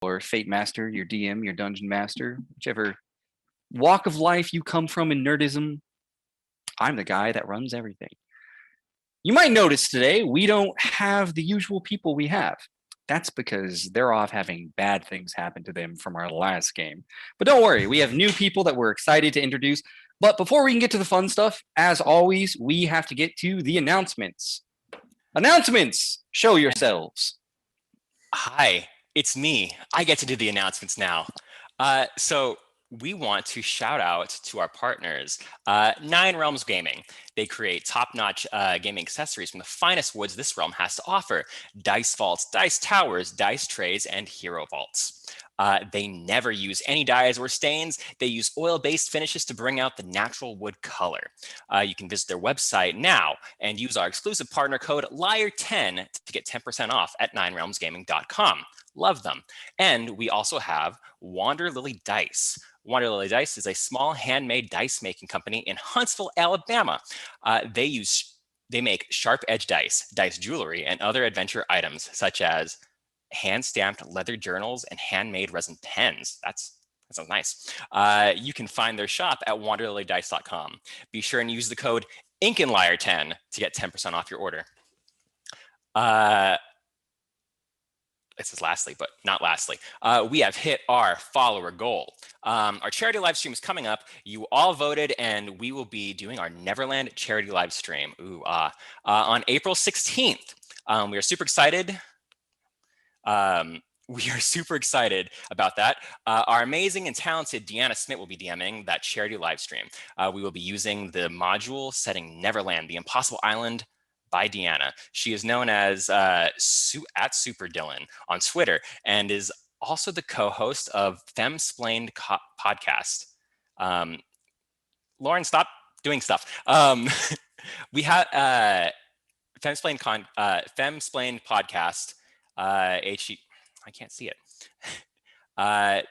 or Fate Master, your DM, your Dungeon Master, whichever walk of life you come from in nerdism, I'm the guy that runs everything. You might notice today we don't have the usual people we have. That's because they're off having bad things happen to them from our last game. But don't worry, we have new people that we're excited to introduce. But before we can get to the fun stuff, as always, we have to get to the announcements. Announcements! Show yourselves. Hi, it's me. I get to do the announcements now. So we want to shout out to our partners, Nine Realms Gaming. They create top-notch gaming accessories from the finest woods this realm has to offer: dice vaults, dice towers, dice trays, and hero vaults. They never use any dyes or stains. They use oil-based finishes to bring out the natural wood color. You can visit their website now and use our exclusive partner code LIAR10 to get 10% off at ninerealmsgaming.com. Love them. And we also have Wander Lily Dice. Wander Lily Dice is a small handmade dice making company in Huntsville, Alabama. They make sharp edge dice, dice jewelry, and other adventure items such as hand-stamped leather journals and handmade resin pens. That sounds nice. You can find their shop at wanderlilydice.com. Be sure and use the code INKANLIAR10 to get 10% off your order. This is lastly, but not lastly. We have hit our follower goal. Our charity live stream is coming up. You all voted, and we will be doing our Neverland charity live stream on April 16th. We are super excited. About that. Our amazing and talented Deanna Smith will be DMing that charity live stream. We will be using the module setting Neverland, the Impossible Island by Deanna. She is known as at Super Dylan on Twitter and is also the co-host of Femsplained podcast. Lauren, stop doing stuff. We have Femsplained podcast. I can't see it.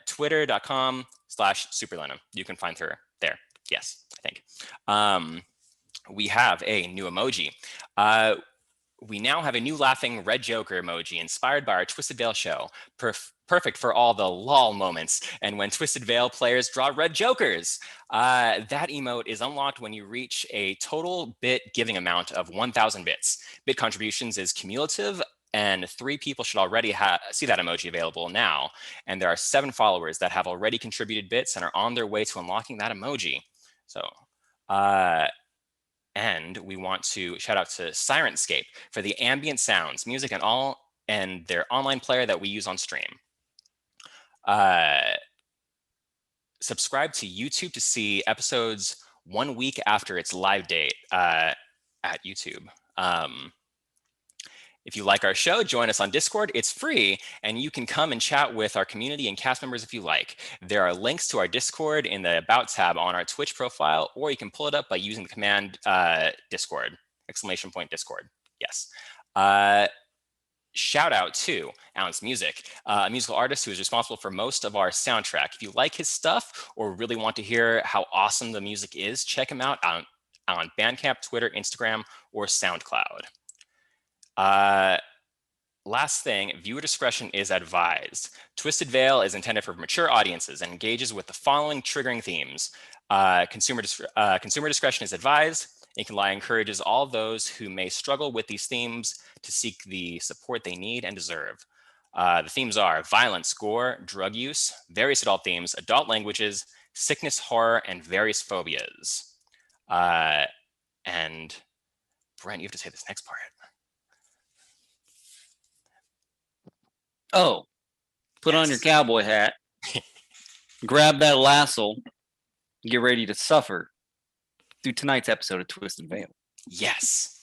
Twitter.com/superlena. You can find her there. Yes, I think. We have a new emoji. We now have a new laughing red Joker emoji inspired by our Twisted Veil show. Perfect for all the lol moments and when Twisted Veil players draw red Jokers. That emote is unlocked when you reach a total bit giving amount of 1,000 bits. Bit contributions is cumulative, and 3 people should already see that emoji available now. And there are 7 followers that have already contributed bits and are on their way to unlocking that emoji. So, and we want to shout out to Sirenscape for the ambient sounds, music, and their online player that we use on stream. Subscribe to YouTube to see episodes 1 week after its live date at YouTube. If you like our show, join us on Discord. It's free, and you can come and chat with our community and cast members if you like. There are links to our Discord in the About tab on our Twitch profile, or you can pull it up by using the command Discord, !Discord. Yes. Shout out to Alan's Music, a musical artist who is responsible for most of our soundtrack. If you like his stuff or really want to hear how awesome the music is, check him out on Bandcamp, Twitter, Instagram, or SoundCloud. Last thing, viewer discretion is advised. Twisted Veil is intended for mature audiences and engages with the following triggering themes. Consumer discretion is advised. Inkanlai encourages all those who may struggle with these themes to seek the support they need and deserve. The themes are violence, gore, drug use, various adult themes, adult languages, sickness, horror, and various phobias. And Brent, you have to say this next part. Oh, put on your cowboy hat, grab that lasso, get ready to suffer through tonight's episode of Twisted Veil. Yes.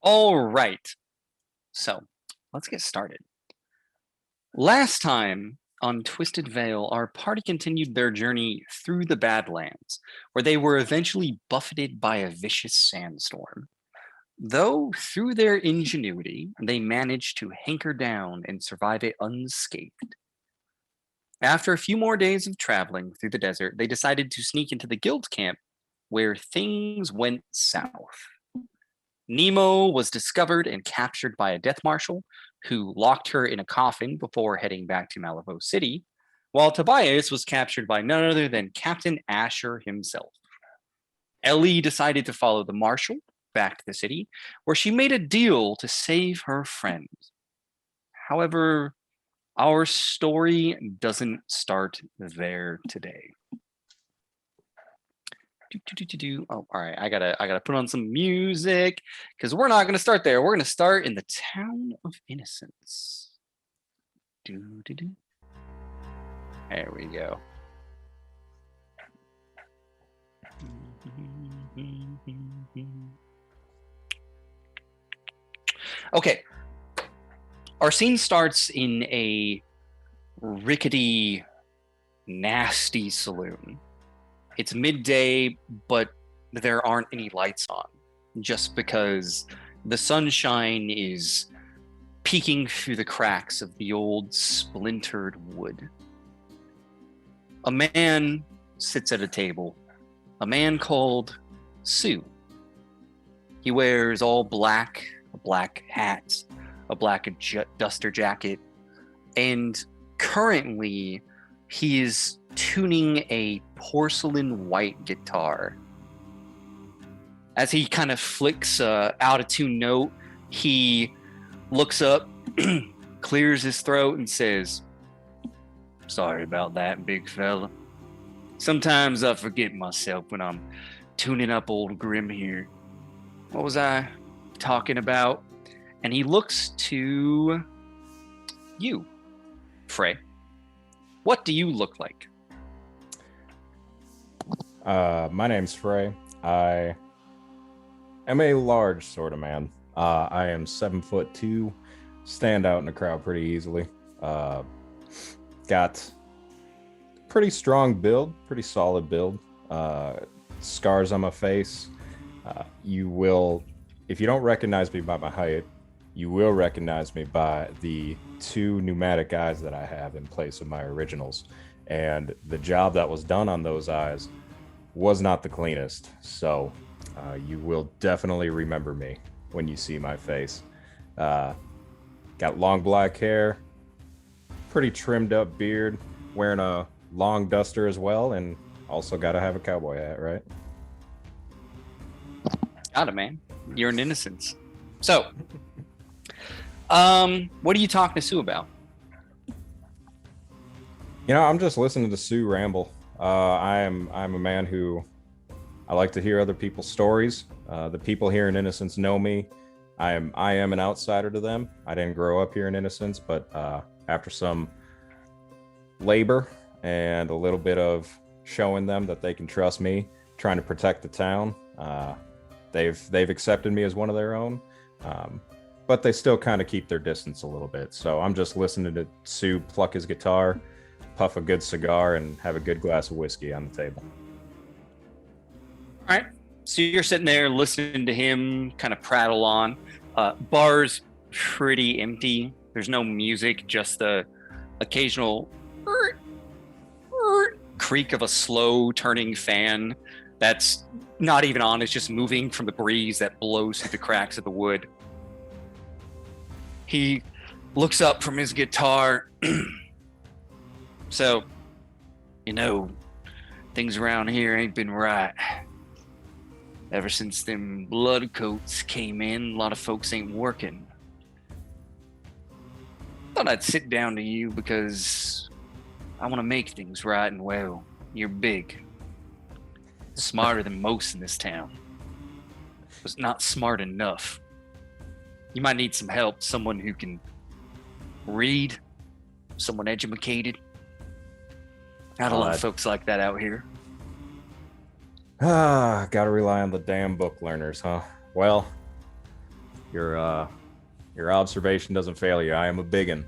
All right. So let's get started. Last time on Twisted Veil, our party continued their journey through the Badlands, where they were eventually buffeted by a vicious sandstorm. Though, through their ingenuity, they managed to hanker down and survive it unscathed. After a few more days of traveling through the desert, they decided to sneak into the guild camp, where things went south. Nemo was discovered and captured by a death marshal who locked her in a coffin before heading back to Malibu City, while Tobias was captured by none other than Captain Asher himself. Ellie decided to follow the marshal back to the city, where she made a deal to save her friend. However, our story doesn't start there today. Oh, all right. I gotta put on some music because we're not gonna start there. We're gonna start in the town of Innocence. There we go. Okay. Our scene starts in a rickety, nasty saloon. It's midday, but there aren't any lights on, just because the sunshine is peeking through the cracks of the old splintered wood. A man sits at a table, a man called Sue. He wears all black, a black hat, a black duster jacket, and currently he is tuning a porcelain white guitar. As he kind of flicks a out of tune note, he looks up, clears his throat, and says, "Sorry about that, big fella. Sometimes I forget myself when I'm tuning up old Grim here. What was I talking about?" And he looks to you, Frey. What do you look like? My name's Frey. I am a large sort of man. I am 7'2", stand out in the crowd pretty easily. Got pretty strong build, pretty solid build. Scars on my face. You will, if you don't recognize me by my height, you will recognize me by the 2 pneumatic eyes that I have in place of my originals. And the job that was done on those eyes was not the cleanest. So you will definitely remember me when you see my face. Got long black hair, pretty trimmed up beard, wearing a long duster as well, and also got to have a cowboy hat, right? Got it, man. You're an Innocence. So, what are you talking to Sue about? You know, I'm just listening to Sue ramble. I'm a man who I like to hear other people's stories. The people here in Innocence know me. I am an outsider to them. I didn't grow up here in Innocence, but after some labor and a little bit of showing them that they can trust me, trying to protect the town, they've accepted me as one of their own. But they still kind of keep their distance a little bit. So I'm just listening to Sue pluck his guitar, puff a good cigar, and have a good glass of whiskey on the table. All right. So you're sitting there listening to him kind of prattle on. Bar's pretty empty. There's no music, just the occasional creak of a slow turning fan that's not even on. It's just moving from the breeze that blows through the cracks of the wood. He looks up from his guitar. So, you know, things around here ain't been right. Ever since them bloodcoats came in, a lot of folks ain't working. Thought I'd sit down to you because I want to make things right and well. You're big. Smarter than most in this town. But not smart enough. You might need some help, someone who can read, someone educated. Not a lot of folks like that out here. Gotta rely on the damn book learners, huh? Well, Your observation doesn't fail you. I am a biggin,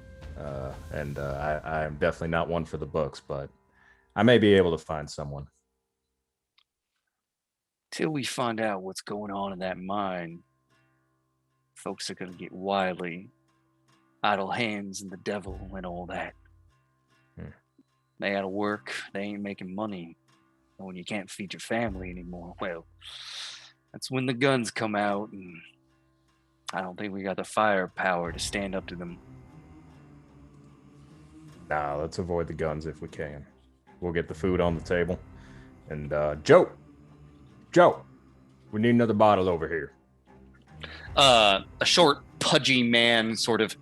and I am definitely not one for the books, but I may be able to find someone. Till we find out what's going on in that mine, folks are gonna get wily, idle hands and the devil and all that. They gotta work. They ain't making money. And when you can't feed your family anymore, well, that's when the guns come out, and I don't think we got the firepower to stand up to them. Nah, let's avoid the guns if we can. We'll get the food on the table. And Joe, we need another bottle over here. A short, pudgy man sort of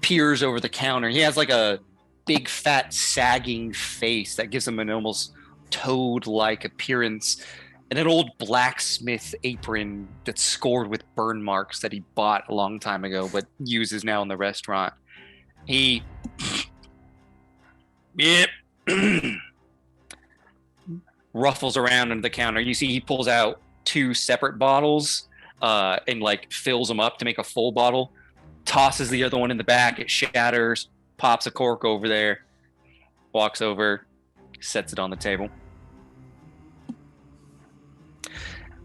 peers over the counter. He has like a big, fat, sagging face that gives him an almost toad-like appearance, and an old blacksmith apron that's scored with burn marks that he bought a long time ago but uses now in the restaurant. He ruffles around under the counter. You see he pulls out 2 separate bottles and like fills them up to make a full bottle, tosses the other one in the back, it shatters, pops a cork over there, walks over, sets it on the table.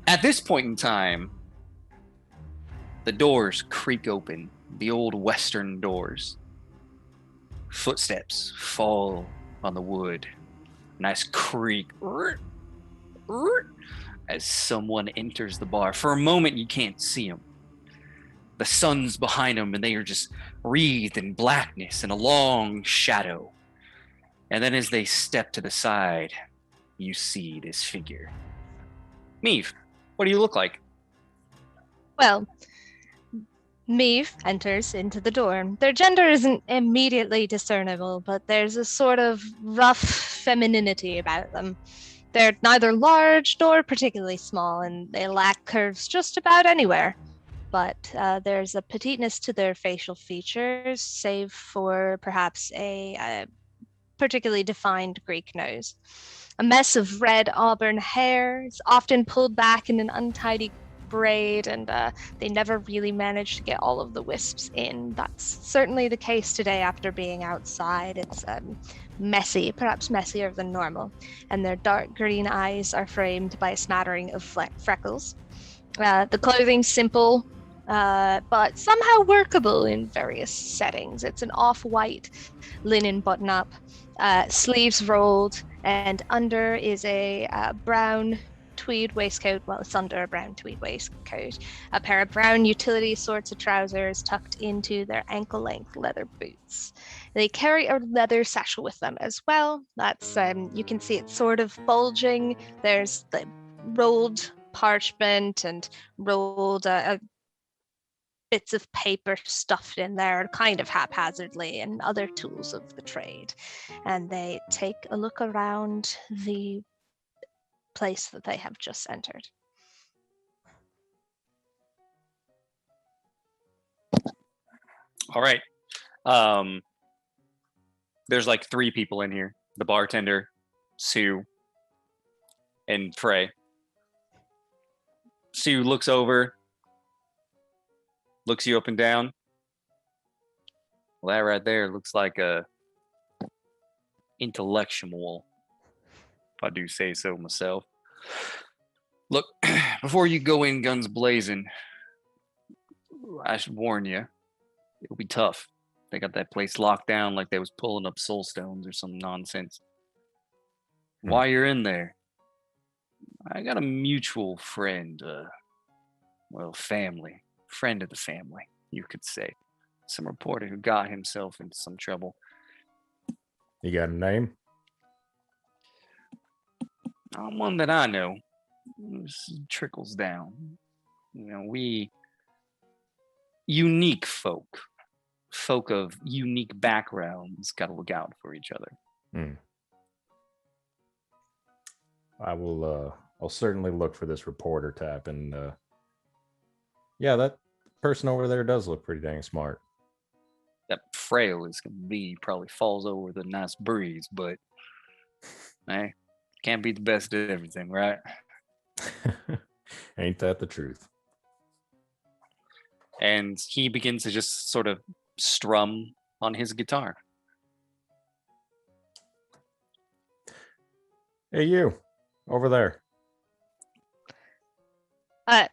At this point in time, the doors creak open, the old western doors. Footsteps fall on the wood. Nice creak as someone enters the bar. For a moment, you can't see them. The sun's behind them, and they are just wreathed in blackness and a long shadow. And then as they step to the side, you see this figure. Meave, what do you look like? Well, Meave enters into the door. Their gender isn't immediately discernible, but there's a sort of rough femininity about them. They're neither large nor particularly small, and they lack curves just about anywhere. But there's a petiteness to their facial features, save for perhaps a particularly defined Greek nose. A mess of red auburn hair is often pulled back in an untidy braid, and they never really manage to get all of the wisps in. That's certainly the case today after being outside. It's messy, perhaps messier than normal, and their dark green eyes are framed by a smattering of freckles. The clothing's simple, but somehow workable in various settings. It's an off-white linen button-up, sleeves rolled, and under is a brown tweed waistcoat. Well, it's under a brown tweed waistcoat. A pair of brown utility sorts of trousers tucked into their ankle-length leather boots. They carry a leather satchel with them as well. That's you can see it's sort of bulging. There's the rolled parchment and rolled bits of paper stuffed in there kind of haphazardly, and other tools of the trade. And they take a look around the place that they have just entered. All right. There's like 3 people in here. The bartender, Sue, and Frey. Sue looks over, looks you up and down. Well, that right there looks like a intellectual, if I do say so myself. Look, before you go in guns blazing, I should warn you, it'll be tough. They got that place locked down like they was pulling up soul stones or some nonsense. While you're in there, I got a mutual friend, friend of the family, you could say. Some reporter who got himself into some trouble. You got a name? Not one that I know. This trickles down. You know, we unique folk of unique backgrounds got to look out for each other. I will. I'll certainly look for this reporter tab, and yeah, that person over there does look pretty dang smart. That frail as can be, probably falls over with a nice breeze, but hey, can't be the best at everything, right? Ain't that the truth? and he begins to just sort of strum on his guitar. Hey, you over there.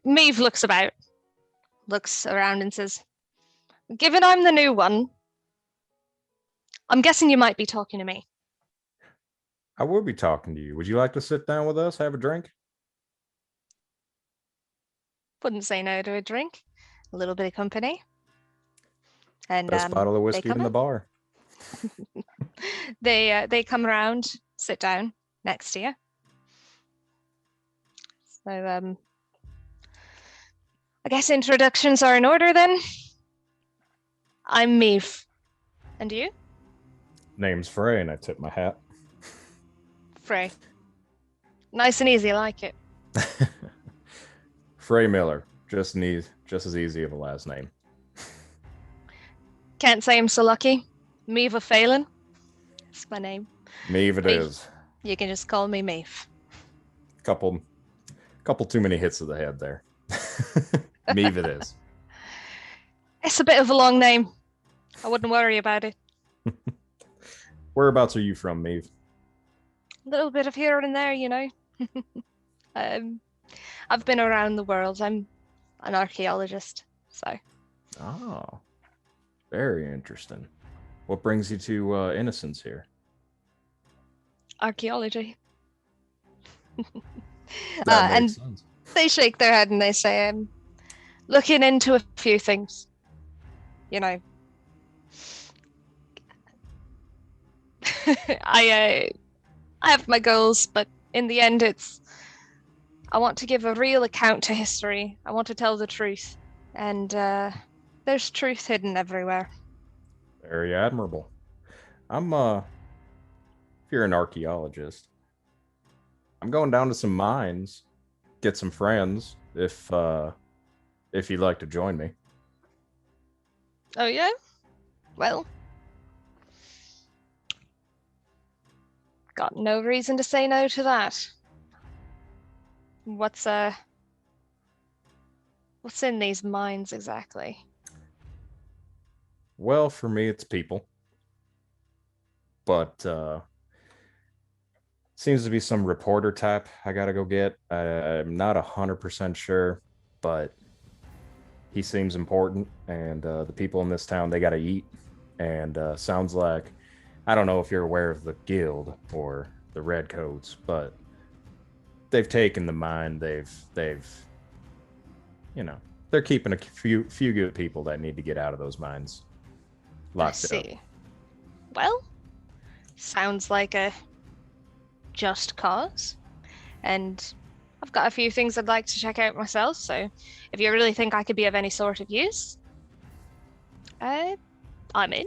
Maeve looks around and says, given I'm the new one, I'm guessing you might be talking to me. I will be talking to you. Would you like to sit down with us, have a drink? Wouldn't say no to a drink. A little bit of company. And Best bottle of whiskey in the bar. They come around, sit down next to you. So I guess introductions are in order then. I'm Maeve. And you? Name's Frey, and I tip my hat. Frey. Nice and easy, I like it. Frey Miller. Just as easy of a last name. Can't say I'm so lucky. Maeve Phelan. That's my name. Maeve it is. You can just call me Maeve. Couple too many hits of the head there. Maeve it is. It's a bit of a long name. I wouldn't worry about it. Whereabouts are you from, Maeve? A little bit of here and there, you know. I've been around the world. I'm an archaeologist, so. Oh, very interesting. What brings you to Innocence here? Archaeology. That And makes sense. they shake their head and they say, looking into a few things, you know. I have my goals, but in the end, I want to give a real account to history. I want to tell the truth, and there's truth hidden everywhere. Very admirable. If you're an archaeologist, I'm going down to some mines, get some friends, if you'd like to join me. Oh yeah? Well, got no reason to say no to that. What's in these mines exactly? Well, for me, it's people. But seems to be some reporter type I gotta go get. I'm not 100% sure, but he seems important, and the people in this town, they gotta eat. And sounds like, I don't know if you're aware of the guild or the redcoats, but they've taken the mine. They've you know, they're keeping a few good people that need to get out of those mines locked up. I see. Well, sounds like a just cause, and I've got a few things I'd like to check out myself, so if you really think I could be of any sort of use, I'm in.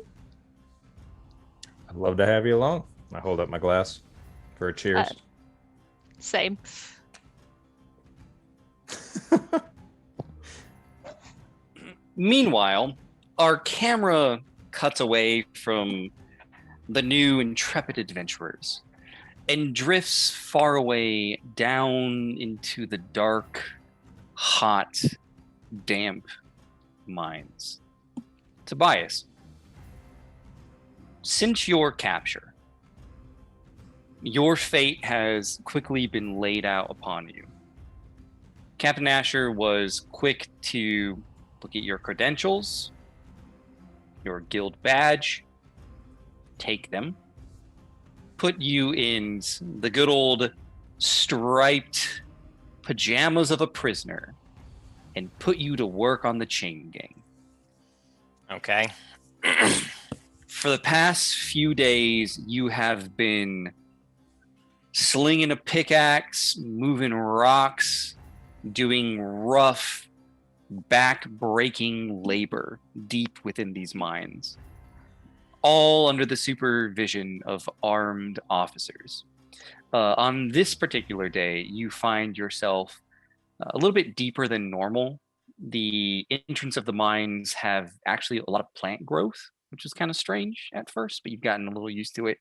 I'd love to have you along. I hold up my glass for a cheers. Same. Meanwhile, our camera cuts away from the new intrepid adventurers and drifts far away down into the dark, hot, damp mines. Tobias, since your capture, your fate has quickly been laid out upon you. Captain Asher was quick to look at your credentials, your guild badge, take them, put you in the good old striped pajamas of a prisoner, and put you to work on the chain gang. Okay. For the past few days, you have been slinging a pickaxe, moving rocks, doing rough, back-breaking labor deep within these mines, all under the supervision of armed officers. On this particular day, you find yourself a little bit deeper than normal. The entrance of the mines have actually a lot of plant growth, which is kind of strange at first, but you've gotten a little used to it.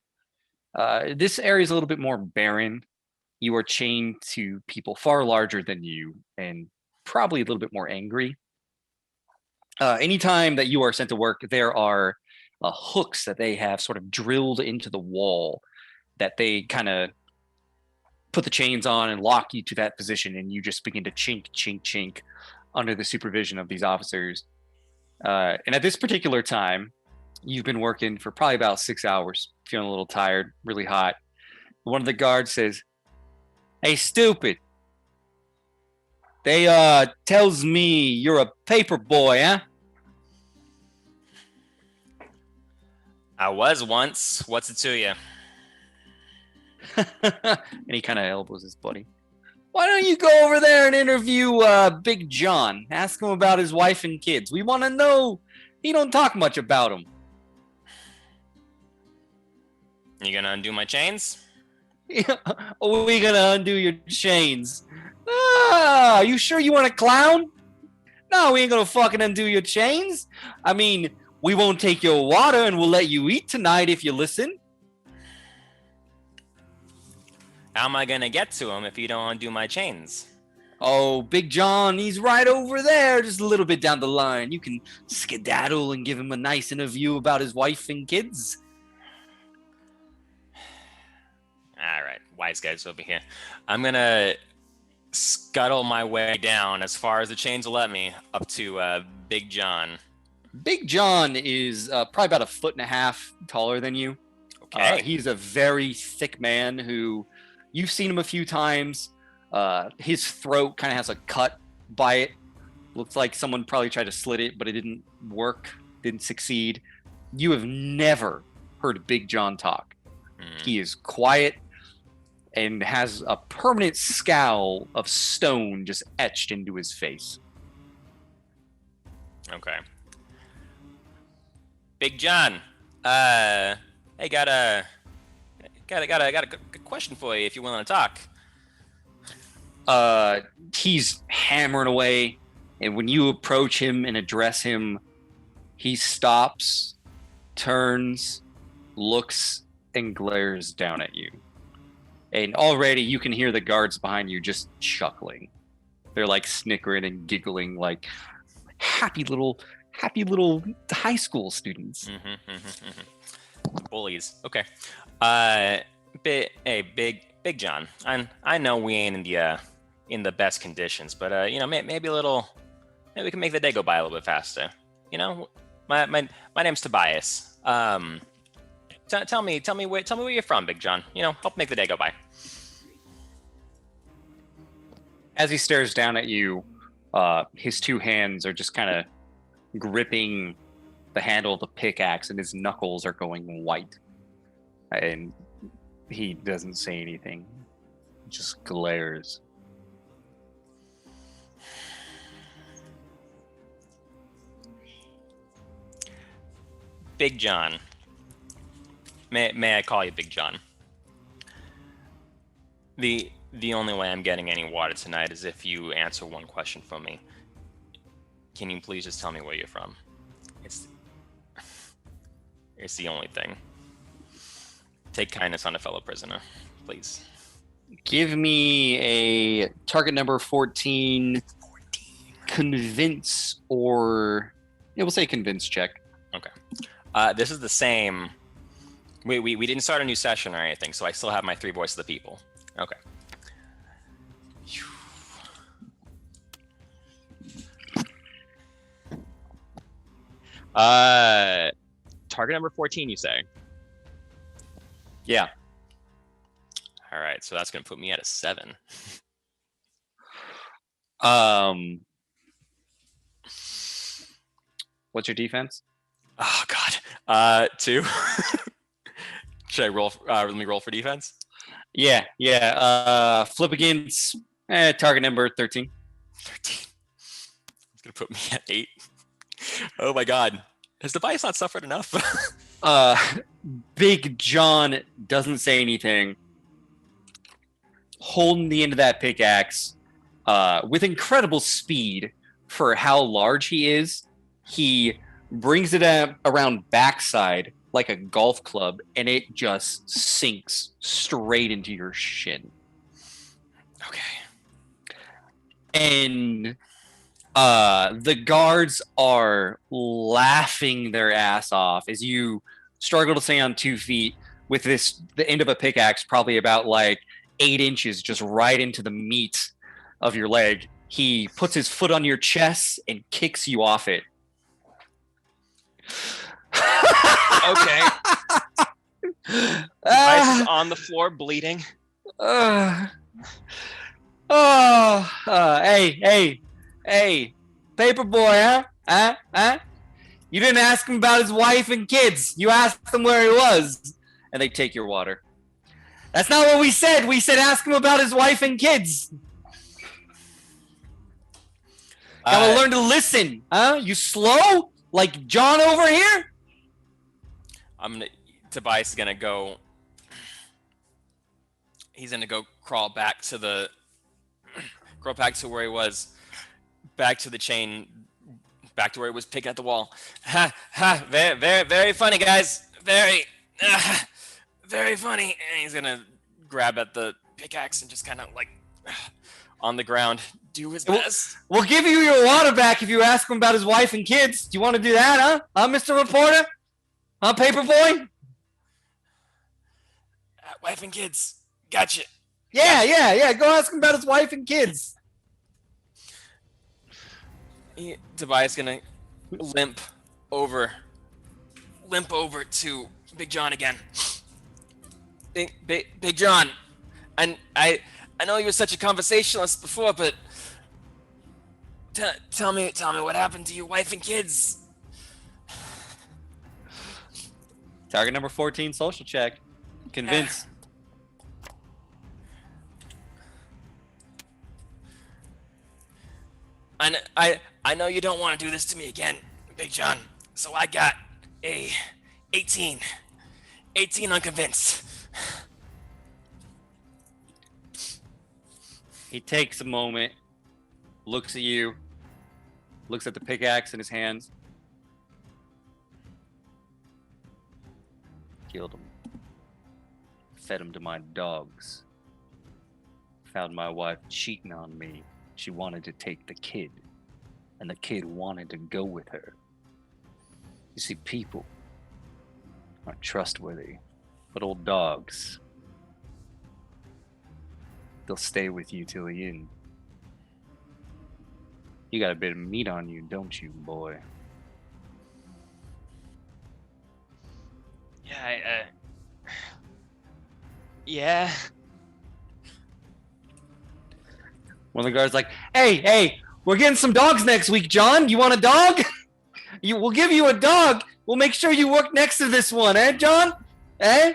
This area is a little bit more barren. You are chained to people far larger than you and probably a little bit more angry. Anytime that you are sent to work, there are hooks that they have sort of drilled into the wall that they kind of put the chains on and lock you to that position, and you just begin to chink, chink, chink under the supervision of these officers. And at this particular time, you've been working for probably about 6 hours, feeling a little tired, really hot. One of the guards says, "Hey, stupid. They tells me you're a paper boy, huh?" I was once. What's it to you? And he kind of elbows his buddy. "Why don't you go over there and interview Big John? Ask him about his wife and kids. We want to know. He don't talk much about them." You gonna undo my chains? Are we gonna undo your chains? Ah, you sure you want a clown? No, we ain't gonna fucking undo your chains. I mean, we won't take your water and we'll let you eat tonight if you listen. How am I gonna get to him if you don't undo my chains? Oh, Big John, he's right over there, just a little bit down the line. You can skedaddle and give him a nice interview about his wife and kids. All right, wise guys over here. I'm gonna scuttle my way down as far as the chains will let me up to Big John. Big John is probably about 1.5 feet taller than you. Okay. He's a very thick man who you've seen him a few times. His throat kind of has a cut by it. Looks like someone probably tried to slit it, but it didn't work, didn't succeed. You have never heard Big John talk. He is quiet and has a permanent scowl of stone just etched into his face. Okay. Big John, hey, got a good question for you if you're willing to talk. He's hammering away, and when you approach him and address him, he stops, turns, looks, and glares down at you. And already you can hear the guards behind you just chuckling. They're like snickering and giggling like happy little high school students. Bullies. Okay. Big John. I know we ain't in the best conditions, but maybe we can make the day go by a little bit faster. My name's Tobias. Tell me where you're from, Big John. Help make the day go by. As he stares down at you, his two hands are just kind of gripping the handle of the pickaxe, and his knuckles are going white. And he doesn't say anything, just glares. Big John. May I call you Big John? The only way I'm getting any water tonight is if you answer one question for me. Can you please just tell me where you're from? It's the only thing. Take kindness on a fellow prisoner, please. Give me a target number 14. Convince or... Yeah, we'll say convince check. Okay. This is the same... We didn't start a new session or anything, so I still have my 3 voice of the people. Okay. Target number 14, you say? Yeah. All right, so that's going to put me at a 7. What's your defense? Oh God. 2. Should I roll? Let me roll for defense. Yeah. Flip against target number 13. 13. It's gonna put me at 8. Oh my God. Has Tobias not suffered enough? Big John doesn't say anything. Holding the end of that pickaxe, with incredible speed for how large he is, he brings it around backside like a golf club, and it just sinks straight into your shin. Okay. And The guards are laughing their ass off as you struggle to stay on 2 feet with the end of a pickaxe, probably about like 8 inches, just right into the meat of your leg. He puts his foot on your chest and kicks you off it. Okay. Device is on the floor, bleeding. Hey, paperboy, huh? You didn't ask him about his wife and kids. You asked him where he was, and they take your water. That's not what we said. We said ask him about his wife and kids. Gotta learn to listen, huh? You slow like John over here. Tobias is gonna go. He's gonna go crawl back to where he was, back to the chain, back to where he was picking at the wall. Ha ha! Very, very, very funny, guys. Very, very funny. And he's gonna grab at the pickaxe and just kind of like on the ground do his best. We'll give you your water back if you ask him about his wife and kids. Do you want to do that, huh? Huh, Mr. Reporter? Huh, Paperboy? Wife and kids. Gotcha. Yeah. Go ask him about his wife and kids. Tobias gonna limp over to Big John again. Big John, and I know you were such a conversationalist before, but tell me what happened to your wife and kids. Target number 14, social check. Convince. I know you don't want to do this to me again, Big John. So I got a 18 unconvinced. He takes a moment, looks at you, looks at the pickaxe in his hands. Killed him. Fed him to my dogs. Found my wife cheating on me. She wanted to take the kid, and the kid wanted to go with her. You see, people aren't trustworthy, but old dogs, they'll stay with you till the end. You got a bit of meat on you, don't you, boy? Yeah, yeah. One of the guards like, hey, we're getting some dogs next week, John. You want a dog? We'll give you a dog. We'll make sure you work next to this one, eh, John? Eh?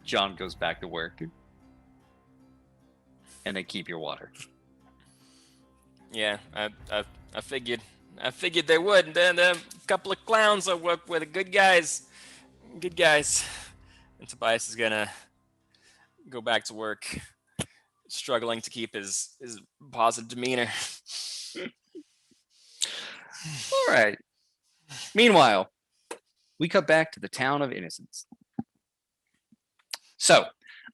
John goes back to work. And they keep your water. Yeah, I figured they would. And then a couple of clowns I work with, good guys. And Tobias is gonna go back to work, struggling to keep his positive demeanor. All right. Meanwhile, we cut back to the town of Innocence. So,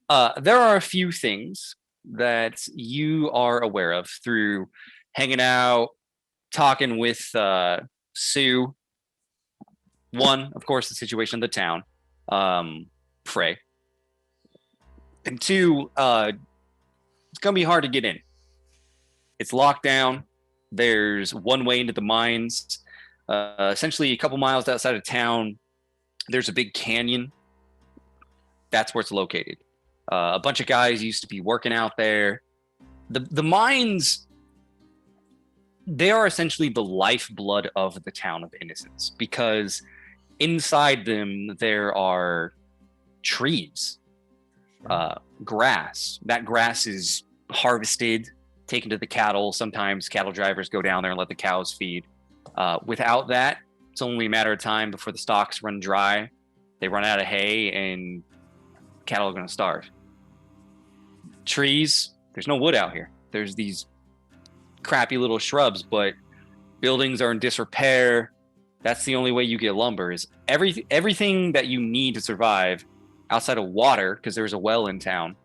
there are a few things that you are aware of through hanging out, talking with Sue. One, of course, the situation in the town. Frey. And two, it's going to be hard to get in. It's locked down. There's one way into the mines. Essentially, a couple miles outside of town, there's a big canyon. That's where it's located. A bunch of guys used to be working out there. The mines, they are essentially the lifeblood of the town of Innocence, because inside them there are trees, grass. That grass is harvested, taken to the cattle. Sometimes cattle drivers go down there and let the cows feed. Without that, it's only a matter of time before the stalks run dry. They run out of hay and cattle are going to starve. Trees, there's no wood out here. There's these crappy little shrubs, but buildings are in disrepair. That's the only way you get lumber, is everything that you need to survive outside of water, because there's a well in town,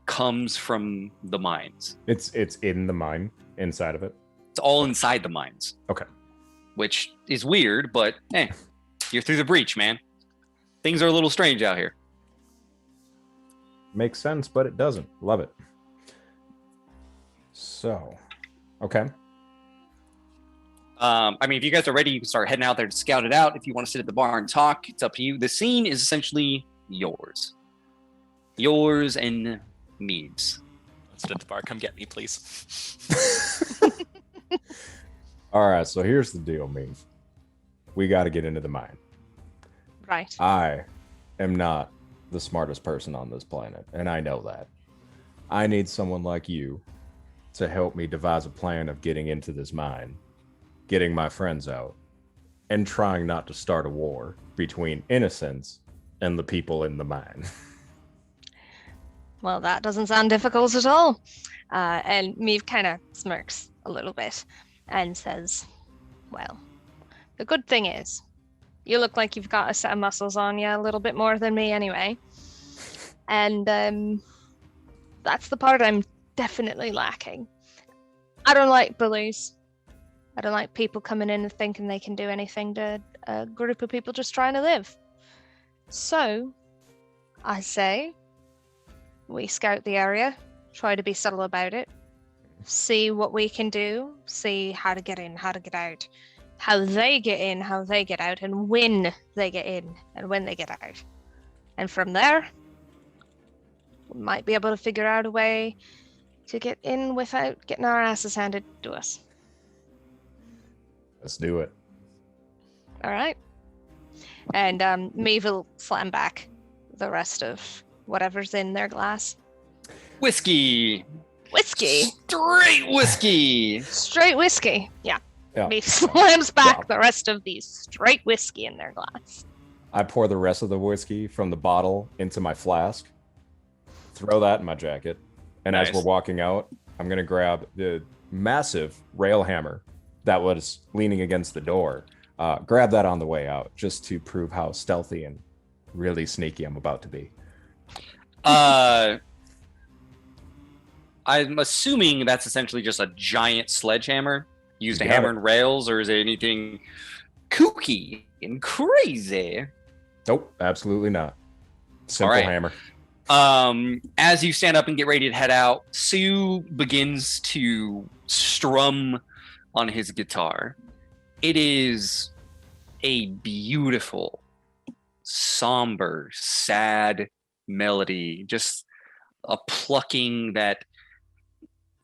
comes from the mines. It's in the mine, inside of it. It's all inside the mines. Okay. Which is weird, but you're through the breach, man. Things are a little strange out here. Makes sense, but it doesn't. Love it. So, okay. I mean, if you guys are ready, you can start heading out there to scout it out. If you want to sit at the bar and talk, it's up to you. The scene is essentially yours. Yours and Mead's. Let's sit at the bar. Come get me, please. All right, so here's the deal, Mead. We got to get into the mine. Right. I am not the smartest person on this planet, and I know that. I need someone like you to help me devise a plan of getting into this mine, getting my friends out, and trying not to start a war between innocents and the people in the mine. Well, that doesn't sound difficult at all. And Meave kind of smirks a little bit and says, well, the good thing is, you look like you've got a set of muscles on you, a little bit more than me anyway. And that's the part I'm definitely lacking. I don't like bullies. I don't like people coming in and thinking they can do anything to a group of people just trying to live. So, I say, we scout the area, try to be subtle about it, see what we can do, see how to get in, how to get out, how they get in, how they get out, and when they get in, and when they get out. And from there, we might be able to figure out a way to get in without getting our asses handed to us. Let's do it. All right. And Maeve will slam back the rest of whatever's in their glass. Whiskey. Whiskey. Straight whiskey. Straight whiskey. Yeah. Yeah. Maeve slams back Yeah. the rest of these straight whiskey in their glass. I pour the rest of the whiskey from the bottle into my flask, throw that in my jacket, and Nice. as we're walking out, I'm going to grab the massive rail hammer that was leaning against the door. Grab that on the way out, just to prove how stealthy and really sneaky I'm about to be. I'm assuming that's essentially just a giant sledgehammer used to You got hammer it. in rails, or is it anything kooky and crazy? Nope, absolutely not. Simple right. hammer. As you stand up and get ready to head out, Sue begins to strum on his guitar. It is a beautiful, somber, sad melody, just a plucking that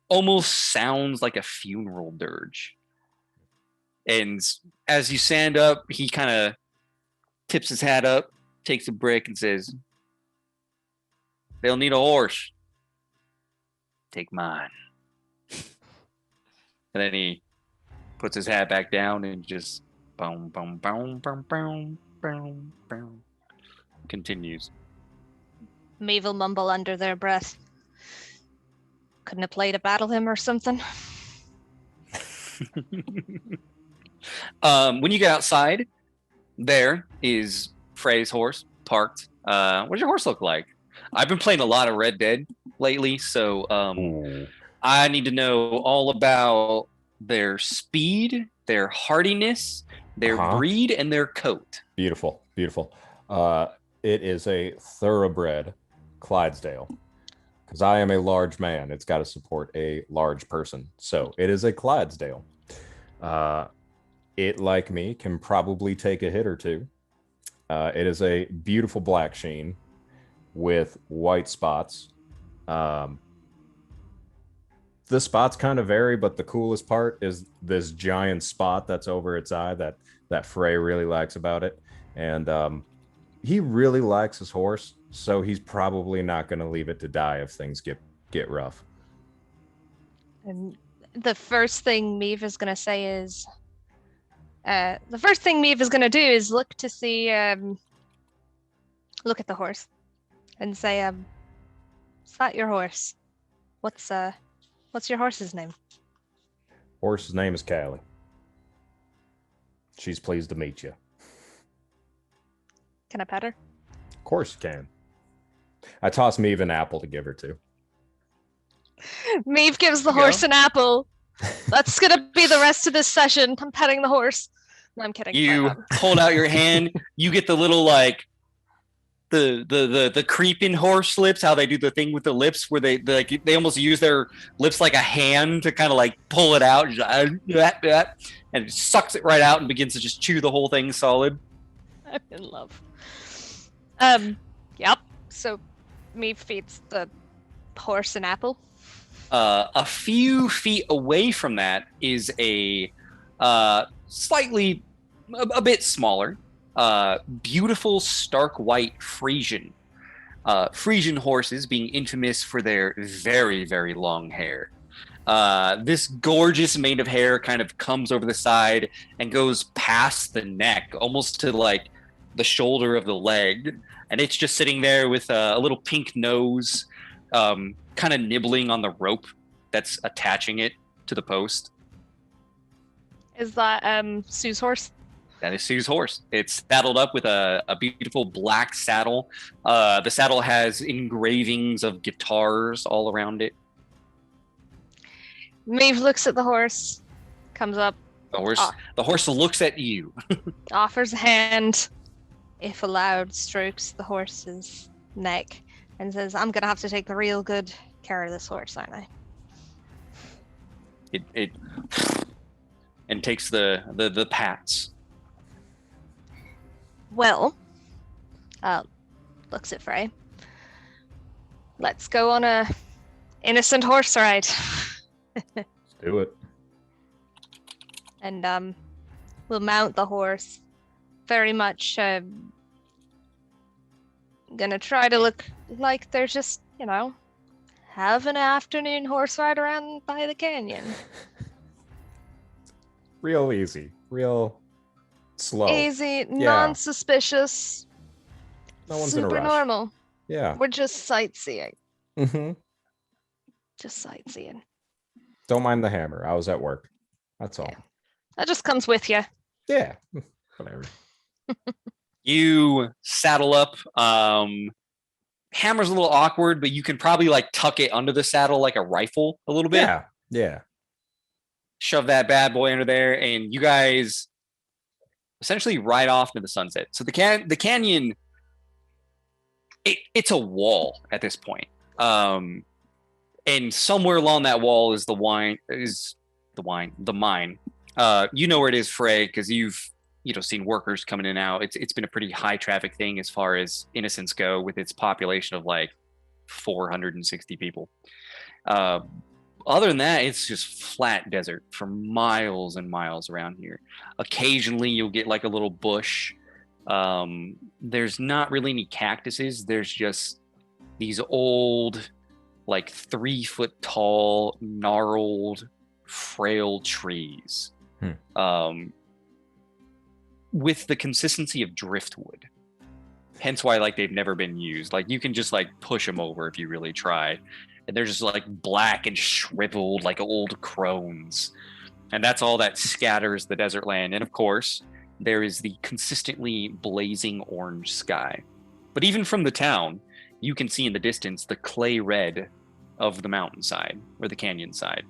almost sounds like a funeral dirge. And as you stand up, he kind of tips his hat up, takes a break, and says, "They'll need a horse. Take mine." And then he puts his hat back down and just boom, boom, boom, boom, boom, boom, boom, continues. Maeve will mumble under their breath. Couldn't have played a battle hymn or something. When you get outside, there is Frey's horse parked. What does your horse look like? I've been playing a lot of Red Dead lately, so Ooh. I need to know all about their speed, their hardiness, their breed, and their coat. Beautiful, beautiful. It is a thoroughbred Clydesdale. Because I am a large man, it's got to support a large person. So it is a Clydesdale. It, like me, can probably take a hit or two. It is a beautiful black sheen with white spots. The spots kind of vary, but the coolest part is this giant spot that's over its eye that Frey really likes about it. And he really likes his horse, so he's probably not going to leave it to die if things get rough. And the first thing Maeve is going to say is, the first thing Maeve is going to do is look to see, look at the horse and say, is that your horse? What's your horse's name? Horse's name is Callie. She's pleased to meet you. Can I pet her? Of course you can. I tossed Meave an apple to give her to. Maeve gives the There you horse an apple. That's gonna be the rest of this session. I'm petting the horse. No, I'm kidding. You hold out your hand. You get the little like the creeping horse lips. How they do the thing with the lips, where they almost use their lips like a hand to kind of like pull it out, and it sucks it right out and begins to just chew the whole thing solid. I'm in love. Yep. So, Maeve feeds the horse an apple. A few feet away from that is a slightly a bit smaller, beautiful stark white Frisian. Frisian horses being infamous for their very, very long hair. This gorgeous mane of hair kind of comes over the side and goes past the neck, almost to like the shoulder of the leg. And it's just sitting there with a little pink nose, kind of nibbling on the rope that's attaching it to the post. Is that Sue's horse? That is Sue's horse. It's saddled up with a beautiful black saddle. The saddle has engravings of guitars all around it. Maeve looks at the horse, comes up, The horse looks at you. offers a hand, if allowed, strokes the horse's neck, and says, I'm gonna have to take real good care of this horse, aren't I? It and takes the pats. Well, looks at Frey. Let's go on a innocent horse ride. Let's do it. And we'll mount the horse. Very much gonna try to look like they're just, have an afternoon horse ride around by the canyon. Real easy. Real slow. Easy, non-suspicious. No one's in a super rush. normal. Yeah. We're just sightseeing. Mm-hmm. Just sightseeing. Don't mind the hammer. I was at work. That's all. Yeah. That just comes with you. Yeah. Whatever. You saddle up. Hammer's a little awkward, but you can probably like tuck it under the saddle like a rifle a little bit. Yeah. Yeah. Shove that bad boy under there, and you guys essentially ride off into the sunset. So the canyon, it's a wall at this point. And somewhere along that wall is the mine. You know where it is, Frey, because you've seen workers coming in and out. It's been a pretty high traffic thing as far as Innocence go, with its population of like 460 people. Other than that, it's just flat desert for miles and miles around here. Occasionally you'll get like a little bush. There's not really any cactuses. There's just these old, like 3 foot tall, gnarled, frail trees. With the consistency of driftwood. Hence why like they've never been used. Like you can just like push them over if you really try. And they're just like black and shriveled like old crones. And that's all that scatters the desert land. And of course, there is the consistently blazing orange sky. But even from the town, you can see in the distance the clay red of the mountainside or the canyon side.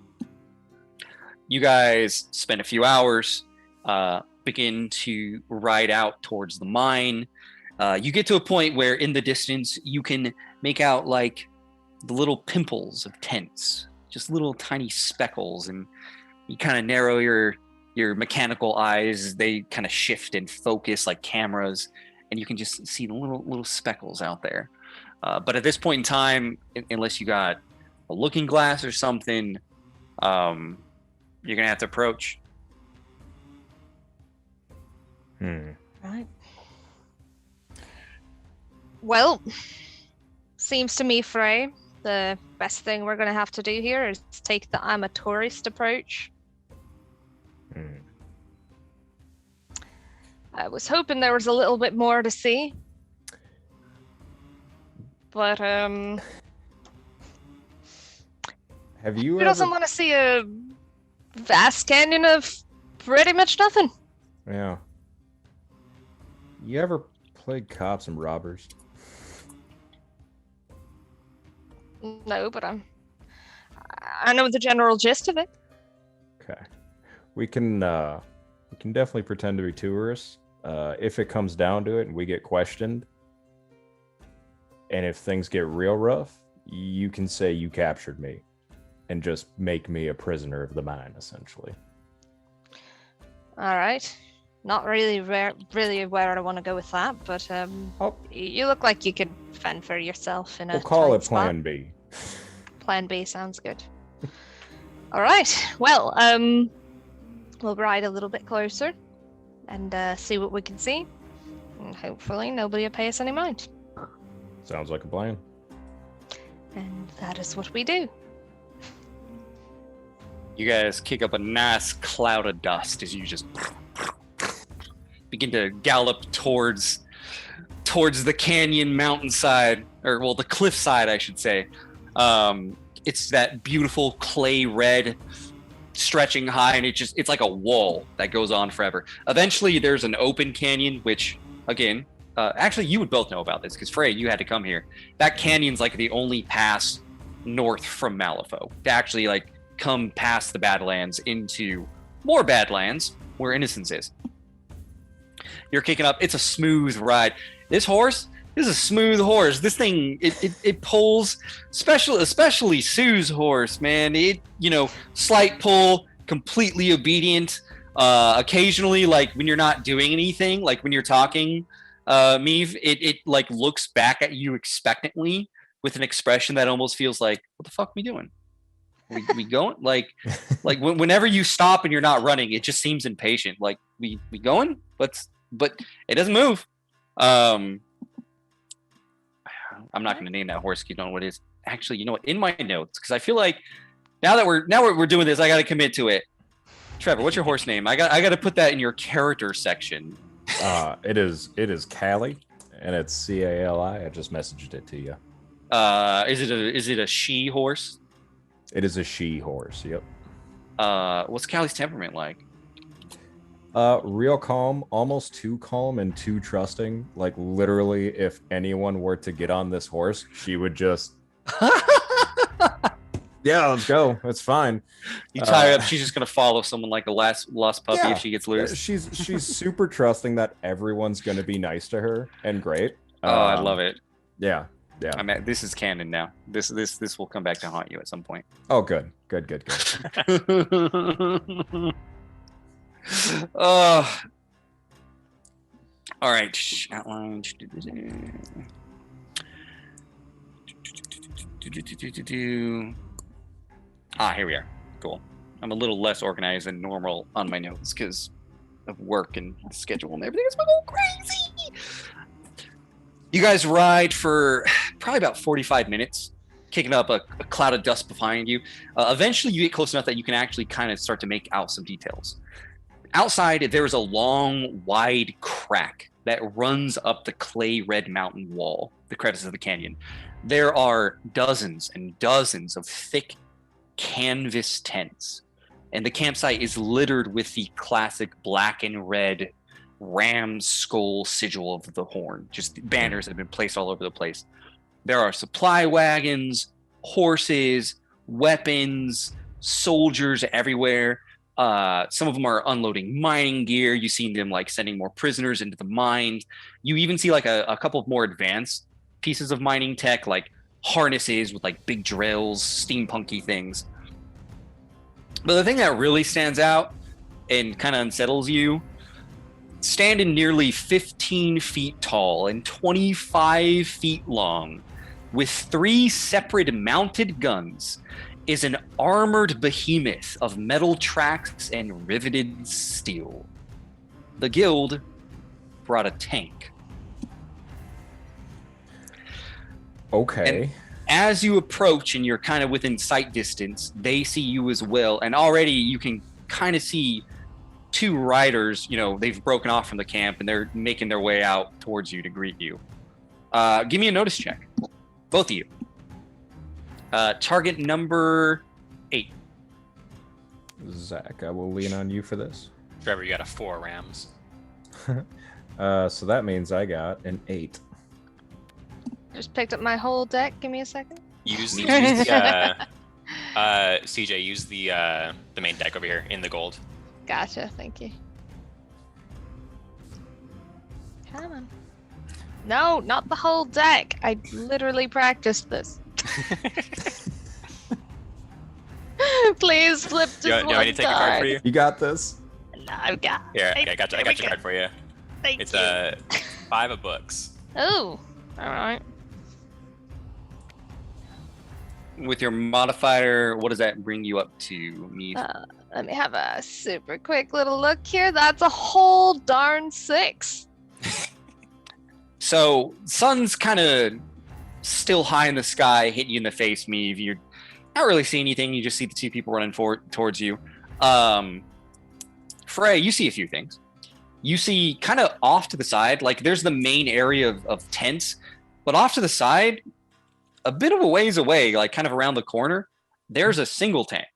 You guys spend a few hours, begin to ride out towards the mine. You get to a point where in the distance you can make out like the little pimples of tents, just little tiny speckles, and you kind of narrow your mechanical eyes. They kind of shift and focus like cameras, and you can just see the little speckles out there. But at this point in time, unless you got a looking glass or something, you're gonna have to approach. Right. Well, seems to me, Frey, the best thing we're going to have to do here is take the I'm a tourist approach. I was hoping there was a little bit more to see. But, Have you who ever... doesn't want to see a vast canyon of pretty much nothing? Yeah. You ever played cops and robbers? No, but I know the general gist of it. Okay. We can definitely pretend to be tourists. If it comes down to it and we get questioned, and if things get real rough, you can say you captured me and just make me a prisoner of the mine, essentially. All right. Not really really where I want to go with that, but you look like you could fend for yourself in a We'll call tight it spot. Plan B. Plan B sounds good. All right. Well, we'll ride a little bit closer and see what we can see. And hopefully nobody will pay us any mind. Sounds like a plan. And that is what we do. You guys kick up a nice cloud of dust as you just begin to gallop towards the canyon mountainside, or well, the cliffside, I should say. It's that beautiful clay red stretching high, and it's like a wall that goes on forever. Eventually, there's an open canyon, which, again, actually, you would both know about this, because Frey, you had to come here. That canyon's like the only pass north from Malifaux to actually like come past the Badlands into more Badlands, where Innocence is. You're kicking up. It's a smooth ride. This is a smooth horse. This thing, it pulls, especially Sue's horse, man. Slight pull, completely obedient. Occasionally, like when you're not doing anything, like when you're talking, Meave, it like looks back at you expectantly with an expression that almost feels like, what the fuck are we doing? We going? Like whenever you stop and you're not running, it just seems impatient. Like we going? But it doesn't move. I'm not going to name that horse. You don't know what it is. Actually, you know what? In my notes, because I feel like now that we're doing this, I got to commit to it. Trevor, what's your horse name? I got to put that in your character section. It is Callie, and it's Cali. I just messaged it to you. Is it a she horse? It is a she horse. Yep. What's Callie's temperament like? Real calm, almost too calm and too trusting. Like literally, if anyone were to get on this horse, she would just, yeah, let's go. It's fine. You tie her up, she's just gonna follow someone like a lost puppy if she gets loose. She's super trusting that everyone's gonna be nice to her and great. I love it. Yeah. I mean, this is canon now. This will come back to haunt you at some point. Oh, good. All right. Outline. Here we are. Cool. I'm a little less organized than normal on my notes because of work and schedule and everything. It's going crazy. You guys ride for probably about 45 minutes, kicking up a cloud of dust behind you. Eventually, you get close enough that you can actually kind of start to make out some details. Outside, there is a long, wide crack that runs up the clay red mountain wall, the crevice of the canyon. There are dozens and dozens of thick canvas tents, and the campsite is littered with the classic black and red ram's skull sigil of the horn, just banners that have been placed all over the place. There are supply wagons, horses, weapons, soldiers everywhere. Some of them are unloading mining gear. You've seen them like sending more prisoners into the mines. You even see like a couple of more advanced pieces of mining tech, like harnesses with like big drills, steampunky things. But the thing that really stands out and kind of unsettles you, standing nearly 15 feet tall and 25 feet long, with 3 separate mounted guns, is an armored behemoth of metal tracks and riveted steel. The guild brought a tank. Okay. And as you approach and you're kind of within sight distance, they see you as well. And already you can kind of see 2 riders, they've broken off from the camp and they're making their way out towards you to greet you. Give me a notice check. Both of you. Target number 8. Zach, I will lean on you for this. Trevor, you got a 4 rams. So that means I got an 8. Just picked up my whole deck. Give me a second. Use the CJ, use the main deck over here in the gold. Gotcha. Thank you. Come on. No, not the whole deck. I literally practiced this. Please flip just Do you want me to take a card for you? You got this. No, I've got. Here, I got your card for you. Thank It's you. 5 of books. Oh, all right. With your modifier, what does that bring you up to, Mead? Let me have a super quick little look here. That's a whole darn 6. So, sun's kind of still high in the sky, hitting you in the face, Meave. You're not really seeing anything. You just see the two people running towards you. Frey, you see a few things. You see kind of off to the side, like there's the main area of tents, but off to the side, a bit of a ways away, like kind of around the corner, there's a single tent.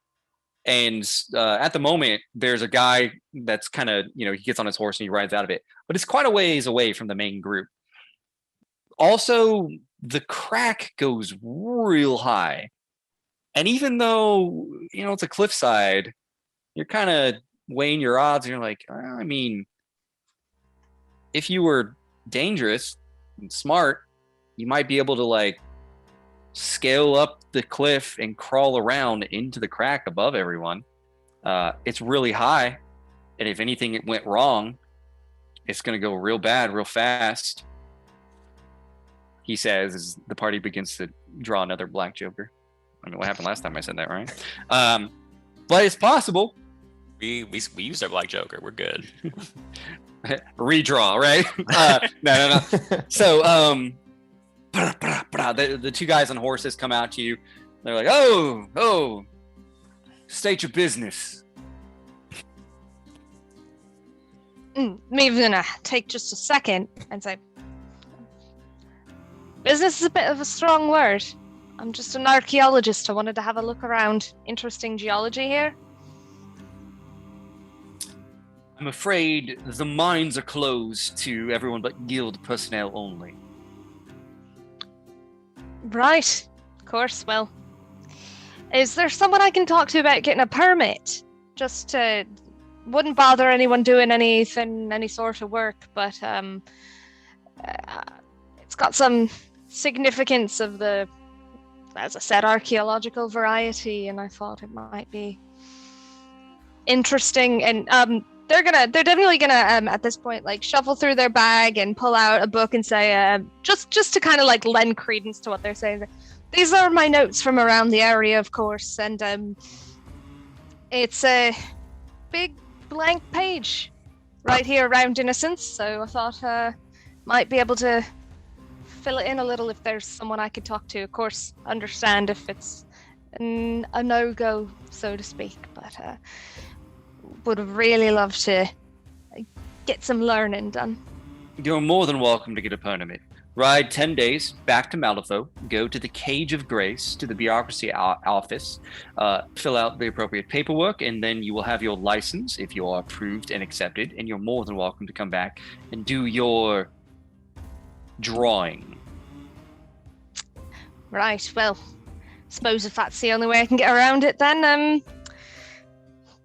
And at the moment, there's a guy that's kind of, he gets on his horse and he rides out of it. But it's quite a ways away from the main group. Also, the crack goes real high. And even though, it's a cliffside, you're kind of weighing your odds. And you're like, well, I mean, if you were dangerous and smart, you might be able to, scale up the cliff and crawl around into the crack above everyone. It's really high, and if anything went wrong, it's going to go real bad real fast, he says as the party begins to draw another black joker. I mean, what happened last time I said that, right? But it's possible. We used our black joker. We're good. Redraw, right? No. So the two guys on horses come out to you. They're like, oh, state your business. Maybe gonna take just a second and say, business is a bit of a strong word. I'm just an archaeologist. I wanted to have a look around. Interesting geology here. I'm afraid the mines are closed to everyone but guild personnel only. Right. Of course. Well, is there someone I can talk to about getting a permit? Just wouldn't bother anyone doing any sort of work, but it's got some significance of the, as I said, archaeological variety, and I thought it might be interesting. And they're definitely gonna at this point shuffle through their bag and pull out a book and say just to kind of lend credence to what they're saying. These are my notes from around the area, of course, and it's a big blank page right here around Innocence. So I thought might be able to fill it in a little if there's someone I could talk to. Of course, understand if it's a no-go, so to speak, but would really love to get some learning done. You're more than welcome to get a permit. Ride 10 days back to Malifaux, go to the Cage of Grace, to the bureaucracy office, fill out the appropriate paperwork, and then you will have your license if you are approved and accepted, and you're more than welcome to come back and do your drawing. Right, well, suppose if that's the only way I can get around it, then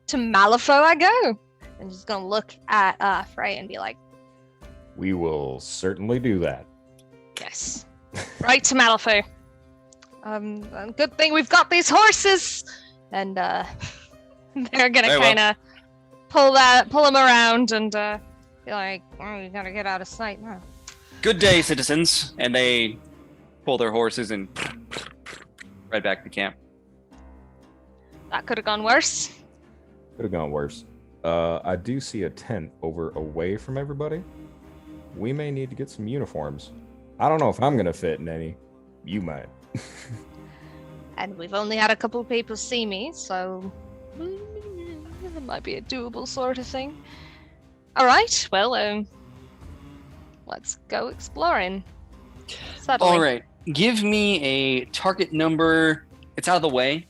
to Malifaux I go. I'm just gonna look at Frey and be like, We will certainly do that. yes, right to Malifaux. Good thing we've got these horses, and they're gonna Very well. kind of pull them around and be like, oh, you gotta get out of sight now. Good day, citizens. And they pull their horses and right back to camp. That could have gone worse. Could have gone worse. I do see a tent away from everybody. We may need to get some uniforms. I don't know if I'm gonna fit in any. You might. And we've only had a couple of people see me, so it might be a doable sort of thing. All right, well, let's go exploring. Subtly. All right. Give me a target number. It's out of the way.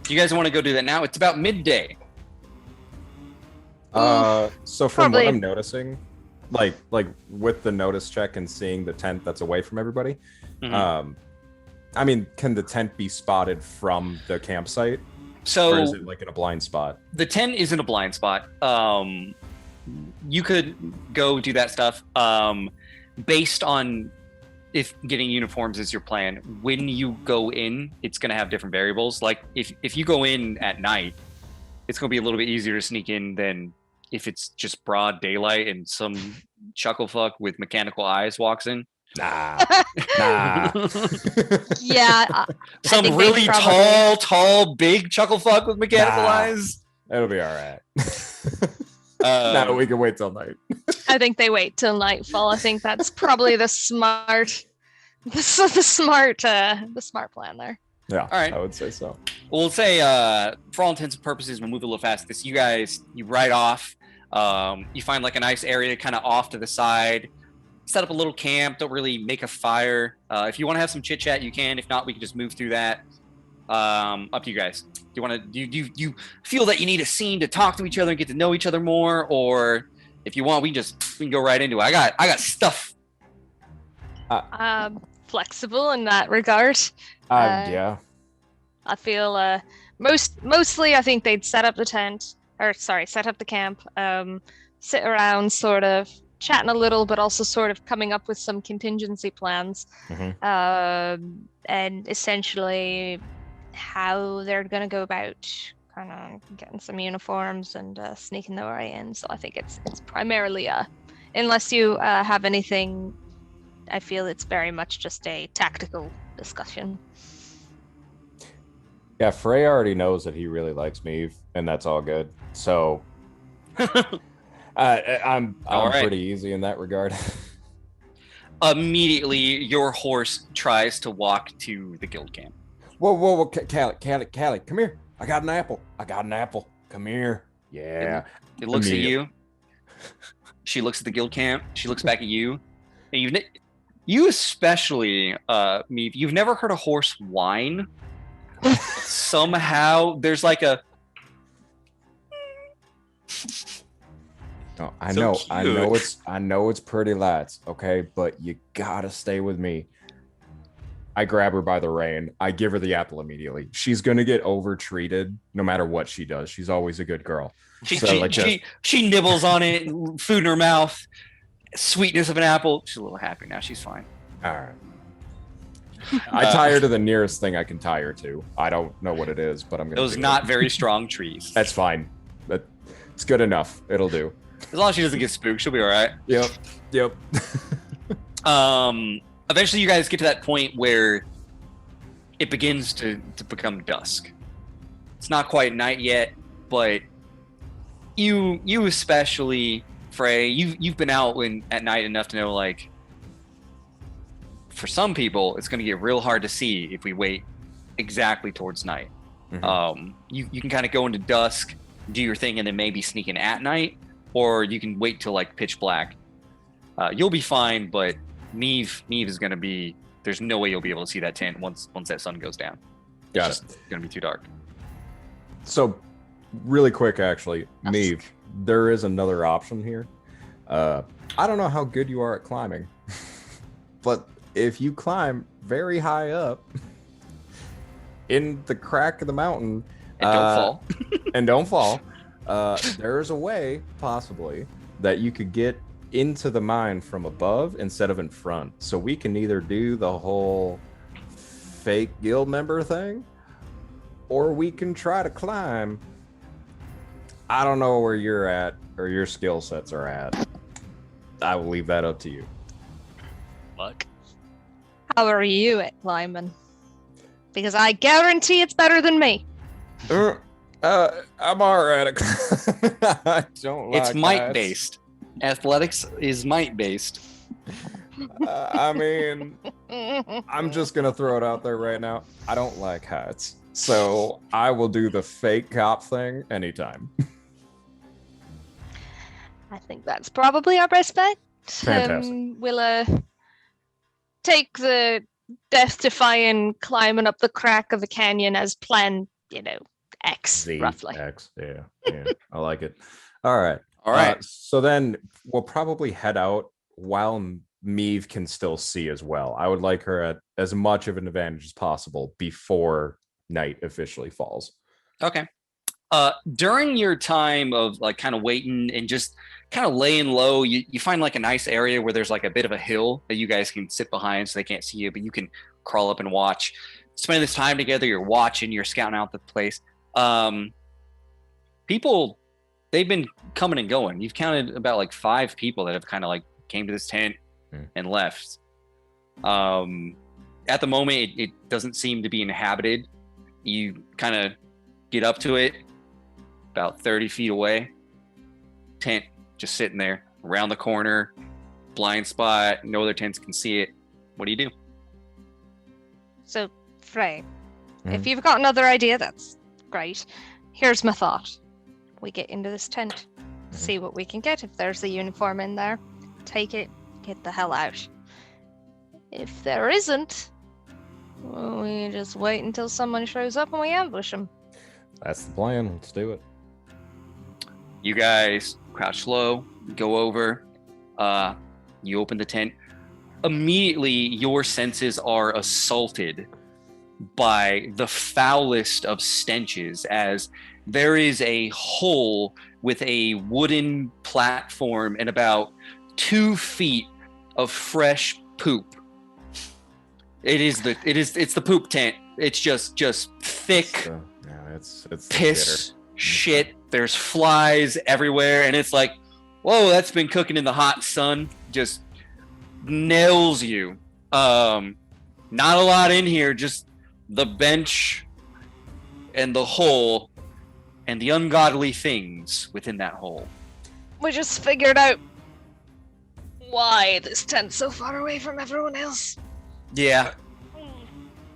You guys want to go do that now? It's about midday. So from Probably. what I'm noticing, like with the notice check and seeing the tent that's away from everybody, Mhm. I mean, can the tent be spotted from the campsite, or So is it like in a blind spot? the tent isn't a blind spot. You could go do that stuff. Based on if getting uniforms is your plan, when you go in, it's going to have different variables. Like if you go in at night, it's going to be a little bit easier to sneak in than if it's just broad daylight and some chuckle fuck with mechanical eyes walks in. Nah. Nah. Yeah, Some think they really probably- tall, big chuckle fuck with mechanical Nah. eyes. It'll be all right. No, we can wait till night. I think they wait till nightfall. I think that's probably the smart plan there. Yeah, All right. I would say so. We'll say, for all intents and purposes, we'll move a little fast. This, you ride off. You find like a nice area kind of off to the side. Set up a little camp. Don't really make a fire. If you want to have some chit chat, you can. If not, we can just move through that. Up to you guys. Do you want to? Do you feel that you need a scene to talk to each other and get to know each other more, or if you want, we can go right into it. I got stuff. Flexible in that regard. Yeah. I feel mostly I think they'd set up the camp, sit around sort of chatting a little, but also sort of coming up with some contingency plans, and essentially how they're going to go about kind of getting some uniforms and sneaking their way in. So I think it's primarily unless you have anything, I feel it's very much just a tactical discussion. Yeah, Frey already knows that he really likes me, and that's all good. So I'm All right. pretty easy in that regard. Immediately, your horse tries to walk to the guild camp. Whoa, Callie, come here. I got an apple. Come here. Yeah. It looks at Immediate. you. She looks at the guild camp. She looks back at you. And you especially, Meave, you've never heard a horse whine. Somehow, there's like a... No, I So know it's pretty lights, okay, but you gotta stay with me. I grab her by the rein. I give her the apple immediately. She's gonna get over treated no matter what she does. She's always a good girl. She nibbles on it, food in her mouth, sweetness of an apple. She's a little happy now. She's fine. All right. I tie her to the nearest thing I can tie her to. I don't know what it is, but I'm gonna. Those do not it. very strong trees. That's fine. It's good enough. It'll do. As long as she doesn't get spooked, she'll be all right. Yep. Eventually, you guys get to that point where it begins to become dusk. It's not quite night yet, but you especially, Frey, you've been out at night enough to know, like, for some people, it's going to get real hard to see if we wait exactly towards night. Mhm. You can kind of go into dusk, do your thing, and then maybe sneak in at night, or you can wait till like pitch black. You'll be fine, but Neve is going to be. There's no way you'll be able to see that tent once that sun goes down. Got It's just going to be too dark. So, really quick, actually, Dusk. Neve, there is another option here. I don't know how good you are at climbing, but if you climb very high up in the crack of the mountain And don't fall. and don't fall, there's a way possibly that you could get into the mine from above instead of in front. So we can either do the whole fake guild member thing, or we can try to climb. I don't know where you're at or your skill sets are at. I will leave that up to you. Luck. How are you at climbing? Because I guarantee it's better than me. I'm alright. I don't like It's might heights. based. Athletics is might based. I mean, I'm just gonna throw it out there right now. I don't like heights, so I will do the fake cop thing anytime. I think that's probably our best bet. Fantastic. We'll take the death-defying climbing up the crack of the canyon as planned, X, roughly. X, yeah, I like it. All right. All right. So then we'll probably head out while Meave can still see as well. I would like her at as much of an advantage as possible before night officially falls. Okay. During your time of like kind of waiting and just kind of laying low, you find like a nice area where there's like a bit of a hill that you guys can sit behind so they can't see you, but you can crawl up and watch. Spend this time together, you're watching, you're scouting out the place. People, they've been coming and going. You've counted about like 5 people that have kind of like came to this tent and left. At the moment, it doesn't seem to be inhabited. You kind of get up to it, about 30 feet away. Tent just sitting there around the corner, blind spot. No other tents can see it. What do you do? So, Frey, if you've got another idea, that's great. Here's my thought. We get into this tent, see what we can get. If there's a uniform in there, take it, get the hell out. If there isn't, well, we just wait until someone shows up and we ambush them. That's the plan. Let's do it. You guys crouch low, go over, you open the tent. Immediately, your senses are assaulted by the foulest of stenches as there is a hole with a wooden platform and about 2 feet of fresh poop. It's the poop tent. It's just thick It's piss, shit. There's flies everywhere, and it's like, whoa, that's been cooking in the hot sun. Just nails you. Not a lot in here, just the bench and the hole and the ungodly things within that hole. We just figured out why this tent's so far away from everyone else. Yeah.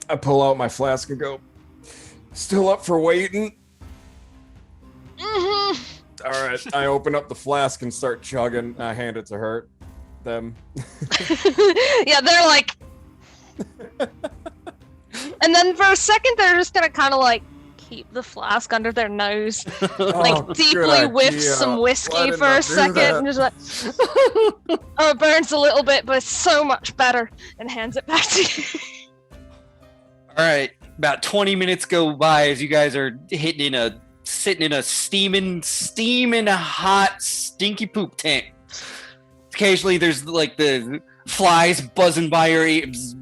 I pull out my flask and go, still up for waiting? Mm-hmm. All right. I open up the flask and start chugging. I hand it to them. Yeah, they're like... And then for a second, they're just gonna kind of like keep the flask under their nose, like deeply whiff some whiskey for a second, and just like, oh, it burns a little bit, but it's so much better, and hands it back to you. All right. About 20 minutes go by as you guys are sitting in a steaming hot, stinky poop tent. Occasionally, there's like the flies buzzing by your ears,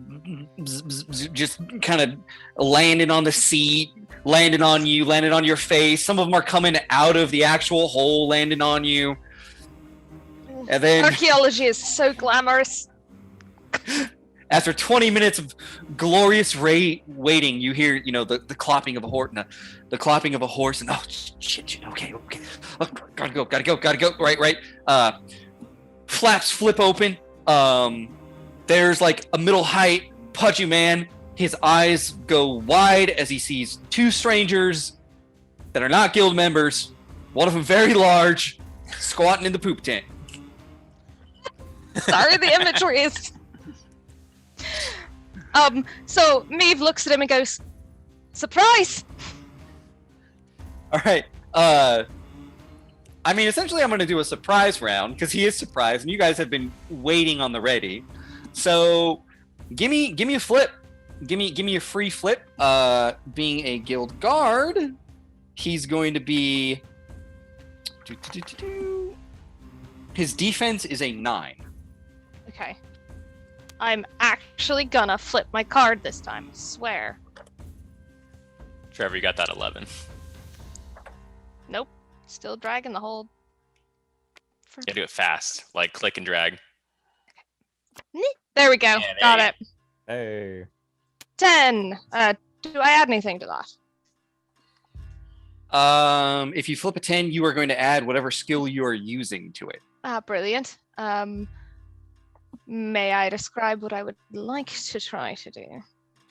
just kind of landing on the seat, landing on you, landing on your face. Some of them are coming out of the actual hole, landing on you. And then Archaeology is so glamorous. After 20 minutes of glorious waiting, you hear, the clopping of a horse, the clopping of a horse, and oh shit, okay, oh, gotta go, right. Flaps flip open. There's like a middle height, pudgy man. His eyes go wide as he sees 2 strangers that are not guild members. One of them very large, squatting in the poop tent. Sorry, the imagery is. So Maeve looks at him and goes, "Surprise!" All right. Essentially, I'm going to do a surprise round because he is surprised, and you guys have been waiting on the ready. So, give me a flip. Give me a free flip. Being a guild guard, he's going to be. His defense is a 9. Okay. I'm actually gonna flip my card this time. Swear. Trevor, you got that 11. Nope. Still dragging the whole. You do it fast, like click and drag. There we go. Yeah, there Got you it. Hey. 10. Do I add anything to that? If you flip a 10, you are going to add whatever skill you are using to it. Brilliant. May I describe what I would like to try to do?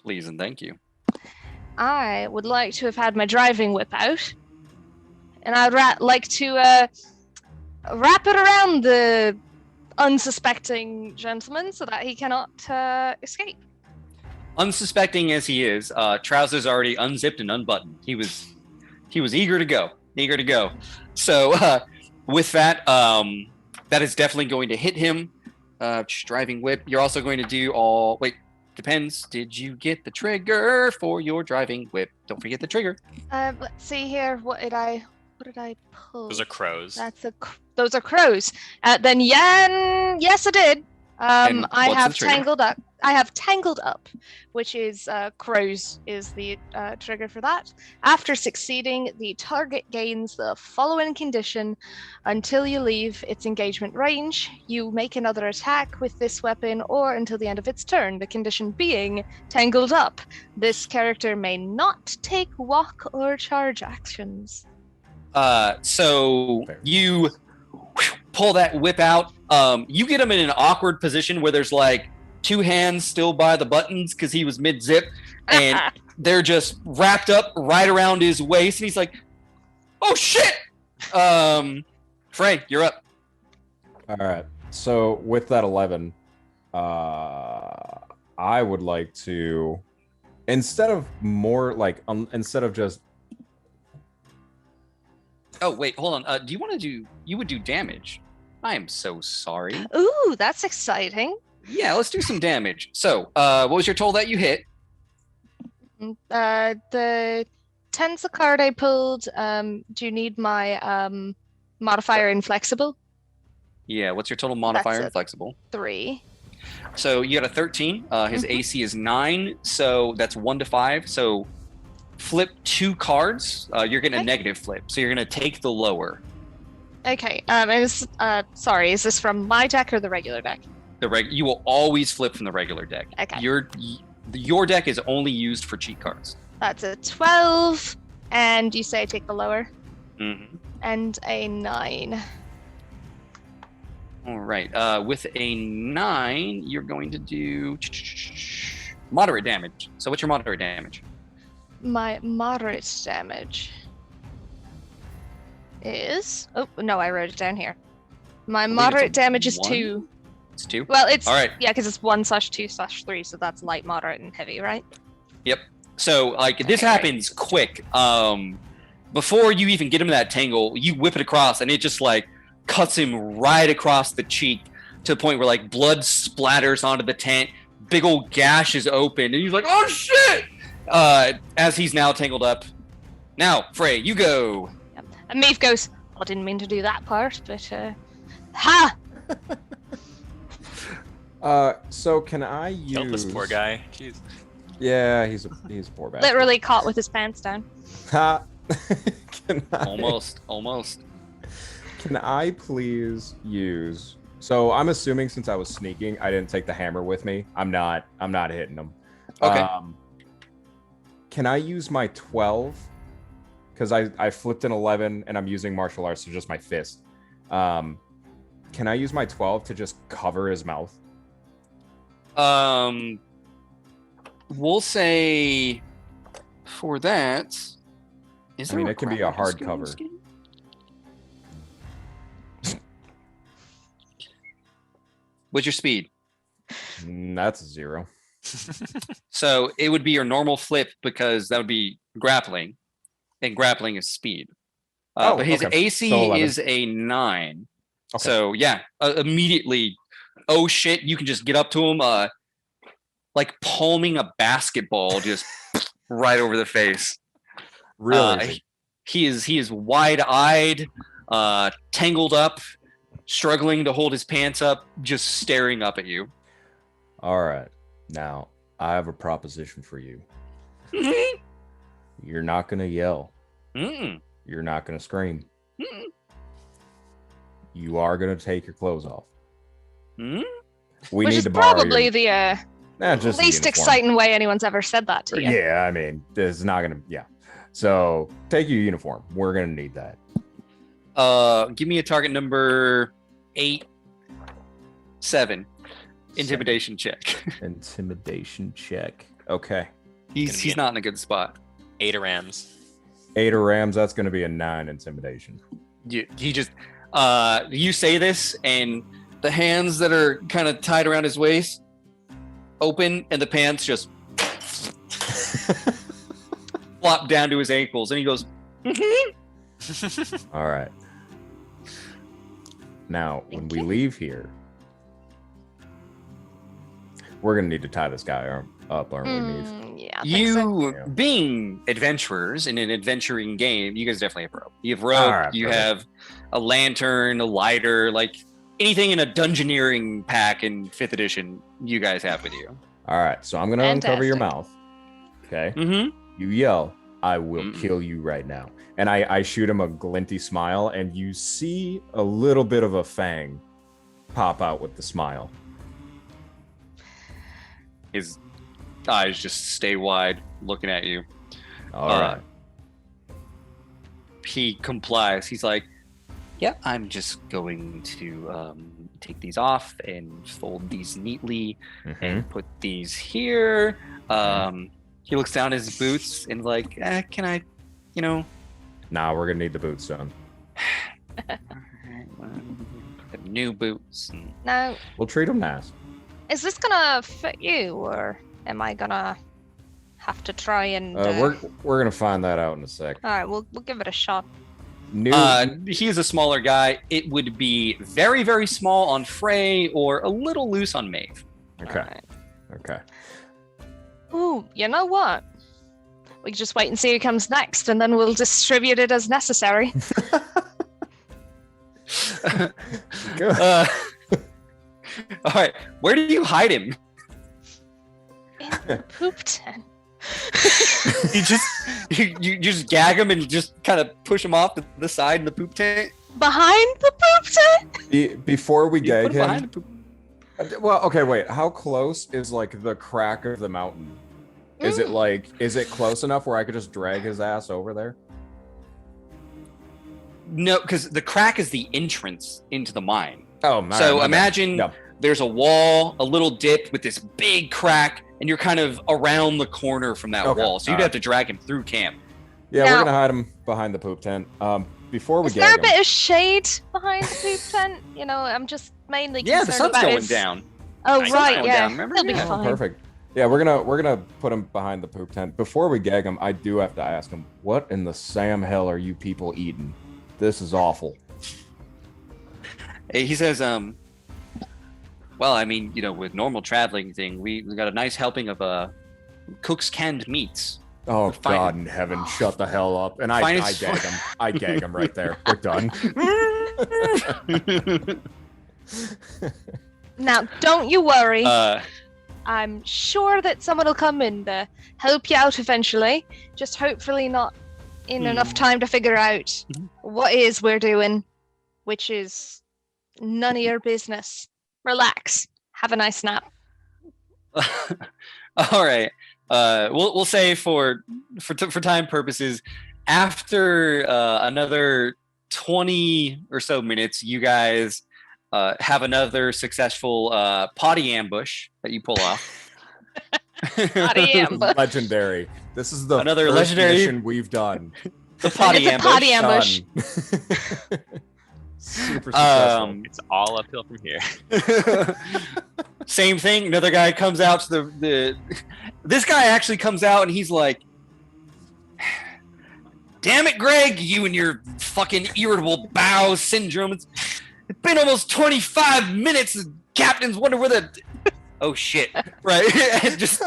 Please and thank you. I would like to have had my driving whip out, and I'd like to wrap it around the unsuspecting gentleman so that he cannot escape. Unsuspecting as he is, trousers already unzipped and unbuttoned. He was eager to go. So with that, that is definitely going to hit him. Driving whip. You're also going to do all. Wait, depends. Did you get the trigger for your driving whip? Don't forget the trigger. Let's see here. What did I pull? Those are crows. Those are crows. Then yes, I did. And I what's the have trigger? tangled up. I have tangled up, which is crows is the trigger for that. After succeeding, the target gains the following condition until you leave its engagement range. You make another attack with this weapon, or until the end of its turn. The condition being tangled up. This character may not take walk or charge actions. So Fair. you pull that whip out. You get him in an awkward position where there's like two hands still by the buttons because he was mid zip, and they're just wrapped up right around his waist, and he's like, "Oh shit!" Frey, you're up. All right. So with that 11, I would like to, instead of just. Oh wait, hold on. Do you want to do? You would do damage. I am so sorry. Ooh, that's exciting. Yeah, let's do some damage. So, what was your toll that you hit? The 10's the card I pulled. Do you need my modifier inflexible? Yeah, what's your total modifier That's and flexible? 3. So you got a 13. His AC is 9, so that's 1 to 5. So flip 2 cards. You're getting a Okay. negative flip, so you're gonna take the lower. Okay. Sorry, is this from my deck or the regular deck? You will always flip from the regular deck. Okay. Your deck is only used for cheat cards. That's a 12, and you say take the lower, Mm-hmm. and a 9. All right. With a 9, you're going to do moderate damage. So what's your moderate damage? My moderate damage is... Oh, no, I wrote it down here. My believe it's moderate a damage is 1. 2. It's 2. Well, it's... All right. Yeah, because it's 1/2/3, so that's light, moderate, and heavy, right? So like this Okay, great. happens quick. Before you even get him in that tangle, you whip it across, and it just like cuts him right across the cheek to the point where like blood splatters onto the tent. Big old gash is open, and he's like, "Oh shit!" As he's now tangled up. Now, Frey, you go. And Maeve goes, I didn't mean to do that part, but ha! So can I use? Killed this poor guy. Jeez. Yeah, he's a poor bastard. Literally caught with his pants down. Ha. Almost. Can I please use? So I'm assuming since I was sneaking, I didn't take the hammer with me. I'm not hitting him. Okay. Can I use my 12? Because I flipped an 11 and I'm using martial arts, so just my fist. Can I use my 12 to just cover his mouth? We'll say for that. Is I mean, there it can be a grappling hard skill in cover. this game? What's your speed? That's a 0. So it would be your normal flip because that would be grappling, and grappling is speed. But his okay. AC So 11. is a 9. Okay. So yeah, immediately, oh shit, you can just get up to him, like palming a basketball, just right over the face. Really? He is wide-eyed, tangled up, struggling to hold his pants up, just staring up at you. All right. Now, I have a proposition for you. You're not going to yell. Mm-mm. You're not going to scream. Mm-mm. You are going to take your clothes off. Mm-mm. We Which need is to borrow probably your... the just the least uniform. exciting way anyone's ever said that to you. Yeah, I mean, this is not going to... Yeah. So, take your uniform. We're going to need that. Give me a target number 8, 7. Intimidation check. Intimidation check. Okay. He's not in a good spot. 8 Rams. 8 of Rams, that's going to be a 9 intimidation. He just you say this, and the hands that are kind of tied around his waist open, and the pants just flop down to his ankles, and he goes, All right. Now, when we leave here, we're gonna need to tie this guy up, aren't we, Neve? Yeah. I think so. You, Yeah. being adventurers in an adventuring game, you guys definitely have rope. You have rope, Alright, you perfect. have a lantern, a lighter, like anything in a dungeoneering pack in 5th edition, you guys have with you. All right, so I'm gonna uncover your Fantastic. mouth. Okay. Mm-hmm. You yell, "I will Mm-mm. kill you right now," and I shoot him a glinty smile, and you see a little bit of a fang pop out with the smile. His eyes just stay wide, looking at you. All Uh, right. He complies. He's like, "Yeah, I'm just going to take these off and fold these neatly Mhm. and put these here." He looks down at his boots and like, "Can I, you know?" Nah, we're gonna need the boots, son. Alright, well, the new boots. And Now, We'll treat him nice. is this gonna fit you, or am I gonna have to try and? We're gonna find that out in a sec. All right, we'll give it a shot. New. He's a smaller guy. It would be very, very small on Frey or a little loose on Maeve. Okay. Alright. Okay. Ooh, you know what? We can just wait and see who comes next, and then we'll distribute it as necessary. Good. All right, where do you hide him? In the poop tent. You just gag him and just kind of push him off to the side in the poop tent. Behind the poop tent? Before we You gag put him behind him. the poop- Well, okay, wait. How close is like the crack of the mountain? Is it close enough where I could just drag his ass over there? No, because the crack is the entrance into the mine. Oh, my So bad. imagine No. there's a wall, a little dip with this big crack, and you're kind of around the corner from that Okay, wall. So you'd alright. have to drag him through camp. Yeah, Now- we're gonna hide him behind the poop tent. Before we Is there a gag him. bit of shade behind the poop tent? You know, I'm just mainly Yeah, concerned the sun's about going his- down. Oh, Sun's right, going yeah. down, remember? He'll be Yeah. Oh, fine. perfect. Yeah, we're gonna put him behind the poop tent. Before we gag him, I do have to ask him, what in the Sam hell are you people eating? This is awful. He says, well, I mean, you know, with normal traveling thing, we got a nice helping of cook's canned meats. Oh Fine. God in heaven, shut the hell up. And I Finest- gag him. I gag him right there. We're done. Now, don't you worry. uh, I'm sure that someone will come and help you out eventually. Just hopefully not in enough time to figure out Mhm. what it is we're doing, which is none of your business. Relax. Have a nice nap. all right. We'll say for time purposes, after another 20 or so minutes, you guys have another successful potty ambush that you pull off. Potty ambush. Legendary. This is the Another first legendary- mission we've done. The potty It's a ambush. potty ambush. Done. Super successful. It's all uphill from here. Same thing. Another guy comes out to the. This guy actually comes out and he's like, "Damn it, Greg! You and your fucking irritable bowel syndrome. It's been almost 25 minutes. The captain's wonder where the." Oh shit! Right, and just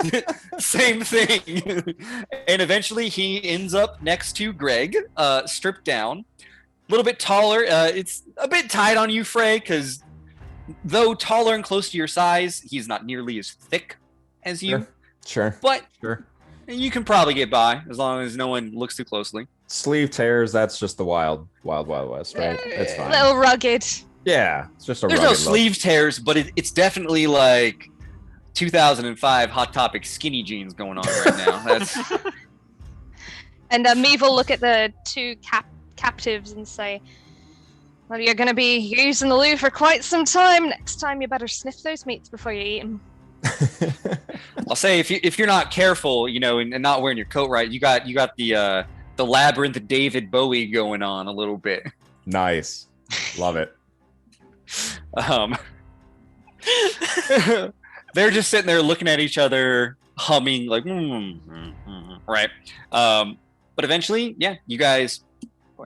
same thing. And eventually, he ends up next to Greg, stripped down, a little bit taller. It's a bit tight on you, Frey, because though taller and close to your size, he's not nearly as thick as you. Sure. But Sure. you can probably get by as long as no one looks too closely. Sleeve tears, that's just the wild west, right? It's A fine. little rugged. Yeah, it's just a There's no rugged look. sleeve tears, but it's definitely like 2005 Hot Topic skinny jeans going on right now. That's And Meave will look at the two captives and say, "Well, you're going to be using the loo for quite some time. Next time, you better sniff those meats before you eat them." I'll say if you're not careful, you know, and not wearing your coat right, you got the labyrinth David Bowie going on a little bit. Nice. Love it. They're just sitting there looking at each other, humming like, right. But eventually, yeah, you guys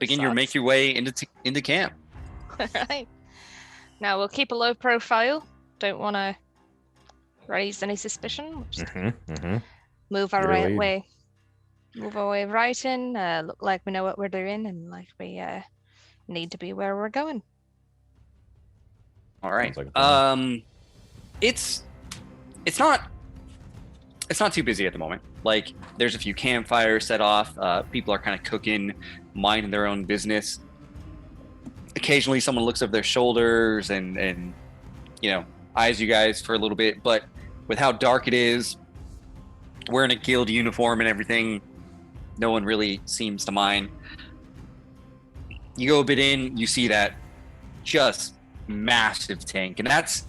make your way into camp. Right. Now we'll keep a low profile. Don't want to raise any suspicion. We'll just Mm-hmm. move our Your right lead. way. Move our way right in. Look like we know what we're doing, and like we need to be where we're going. All right. Sounds like a plan. It's not too busy at the moment. Like, there's a few campfires set off. People are kind of cooking, minding their own business. Occasionally, someone looks over their shoulders and eyes you guys for a little bit. But with how dark it is, wearing a guild uniform and everything, no one really seems to mind. You go a bit in, you see that just massive tank, and that's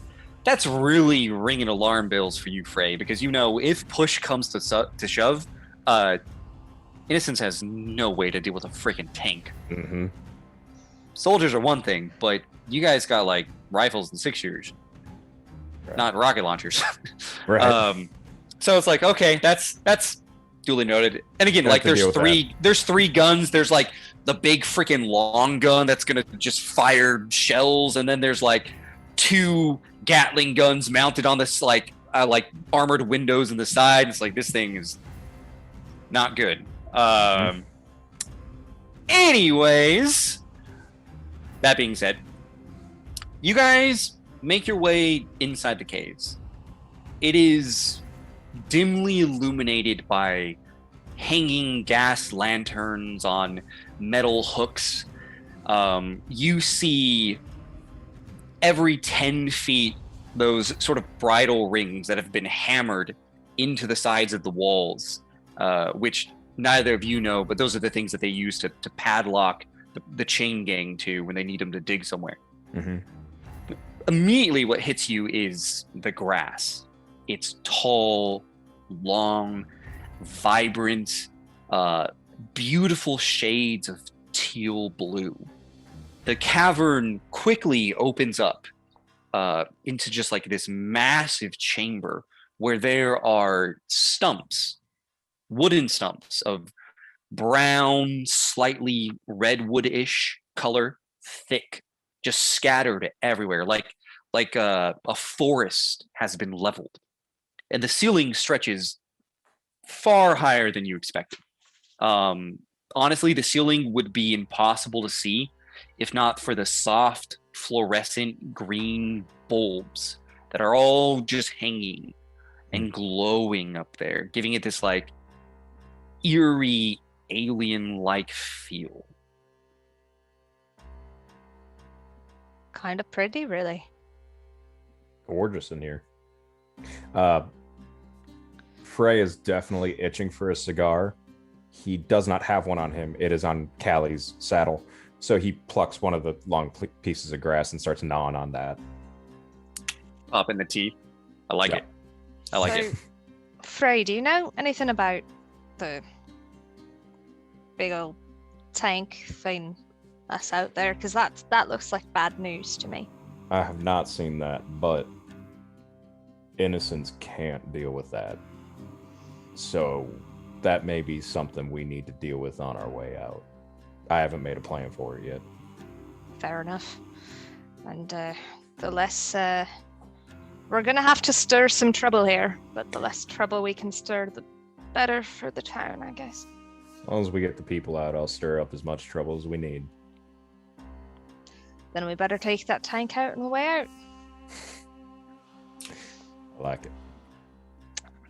really ringing alarm bells for you, Frey, because if push comes to shove, Innocence has no way to deal with a freaking tank. Mm-hmm. Soldiers are one thing, but you guys got like rifles and 6-shooters, Right. not rocket launchers. Right. So it's like, okay, that's duly noted. And again, Have like to deal with there's three guns. There's like the big freaking long gun that's gonna just fire shells, and then there's like 2 Gatling guns mounted on this like armored windows in the side. It's like, this thing is not good. Anyways, that being said, you guys make your way inside the caves. It is dimly illuminated by hanging gas lanterns on metal hooks. You see every 10 feet those sort of bridle rings that have been hammered into the sides of the walls, which neither of you know, but those are the things that they use to padlock the chain gang to when they need them to dig somewhere. Mm-hmm. Immediately what hits you is the grass. It's tall, long, vibrant, beautiful shades of teal blue. The cavern quickly opens up into just like this massive chamber where there are stumps, wooden stumps of brown, slightly redwood-ish color, thick, just scattered everywhere, like a forest has been leveled. And the ceiling stretches far higher than you expected. Honestly, the ceiling would be impossible to see if not for the soft, fluorescent green bulbs that are all just hanging and glowing up there, giving it this like eerie, alien-like feel. Kind of pretty, really. Gorgeous in here. Frey is definitely itching for a cigar. He does not have one on him. It is on Callie's saddle. So he plucks one of the long pieces of grass and starts gnawing on that. Pop in the teeth. I like it. I like it. Frey, do you know anything about the big old tank thing that's out there? Because that looks like bad news to me. I have not seen that, but Innocence can't deal with that. So that may be something we need to deal with on our way out. I haven't made a plan for it yet. Fair enough. And the less we're gonna have to stir some trouble here, but the less trouble we can stir, the better for the town, I guess. As long as we get the people out, I'll stir up as much trouble as we need. Then we better take that tank out on the way out. I like it.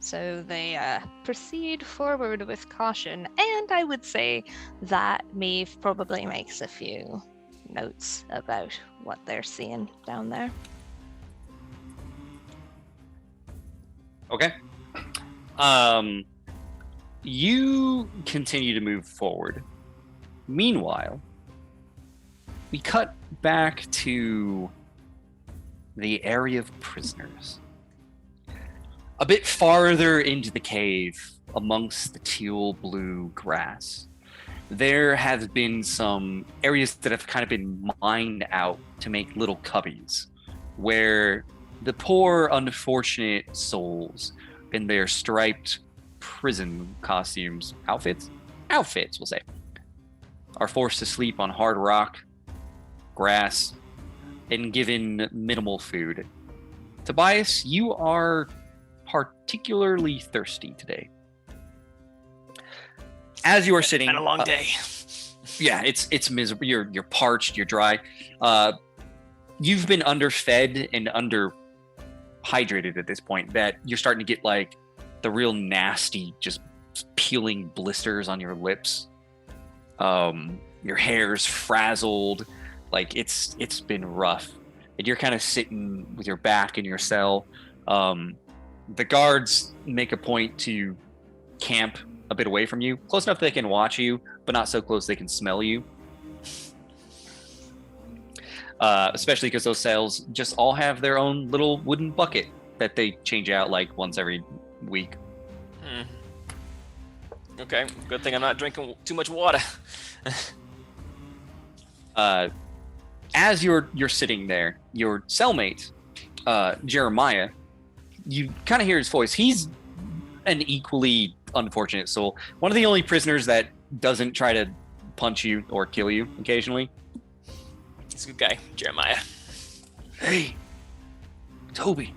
So they proceed forward with caution, and I would say that Maeve probably makes a few notes about what they're seeing down there. Okay. You continue to move forward. Meanwhile, we cut back to the area of prisoners. A bit farther into the cave, amongst the teal blue grass, there have been some areas that have kind of been mined out to make little cubbies, where the poor, unfortunate souls in their striped prison costumes, outfits, we'll say, are forced to sleep on hard rock, grass, and given minimal food. Tobias, you are particularly thirsty today. As you are sitting, Been a long day. Yeah, it's miserable. You're parched. You're dry. You've been underfed and underhydrated at this point. That you're starting to get like the real nasty, just peeling blisters on your lips. Your hair's frazzled. Like it's been rough. And you're kind of sitting with your back in your cell. The guards make a point to camp a bit away from you, close enough they can watch you, but not so close they can smell you. Especially because those cells just all have their own little wooden bucket that they change out like once every week. Okay, good thing I'm not drinking too much water. As you're sitting there, your cellmate, Jeremiah, you kind of hear his voice. He's an equally unfortunate soul. One of the only prisoners that doesn't try to punch you or kill you occasionally. He's a good guy, Jeremiah. Hey, Toby.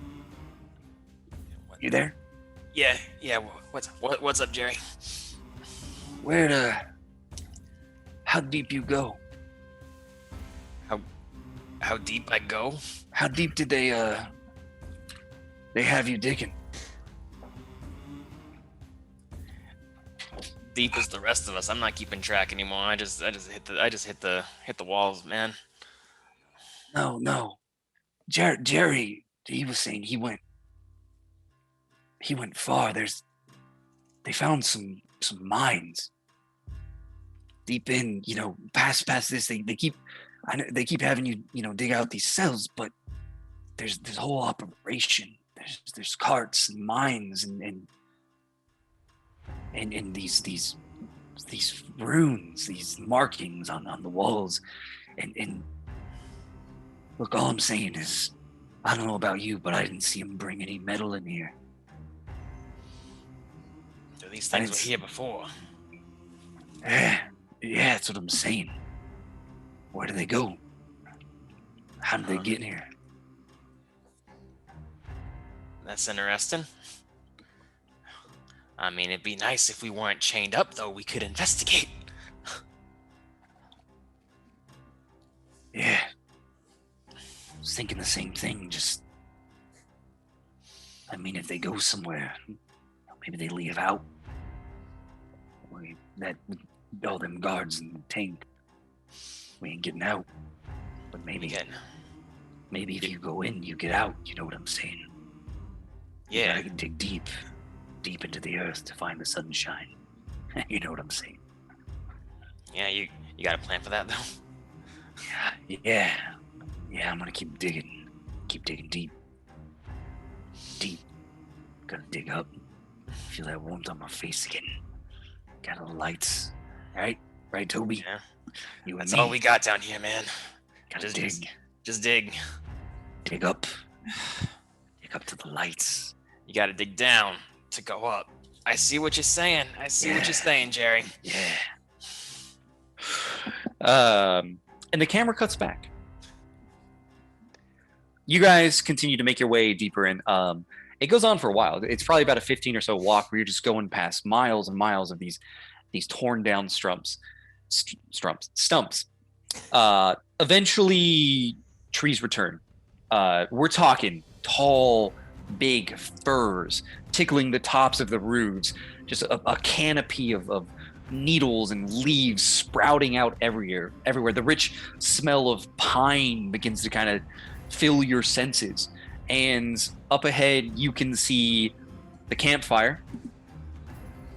You there? Yeah. What's up, Jerry? How deep you go? How deep I go? How deep did they have you digging? Deep as the rest of us. I'm not keeping track anymore. I just hit the walls, man. No. Jerry, he was saying he went far. They found some mines deep in, past this. They keep having you, dig out these cells, but there's this whole operation. There's carts and mines and these runes, these markings on the walls, and look, all I'm saying is, I don't know about you, but I didn't see him bring any metal in here. So these things were here before. Yeah, that's what I'm saying. Where do they go? How did they get in here? That's interesting. I mean, it'd be nice if we weren't chained up, though. We could investigate. Yeah. I was thinking the same thing, if they go somewhere, maybe they leave out. All them guards in the tank, we ain't getting out. But maybe if you go in, you get out, you know what I'm saying? Yeah. You gotta dig deep into the earth to find the sunshine. You know what I'm saying? Yeah, you got a plan for that, though? Yeah, I'm gonna keep digging deep. Gotta dig up. Feel that warmth on my face again. Got all the lights. Right, Toby? Yeah. You and That's me. all we got down here, man. Gotta dig. Just dig. Dig up. Dig up to the lights. You gotta dig down to go up. I see what you're saying. Jerry. Yeah. And the camera cuts back. You guys continue to make your way deeper in. It goes on for a while. It's probably about a 15 or so walk where you're just going past miles and miles of these torn down stumps. Eventually, trees return. We're talking tall, big firs tickling the tops of the roofs. Just a canopy of needles and leaves sprouting out everywhere. The rich smell of pine begins to kind of fill your senses. And up ahead, you can see the campfire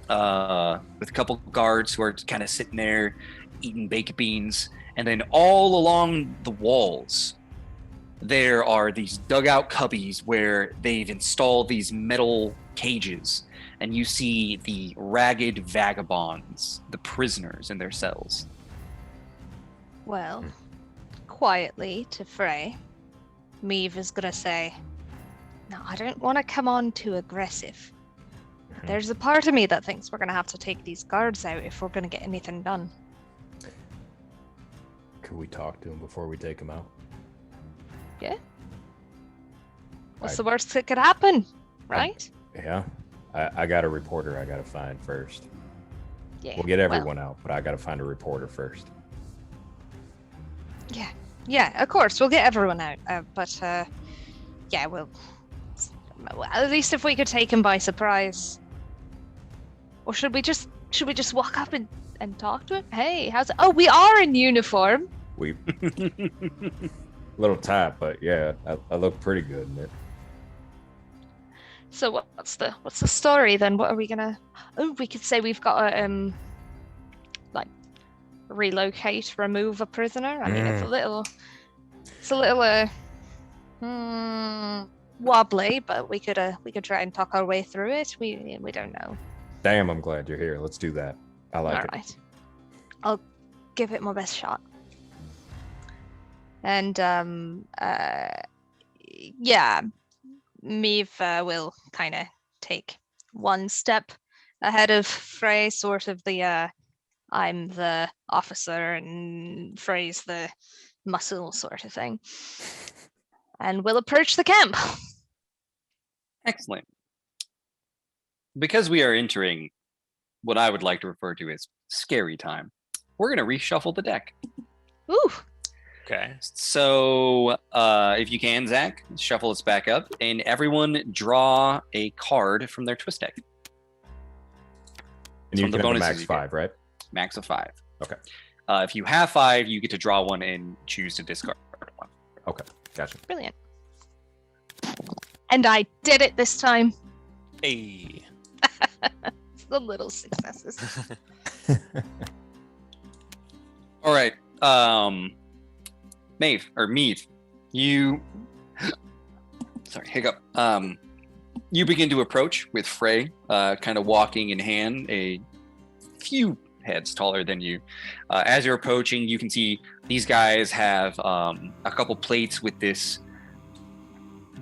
with a couple guards who are kind of sitting there eating baked beans. And then all along the walls, there are these dugout cubbies where they've installed these metal cages. And you see the ragged vagabonds, the prisoners in their cells. Well, quietly to Frey, Meave is gonna say, "Now, I don't want to come on too aggressive. But there's a part of me that thinks we're gonna have to take these guards out if we're gonna get anything done." Could we talk to him before we take him out? Yeah. What's the worst that could happen, right? Yeah. I got a reporter I got to find first. Yeah. We'll get everyone out, but I got to find a reporter first. Yeah, of course, we'll get everyone out. But yeah, well, at least if we could take him by surprise. Or should we just walk up and talk to him? Hey, how's it? Oh, we are in uniform. We little tight, but yeah, I look pretty good in it. So what's the story then? What are we gonna? Oh, we could say we've got to like relocate, remove a prisoner. I mean, it's a little wobbly, but we could try and talk our way through it. We don't know. Damn, I'm glad you're here. Let's do that. I like All it. right, I'll give it my best shot. And yeah, Meave will kind of take one step ahead of Frey, sort of the I'm the officer and Frey's the muscle sort of thing. And we'll approach the camp. Excellent. Because we are entering what I would like to refer to as scary time, we're going to reshuffle the deck. Ooh. Okay. So if you can, Zach, shuffle us back up, and everyone draw a card from their twist deck. And you From the can have a bonuses max you 5, right? Max of 5. Okay. If you have 5, you get to draw one and choose to discard one. Okay, gotcha. Brilliant. And I did it this time. Hey. It's the little successes. All right. Meave, you sorry, hiccup. You begin to approach with Frey, kind of walking in hand, a few heads taller than you. As you're approaching, you can see these guys have a couple plates with this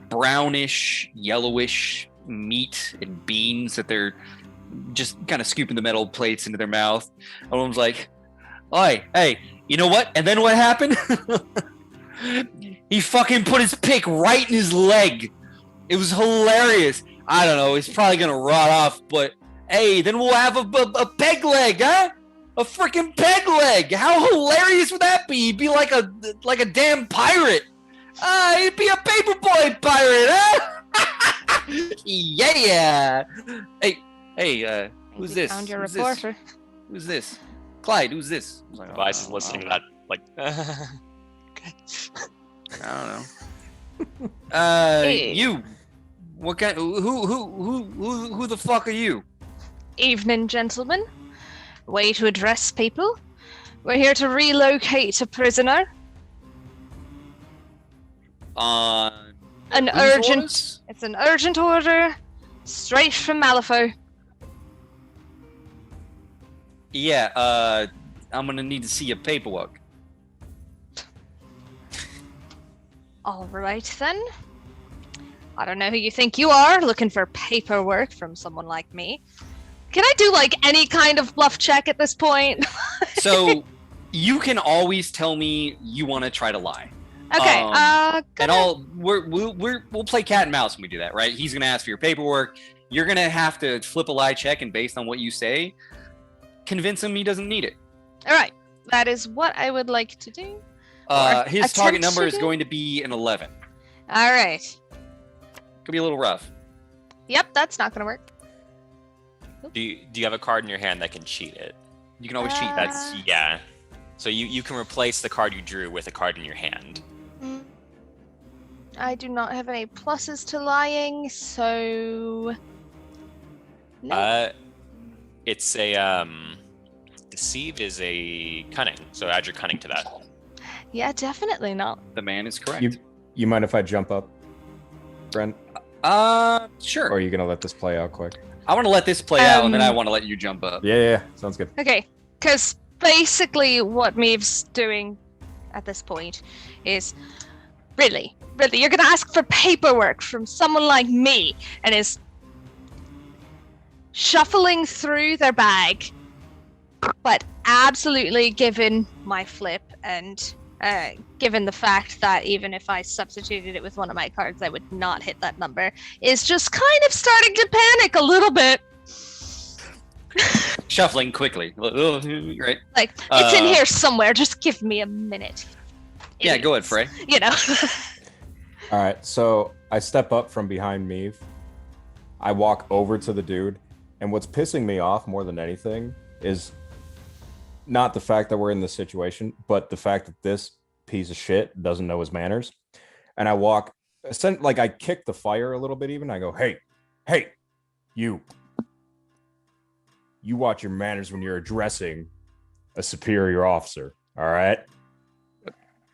brownish, yellowish meat and beans that they're just kind of scooping the metal plates into their mouth. Everyone's like, "Oi, hey, you know what?" And then what happened? He fucking put his pick right in his leg. It was hilarious. I don't know. He's probably gonna rot off, but hey, then we'll have a peg leg, huh? A freaking peg leg. How hilarious would that be? He'd be like a damn pirate. He'd be a paperboy pirate, huh? Yeah. Hey, who's this? Found your Who's reporter. This? Who's this? Clyde, who's this? I was like, Device is listening to that. Like. I don't know. Hey. You. What kind? Who the fuck are you? Evening, gentlemen. Way to address people. We're here to relocate a prisoner. An urgent. orders? It's an urgent order, straight from Malifaux. Yeah. I'm gonna need to see your paperwork. All right then. I don't know who you think you are, looking for paperwork from someone like me. Can I do like any kind of bluff check at this point? So, you can always tell me you want to try to lie. Okay. And we'll play cat and mouse when we do that, right? He's gonna ask for your paperwork. You're gonna have to flip a lie check, and based on what you say, convince him he doesn't need it. All right. That is what I would like to do. His target attempt number to is do? going to be an 11. All right. Could be a little rough. Yep, that's not gonna work. Do you have a card in your hand that can cheat it? You can always cheat. That's yeah. So you can replace the card you drew with a card in your hand. I do not have any pluses to lying, so no. It's a deceive is a cunning. So add your cunning to that. Yeah, definitely not. The man is correct. You mind if I jump up, Brent? Sure. Or are you gonna let this play out quick? I want to let this play out, and then I want to let you jump up. Yeah, sounds good. Okay, because basically what Maeve's doing at this point is really, you're gonna ask for paperwork from someone like me, and is shuffling through their bag, but absolutely giving my flip and given the fact that even if I substituted it with one of my cards, I would not hit that number, is just kind of starting to panic a little bit. Shuffling quickly. Right. Like, it's in here somewhere. Just give me a minute. Yeah, go ahead, Frey. You know. All right, so I step up from behind Meave. I walk over to the dude, and what's pissing me off more than anything is not the fact that we're in this situation, but the fact that this piece of shit doesn't know his manners. And I walk, like I kick the fire a little bit even. I go, hey, you watch your manners when you're addressing a superior officer, all right?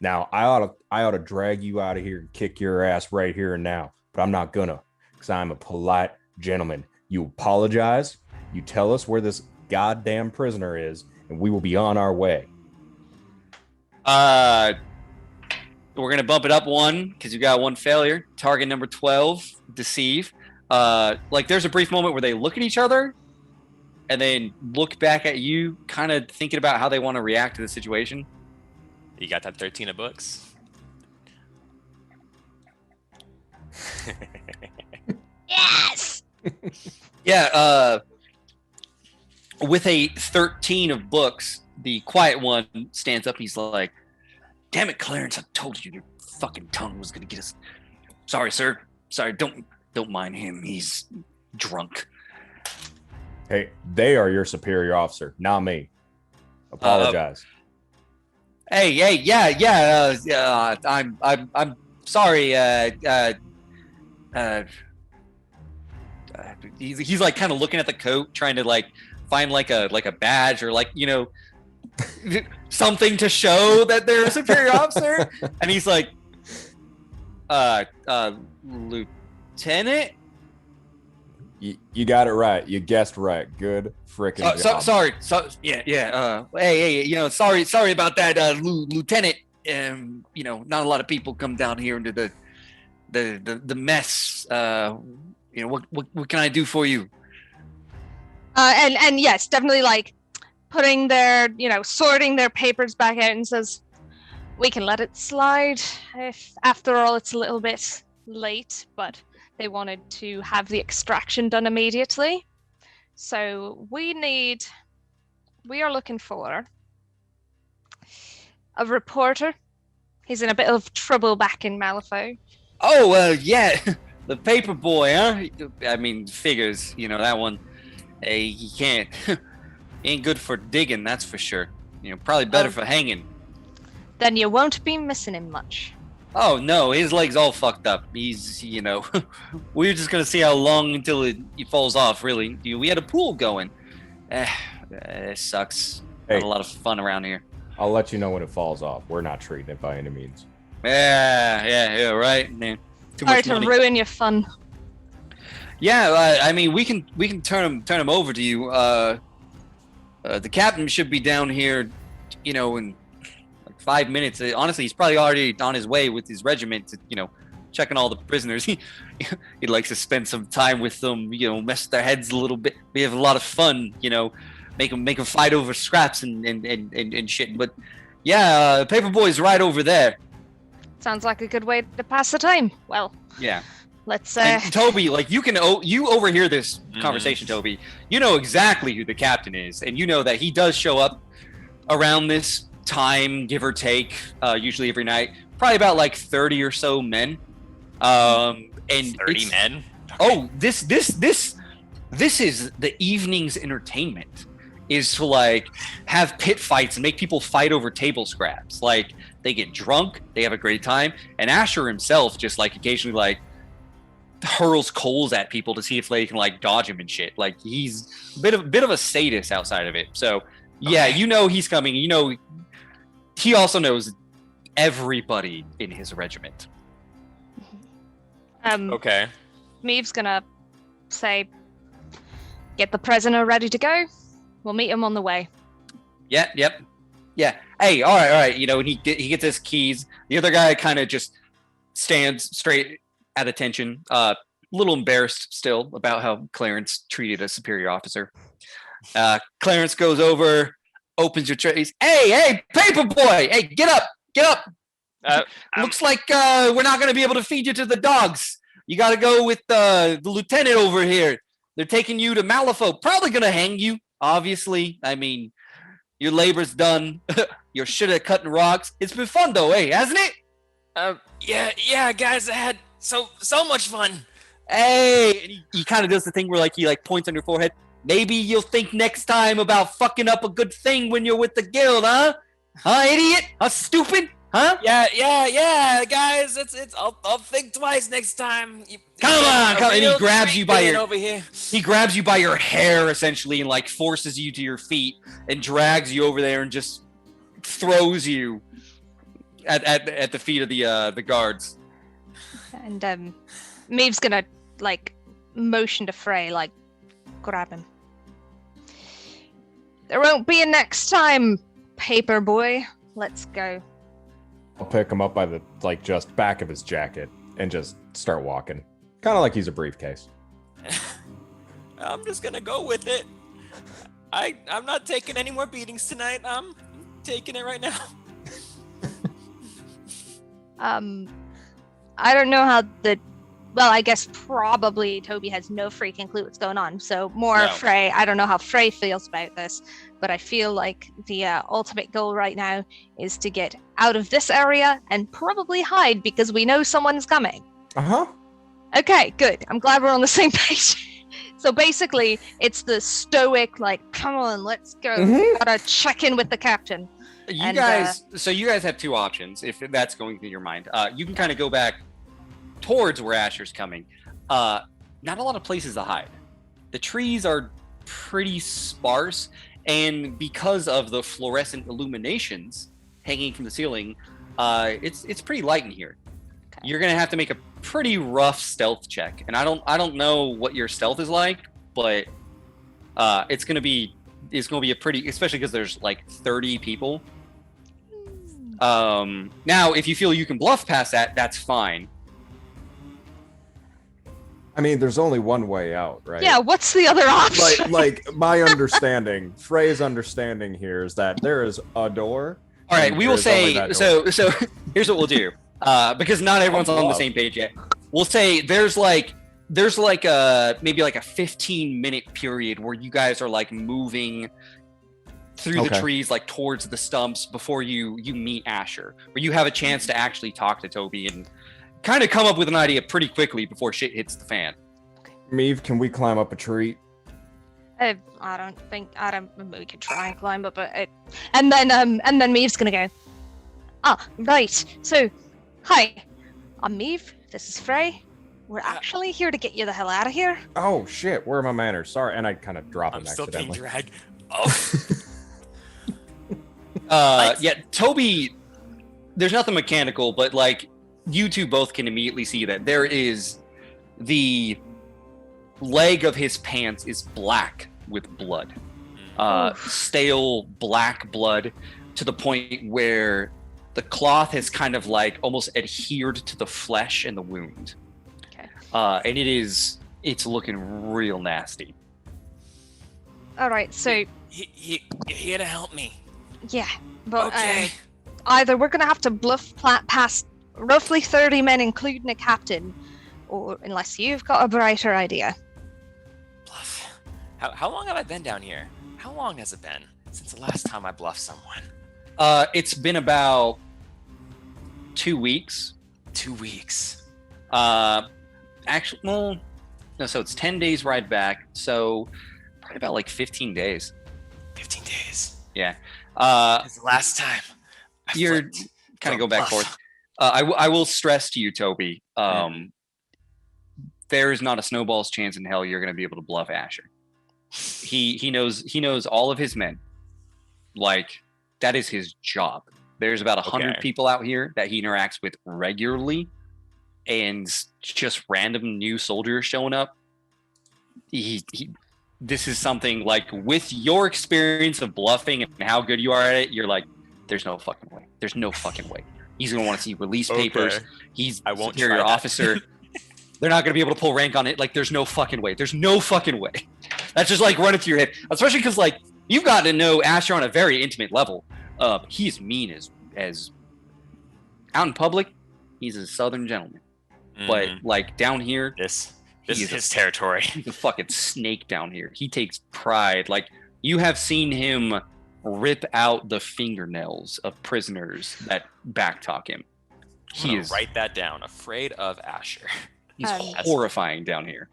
Now, I ought to drag you out of here and kick your ass right here and now, but I'm not gonna, because I'm a polite gentleman. You apologize, you tell us where this goddamn prisoner is, and we will be on our way. We're gonna bump it up one because you got one failure. Target number 12, deceive. Like there's a brief moment where they look at each other and then look back at you, kind of thinking about how they want to react to the situation. You got that 13 of books? Yes. Yeah. With a 13 of books, the quiet one stands up. He's like, "Damn it, Clarence! I told you your fucking tongue was gonna get us." Sorry, sir. Sorry. Don't mind him. He's drunk. Hey, they are your superior officer, not me. Apologize. Hey, yeah. I'm sorry. He's like kind of looking at the coat, trying to like find like a badge or like, you know, something to show that they're a superior officer. And he's like, Lieutenant. You got it right. You guessed right. Good freaking job. Sorry. Hey, you know, sorry about that, Lieutenant. You know, not a lot of people come down here into the mess. You know, what can I do for you? And yes, definitely like putting their, you know, sorting their papers back out and says, we can let it slide if after all it's a little bit late, but they wanted to have the extraction done immediately. So we are looking for a reporter. He's in a bit of trouble back in Malifaux. Oh, yeah, the paper boy, huh? I mean, figures, you know, that one, he can't, ain't good for digging, that's for sure. You know, probably better for hanging. Then you won't be missing him much. Oh, no, his leg's all fucked up. He's, you know, we're just going to see how long until he falls off, really. We had a pool going. It sucks. Hey, not a lot of fun around here. I'll let you know when it falls off. We're not treating it by any means. Yeah, right. Man, Sorry to ruin your fun. Yeah, I mean, we can turn him over to you. The captain should be down here, you know, in 5 minutes. Honestly, he's probably already on his way with his regiment to, you know, checking all the prisoners. He likes to spend some time with them, you know, mess their heads a little bit. We have a lot of fun, you know, make them fight over scraps and shit. But yeah, Paperboy's right over there. Sounds like a good way to pass the time. Well, yeah. Let's And Toby, like you overhear this conversation, Toby. You know exactly who the captain is, and you know that he does show up around this time, give or take, usually every night. Probably about like 30 or so men. And 30 men. Okay. Oh, this is the evening's entertainment. Is to like have pit fights and make people fight over table scraps. Like they get drunk, they have a great time, and Asher himself just like occasionally like hurls coals at people to see if they can like dodge him and shit. Like he's a bit of a sadist outside of it. So yeah, you know he's coming. You know he also knows everybody in his regiment. Okay. Maeve's gonna say, "Get the prisoner ready to go. We'll meet him on the way." Yeah. Hey, all right. You know, and he gets his keys. The other guy kind of just stands straight at attention, a little embarrassed still about how Clarence treated a superior officer. Clarence goes over, opens your trays. Hey, paper boy! Hey, get up! Get up. Uh, Looks like we're not going to be able to feed you to the dogs. You got to go with the lieutenant over here. They're taking you to Malifaux. Probably going to hang you, obviously. I mean, your labor's done. You're shit at cutting rocks. It's been fun, though, hasn't it? yeah, guys, I had so much fun. Hey, and he kind of does the thing where he points on your forehead. Maybe you'll think next time about fucking up a good thing when you're with the guild, huh? Huh, idiot? Huh, stupid? Huh? Yeah, guys. I'll think twice next time. Come on. And he grabs you by your over here. He grabs you by your hair essentially and forces you to your feet and drags you over there and just throws you at the feet of the guards. And Maeve's gonna motion to Frey, grab him. There won't be a next time, paper boy. Let's go. I'll pick him up by the just back of his jacket and just start walking, kind of like he's a briefcase. I'm just gonna go with it. I'm not taking any more beatings tonight. I'm taking it right now. I don't know how well, I guess probably Toby has no freaking clue what's going on. So No. Frey. I don't know how Frey feels about this, but I feel like the ultimate goal right now is to get out of this area and probably hide because we know someone's coming. Uh-huh. Okay, good. I'm glad we're on the same page. So basically, it's the stoic, come on, let's go. Mhm. Gotta check in with the captain. You guys have two options if that's going through your mind. You can kind of go back towards where Asher's coming. Not a lot of places to hide. The trees are pretty sparse, and because of the fluorescent illuminations hanging from the ceiling, it's pretty light in here. Okay. You're gonna have to make a pretty rough stealth check, and I don't know what your stealth is like, but it's gonna be a pretty, especially because there's 30 people. Now, if you feel you can bluff past that, that's fine. I mean, there's only one way out, right? Yeah, what's the other option? My understanding, Frey's understanding here is that there is a door. All right, and we will there's only say that so. door. Here's what we'll do, because not everyone's on the same page yet. We'll say there's maybe a 15-minute period where you guys are moving through the Okay. trees towards the stumps before you meet Asher, where you have a chance to actually talk to Toby and kind of come up with an idea pretty quickly before shit hits the fan. Meave, can we climb up a tree? I don't. We could try and climb up it. And then Maeve's gonna go. Right. So, hi, I'm Maeve. This is Frey. We're actually here to get you the hell out of here. Oh shit, where are my manners? Sorry, and I kind of drop him I'm still being accidentally. dragged. Oh, Yeah, Toby. There's nothing mechanical, but you two both can immediately see that there is the leg of his pants is black with blood, stale black blood, to the point where the cloth has kind of almost adhered to the flesh and the wound. Okay. And it's looking real nasty. All right. So You're here to help me. yeah, but Okay. either we're gonna have to bluff past roughly 30 men, including a captain, or unless you've got a brighter idea. Bluff. How long have I been down here? How long has it been since the last time I bluffed someone? It's been about 2 weeks. 2 weeks. Actually, well, no, so it's 10 days ride back, so probably about 15 days. 15 days. Yeah. That's the last time. You're kind of go back and forth. I will stress to you, Toby, there is not a snowball's chance in hell you're going to be able to bluff Asher. He knows all of his men. That is his job. There's about 100 Okay. people out here that he interacts with regularly, and just random new soldiers showing up. This is something with your experience of bluffing and how good you are at it, you're there's no fucking way. There's no fucking way. He's going to want to see release papers. He's I won't superior try that. officer. They're not going to be able to pull rank on it. There's no fucking way. There's no fucking way. That's just running through your head. Especially because you've gotten to know Asher on a very intimate level. He's mean as Out in public, he's a southern gentleman. But like down here, This is he's his territory. he's a fucking snake down here. He takes pride. Like you have seen him rip out the fingernails of prisoners that backtalk him. He is Write that down. Afraid of Asher. he's horrifying down here.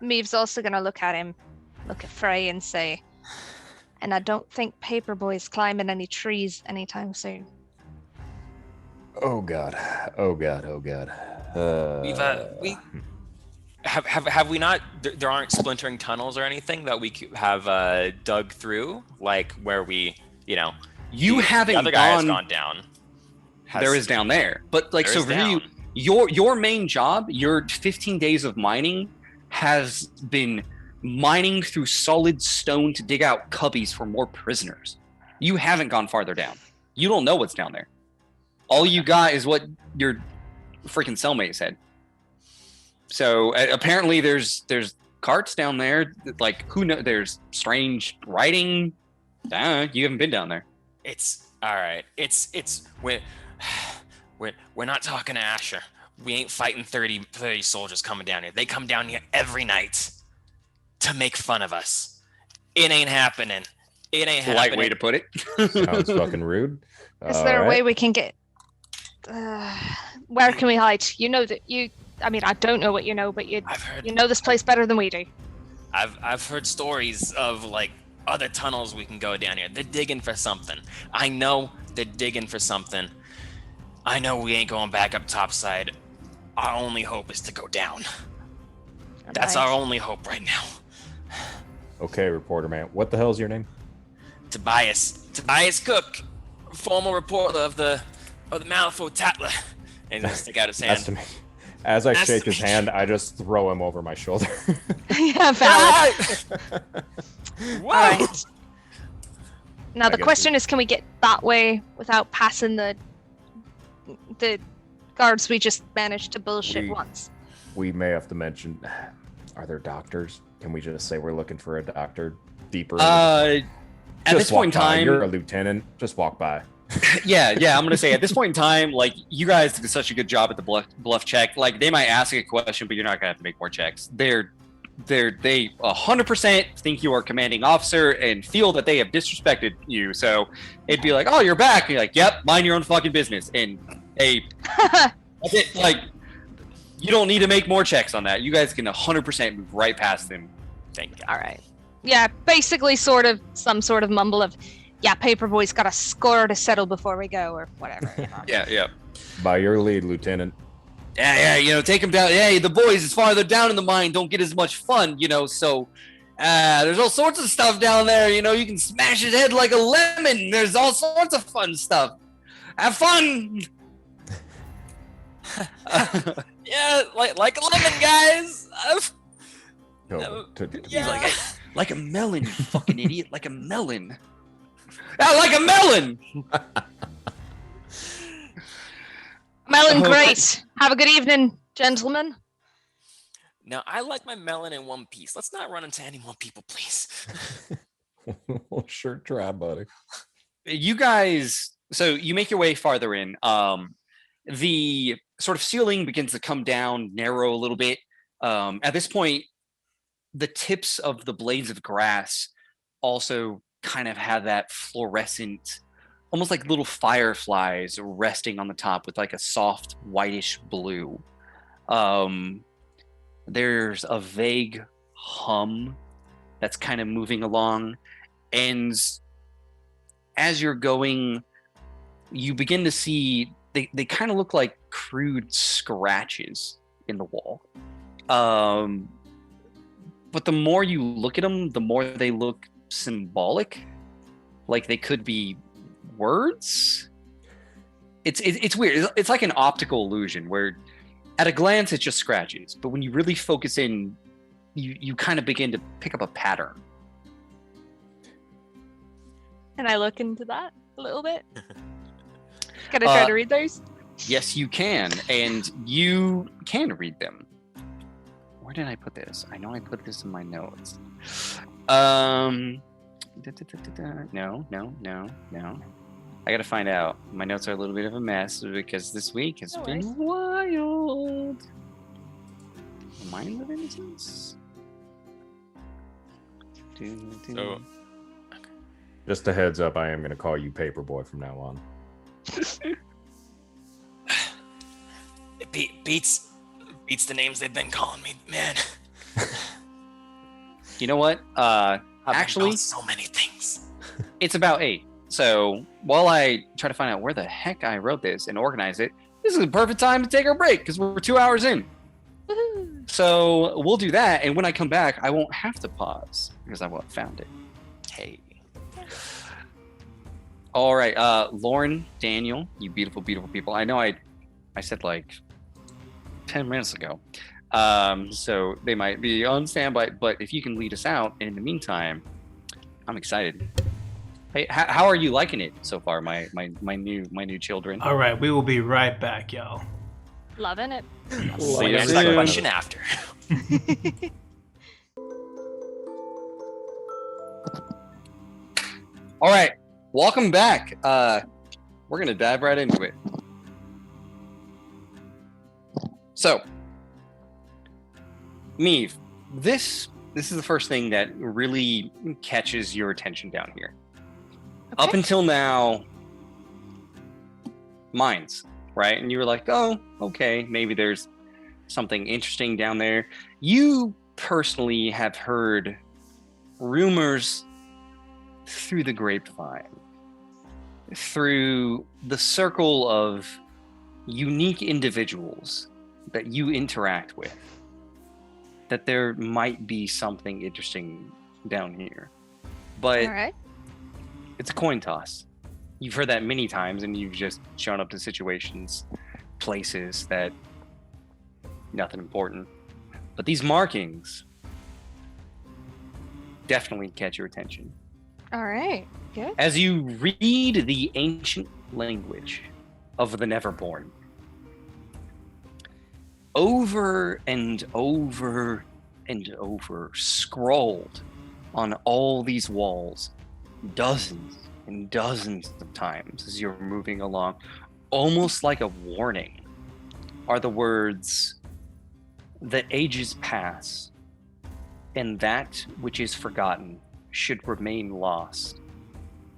Meave's also gonna look at him, look at Frey, and say, "And I don't think Paperboy's climbing any trees anytime soon." Oh god. Oh god. Oh god. We have we not? There aren't splintering tunnels or anything that we have dug through, like where we, You haven't the other guy has gone. gone down. There is down there, but like There so is for you, down. your main job, your 15 days of mining, has been mining through solid stone to dig out cubbies for more prisoners. You haven't gone farther down. You don't know what's down there. All you got is what your freaking cellmate said. So apparently there's carts down there. Like who knows? There's strange writing. You haven't been down there. It's all right. It's we're not talking to Asher. We ain't fighting 30 soldiers coming down here. They come down here every night to make fun of us. It ain't happening. It ain't Polite happening. way to put it. Sounds fucking rude. Is there a way we can get? Where can we hide? You know that you. I mean, I don't know what you know, but you know this place better than we do. I've heard stories of like other tunnels we can go down here. They're digging for something. I know they're digging for something. I know we ain't going back up topside. Our only hope is to go down. That's our only hope right now. Okay, reporter man. What the hell's your name? Tobias Cook, former reporter of the Malifaux Tatler. And he's gonna stick out his hand. That's to me. As I That's shake to his me. hand, I just throw him over my shoulder. Yeah, valid. Whoa! Alright. Now the guess question is, can we get that way without passing the guards we just managed to bullshit We- once? We may have to mention, are there doctors? Can we just say we're looking for a doctor deeper? At Just this point in walk by. time, You're a lieutenant. Just walk by. yeah, I'm gonna say at this point in time, like you guys did such a good job at the bluff check. Like they might ask a question, but you're not gonna have to make more checks. They 100% think you are commanding officer and feel that they have disrespected you. So it'd be like, oh, you're back. And you're like, yep, mind your own fucking business. And hey, that's it. Like you don't need to make more checks on that. You guys can 100% move right past them. Thank God. All right. Yeah, basically, some sort of mumble of, yeah, Paperboy's got a score to settle before we go, or whatever. You know? Yeah. By your lead, lieutenant. Yeah, take them down. Hey, the boys is farther down in the mine don't get as much fun, so there's all sorts of stuff down there, you can smash his head like a lemon. There's all sorts of fun stuff. Have fun. Yeah, like a lemon, guys. No, Yeah. Like a melon, you fucking idiot. Like a melon. Like a melon. Melon, great. Have a good evening, gentlemen. Now, I like my melon in one piece. Let's not run into any more people, please. Well, sure, try, buddy. You guys, so you make your way farther in. The sort of ceiling begins to come down, narrow a little bit. At this point, the tips of the blades of grass also kind of have that fluorescent, almost like little fireflies resting on the top with like a soft whitish blue. There's a vague hum that's kind of moving along, and as you're going, you begin to see they kind of look like crude scratches in the wall. But the more you look at them, the more they look symbolic, like they could be words. It's weird. It's like an optical illusion where at a glance it's just scratches, but when you really focus in, you kind of begin to pick up a pattern. Can I look into that a little bit? Can I try to read those? Yes, you can, and you can read them. Where did I put this? I know I put this in my notes. No. I gotta find out. My notes are a little bit of a mess because this week has No been wild. A Mind of Innocence? So, Just a heads up, I am going to call you Paperboy from now on. it beats the names they've been calling me, man. You know what? I've been Actually, called so many things. it's about 8. So while I try to find out where the heck I wrote this and organize it, this is the perfect time to take our break because we're 2 hours in. Woohoo. So we'll do that, and when I come back, I won't have to pause because I won't found it. Hey. All right, Lauren, Daniel, you beautiful, beautiful people. I know I said like 10 minutes ago, so they might be on standby. But if you can lead us out, and in the meantime, I'm excited. Hey, how are you liking it so far, my new children? All right, we will be right back, y'all. Loving it. See you Answer that soon. question after. All right, welcome back. We're gonna dive right into it. So, Meave, this is the first thing that really catches your attention down here. Up Okay. until now, mines, right? And you were like, oh, okay, maybe there's something interesting down there. You personally have heard rumors through the grapevine, through the circle of unique individuals that you interact with, that there might be something interesting down here. But All right. it's a coin toss. You've heard that many times, and you've just shown up to situations, places that nothing important. But these markings definitely catch your attention. All right. Good. As you read the ancient language of the Neverborn, over and over and over, scrawled on all these walls, dozens and dozens of times as you're moving along, almost like a warning, are the words, "The ages pass, and that which is forgotten should remain lost,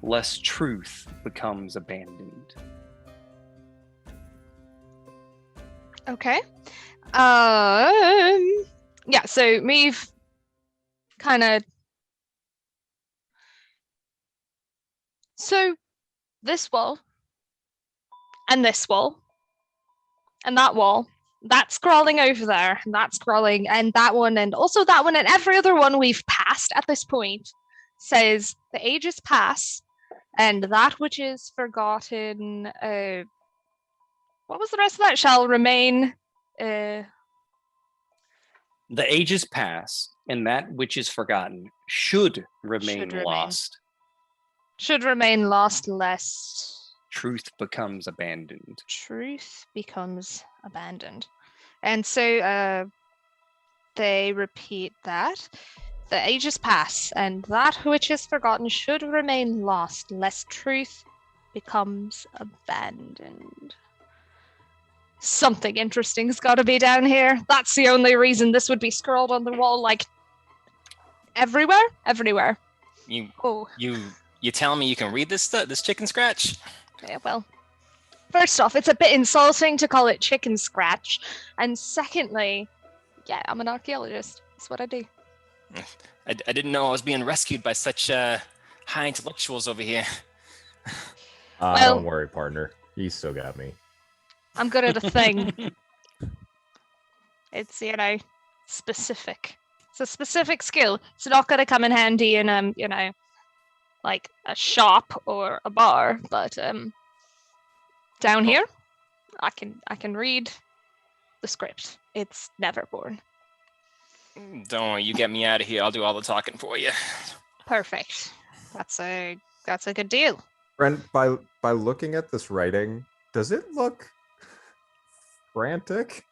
lest truth becomes abandoned." Okay. Yeah, so Meave kind of. So this wall, and this wall, and that wall, that's scrolling over there, and that's scrolling, and that one, and also that one, and every other one we've passed at this point says the ages pass, and that which is forgotten. What was the rest of that? Shall remain. The ages pass, and that which is forgotten should remain Should remain. lost. Should remain lost, lest Truth becomes abandoned. truth becomes abandoned. And so they repeat that. The ages pass, and that which is forgotten should remain lost, lest truth becomes abandoned. Something interesting's got to be down here. That's the only reason this would be scrawled on the wall, like everywhere. Oh, You telling me you can read this chicken scratch? yeah, well, first off, it's a bit insulting to call it chicken scratch, and secondly, yeah, I'm an archaeologist. That's what I do. I didn't know I was being rescued by such high intellectuals over here. Well- Don't worry, partner. You still got me. I'm good at a thing. It's, specific. It's a specific skill. It's not going to come in handy in, like a shop or a bar, but down here, I can read the script. It's Neverborn. Don't worry, you get me out of here. I'll do all the talking for you. Perfect. That's a good deal. Brent, by looking at this writing, does it look frantic?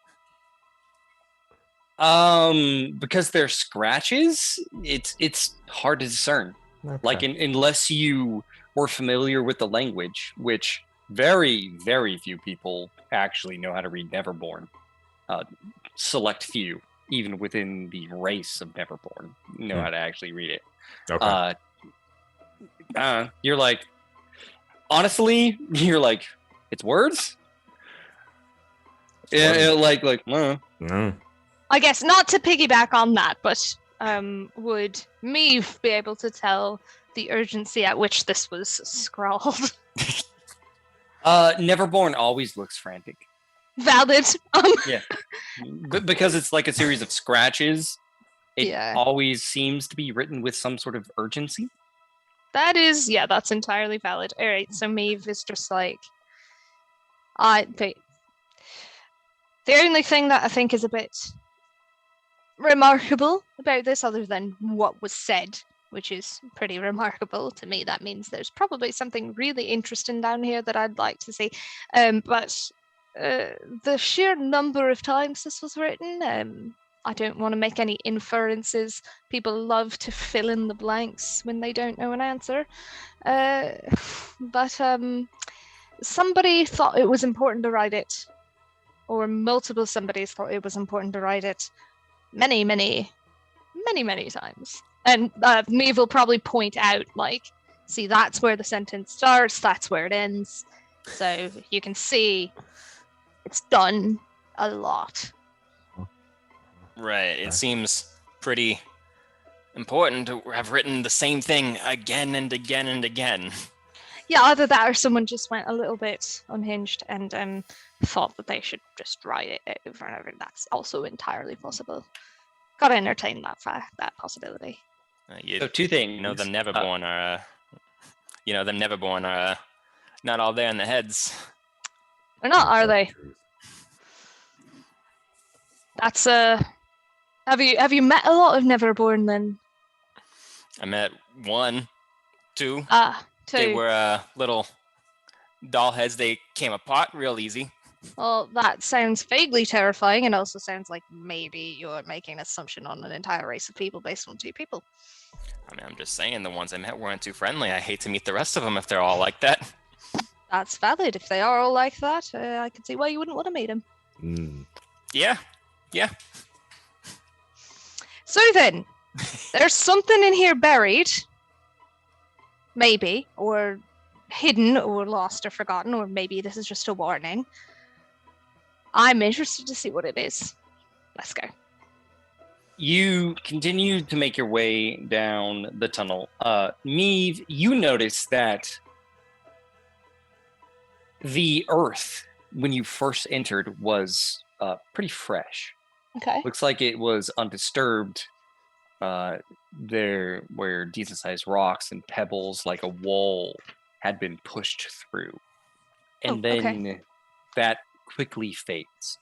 Because they're scratches, it's hard to discern. Okay. Like unless you or familiar with the language, which very, very few people actually know how to read Neverborn. Select few, even within the race of Neverborn, know how to actually read it. Okay. You're like, honestly, you're like, it's words? Yeah, Mm. I guess not to piggyback on that, but would Meave be able to tell the urgency at which this was scrawled? Neverborn always looks frantic. Valid. Yeah. Because it's like a series of scratches, it Yeah. always seems to be written with some sort of urgency. That's entirely valid. All right, so Meave is just like, the only thing that I think is a bit remarkable about this, other than what was said, which is pretty remarkable to me, that means there's probably something really interesting down here that I'd like to see. But the sheer number of times this was written, I don't want to make any inferences. People love to fill in the blanks when they don't know an answer. But somebody thought it was important to write it, or multiple somebodies thought it was important to write it many, many, many, many times. And Meave will probably point out, like, see, that's where the sentence starts, that's where it ends. So you can see it's done a lot. Right. It seems pretty important to have written the same thing again and again and again. Yeah, either that or someone just went a little bit unhinged and thought that they should just write it over and over. That's also entirely possible. Gotta entertain that possibility. So two things. The Neverborn are not all there in the heads. They're not, are they? That's Have you met a lot of Neverborn then? I met 1, 2. Two. They were little doll heads. They came apart real easy. Well, that sounds vaguely terrifying, and also sounds like maybe you're making an assumption on an entire race of people based on 2 people. I mean, I'm just saying the ones I met weren't too friendly. I hate to meet the rest of them if they're all like that. That's valid. If they are all like that, I can see why you wouldn't want to meet them. Yeah. So then, there's something in here buried, maybe, or hidden, or lost, or forgotten, or maybe this is just a warning. I'm interested to see what it is. Let's go. You continue to make your way down the tunnel. Meave, you notice that the earth, when you first entered, was pretty fresh. Okay. Looks like it was undisturbed. There were decent-sized rocks and pebbles, like a wall had been pushed through. And then that quickly fades,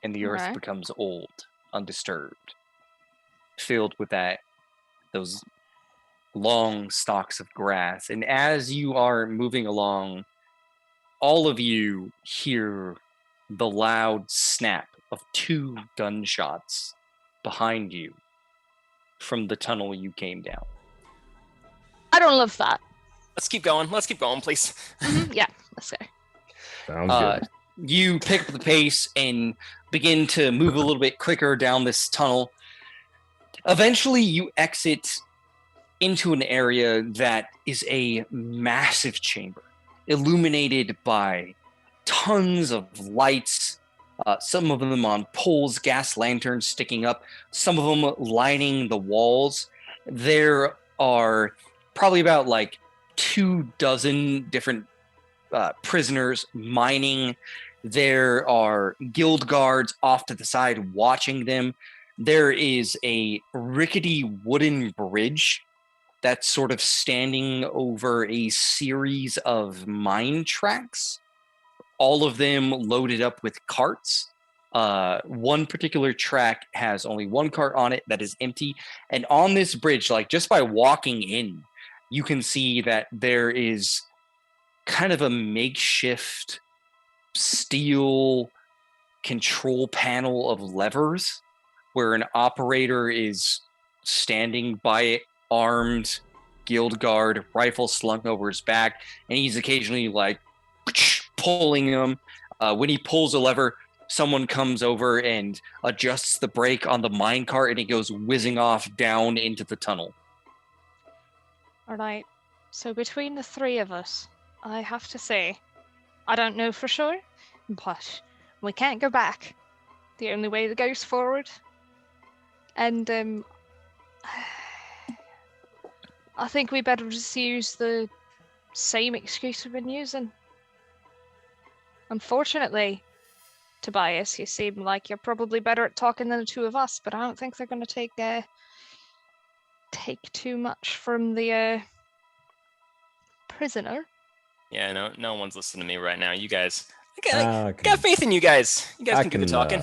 and the earth becomes old, undisturbed, filled with those long stalks of grass. And as you are moving along, all of you hear the loud snap of 2 gunshots behind you from the tunnel you came down. I don't love that. Let's keep going, please. Yeah, let's go. Sounds good. You pick up the pace and begin to move a little bit quicker down this tunnel. Eventually, you exit into an area that is a massive chamber, illuminated by tons of lights, some of them on poles, gas lanterns sticking up, some of them lining the walls. There are probably about 24 different prisoners mining. There are guild guards off to the side watching them. There is a rickety wooden bridge that's sort of standing over a series of mine tracks, all of them loaded up with carts. One particular track has only 1 cart on it that is empty. And on this bridge, just by walking in, you can see that there is kind of a makeshift steel control panel of levers where an operator is standing by it, armed, guild guard, rifle slung over his back, and he's occasionally like pulling him. When he pulls a lever, someone comes over and adjusts the brake on the minecart, and it goes whizzing off down into the tunnel. All right. So between the three of us, I have to say, I don't know for sure, but we can't go back. The only way that goes forward. And I think we better just use the same excuse we've been using. Unfortunately, Tobias, you seem like you're probably better at talking than the two of us, but I don't think they're going to take too much from the prisoner. Yeah, no one's listening to me right now. You guys, I got faith in you guys. You guys can do the talking.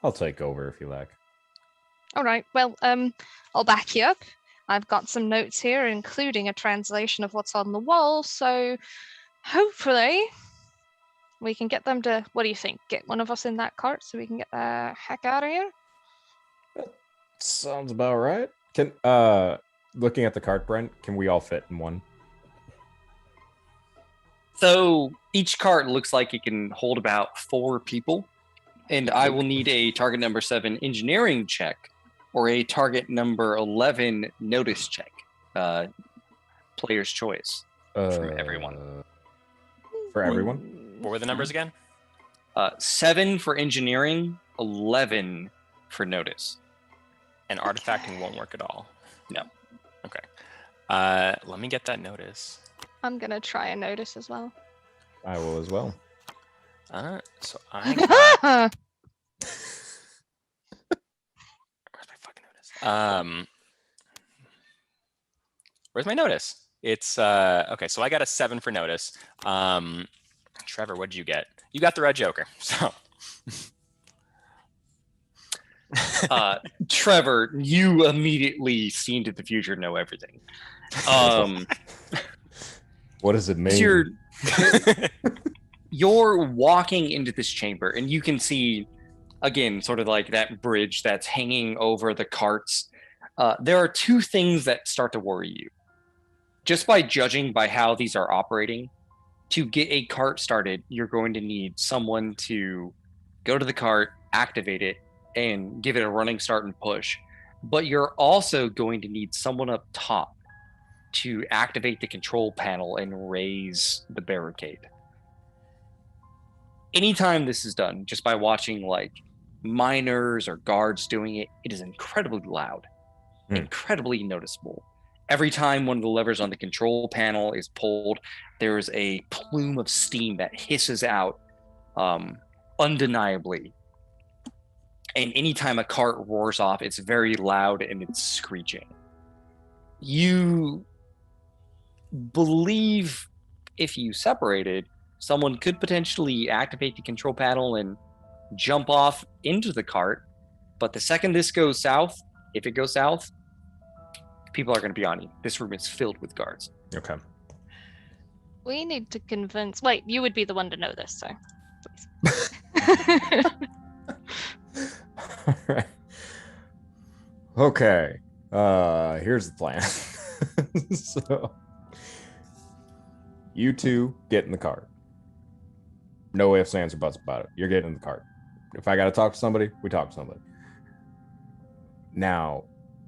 I'll take over if you like. All right. Well, I'll back you up. I've got some notes here, including a translation of what's on the wall. So hopefully we can get them to, what do you think? Get one of us in that cart so we can get the heck out of here? Sounds about right. Can looking at the cart, Brent, can we all fit in one? So each cart looks like it can hold about 4 people, and I will need a target number 7 engineering check or a target number 11 notice check. Player's choice from everyone. For everyone? What were the numbers again? 7 for engineering, 11 for notice. And artifacting won't work at all. No. Okay. Let me get that notice. I'm going to try a notice as well. I will as well. So I got... Where's my fucking notice? Where's my notice? It's okay. So I got a 7 for notice. Trevor, what did you get? You got the red Joker. So, Trevor, you immediately seen to the future, know everything. What does it mean? You're walking into this chamber, and you can see, again, sort of like that bridge that's hanging over the carts. There are 2 things that start to worry you. Just by judging by how these are operating, to get a cart started, you're going to need someone to go to the cart, activate it, and give it a running start and push. But you're also going to need someone up top to activate the control panel and raise the barricade. Anytime this is done, just by watching like miners or guards doing it, it is incredibly loud, incredibly noticeable. Every time one of the levers on the control panel is pulled, there's a plume of steam that hisses out undeniably. And anytime a cart roars off, it's very loud and it's screeching. You believe if you separated, someone could potentially activate the control panel and jump off into the cart. But the second this goes south, if it goes south, people are going to be on you. This room is filled with guards. Okay. We need to convince... Wait, you would be the one to know this, so please. All right. Okay. Here's the plan. So, you 2 get in the cart. No ifs, ands, or buts about it. You're getting in the cart. If I got to talk to somebody, we talk to somebody. Now,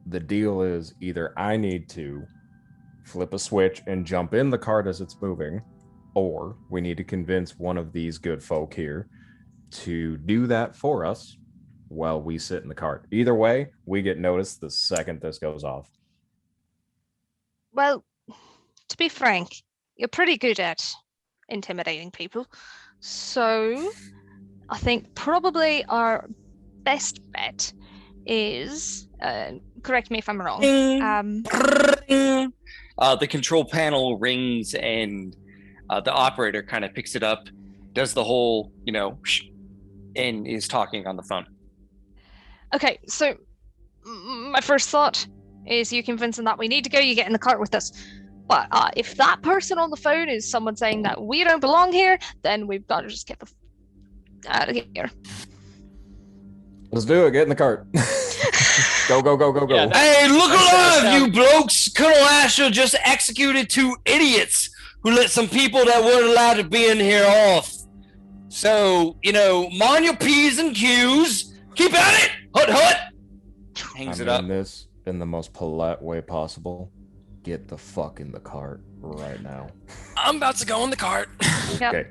the deal is either I need to flip a switch and jump in the cart as it's moving, or we need to convince one of these good folk here to do that for us while we sit in the cart. Either way, we get noticed the second this goes off. Well, to be frank, you're pretty good at intimidating people. So I think probably our best bet is, correct me if I'm wrong. The control panel rings and the operator kind of picks it up, does the whole, and is talking on the phone. Okay, so my first thought is you convince them that we need to go, you get in the cart with us. But if that person on the phone is someone saying that we don't belong here, then we've got to just get the out of here. Let's do it. Get in the cart. Go, go, go, go, go. Yeah, Hey, look That's alive, you blokes! Colonel Asher just executed 2 idiots who let some people that weren't allowed to be in here off. So, mind your P's and Q's. Keep at it! Hut, hut! Hangs I it up. mean this in the most polite way possible. Get the fuck in the cart right now. I'm about to go in the cart. Yep. Okay.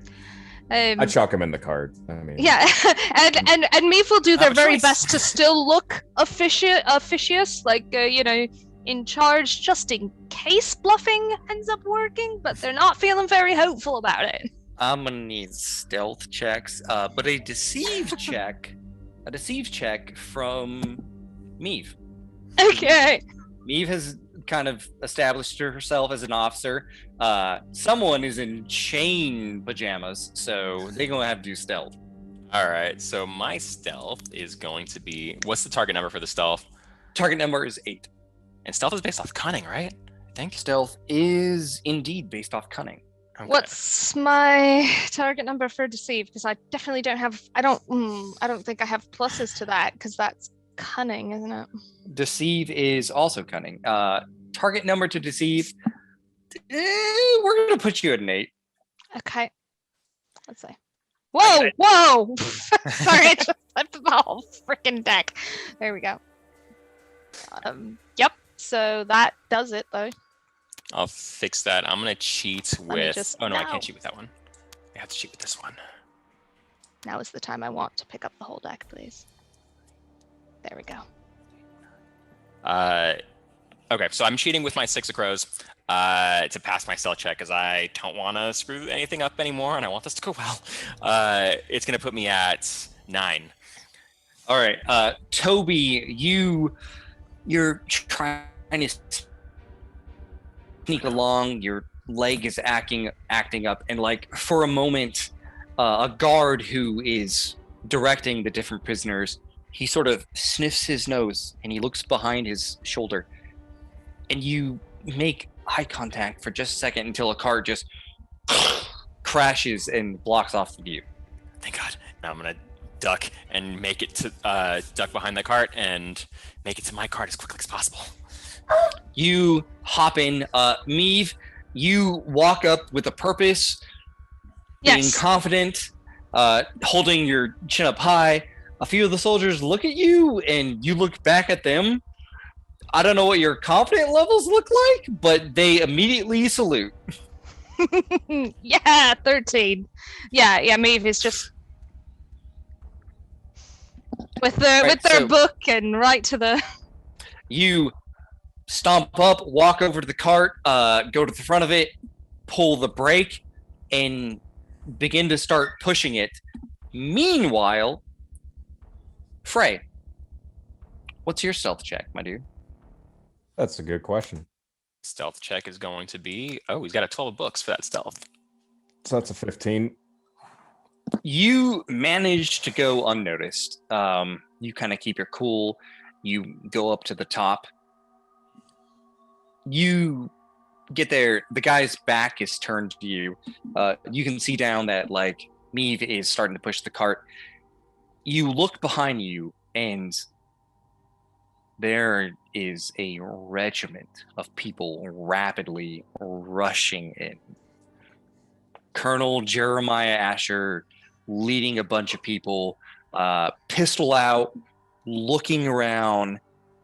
I chuck him in the cart. I mean, Yeah, and Meave will do Have their a very choice. best to still look officious, like in charge, just in case bluffing ends up working. But they're not feeling very hopeful about it. I'm gonna need stealth checks, but a deceive check. A deceive check from Meave. Okay. Meave has kind of established herself as an officer. Someone is in chain pajamas, so they're gonna have to do stealth. All right, so my stealth is going to be, what's the target number for the stealth? Target number is 8. And stealth is based off cunning, right? I think. Stealth is indeed based off cunning. Okay. What's my target number for deceive? Because I definitely don't have. I don't think I have pluses to that because that's cunning, isn't it? Deceive is also cunning. Target number to deceive. We're gonna put you at an 8. Okay. Let's see. Whoa! Whoa! Sorry, I just flipped the whole freaking deck. There we go. Yep. So that does it, though. I'll fix that. I'm gonna cheat me with. just- Oh no, I no. can't cheat with that one. I have to cheat with this one. Now is the time I want to pick up the whole deck, please. There we go. Okay, so I'm cheating with my 6 of crows to pass my stealth check because I don't want to screw anything up anymore, and I want this to go well. It's gonna put me at 9. All right, Toby, you're trying to sneak along. Your leg is acting up, and like for a moment, a guard who is directing the different prisoners, he sort of sniffs his nose and he looks behind his shoulder, and you make eye contact for just a second until a cart just crashes and blocks off the view. Thank God. Now I'm gonna duck and make it to duck behind the cart and make it to my cart as quickly as possible. You hop in. Meave, you walk up with a purpose, being Yes. confident, holding your chin up high. A few of the soldiers look at you, and you look back at them. I don't know what your confident levels look like, but they immediately salute. Yeah, 13. Yeah, Maeve is just with their so- book and right to the. You stomp up, walk over to the cart, go to the front of it, pull the brake, and begin to start pushing it. Meanwhile, Frey, what's your stealth check, my dude? that's a good question. Stealth check is going to be. Oh, he's got a 12 of books for that stealth. So that's a 15. You manage to go unnoticed. You kind of keep your cool. You go up to the top. You get there. The guy's back is turned to you. You can see down that like Meave is starting to push the cart. You look behind you, and there is a regiment of people rapidly rushing in. Colonel Jeremiah Asher leading a bunch of people, pistol out, looking around,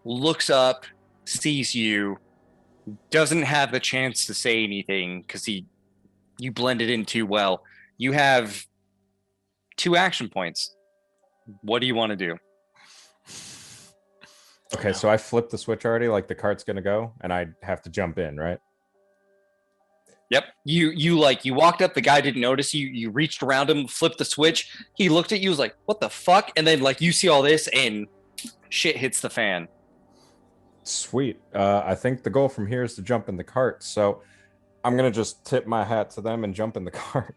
looks up, sees you, doesn't have the chance to say anything because you blended in too well. You have 2 action points. What do you want to do? Okay, so I flipped the switch already, like the cart's gonna go, and I have to jump in, right? Yep. You walked up, the guy didn't notice you. You reached around him, flipped the switch. He looked at you, was like, "What the fuck?" And then like you see all this and shit hits the fan. Sweet. I think the goal from here is to jump in the cart, so I'm gonna just tip my hat to them and jump in the cart.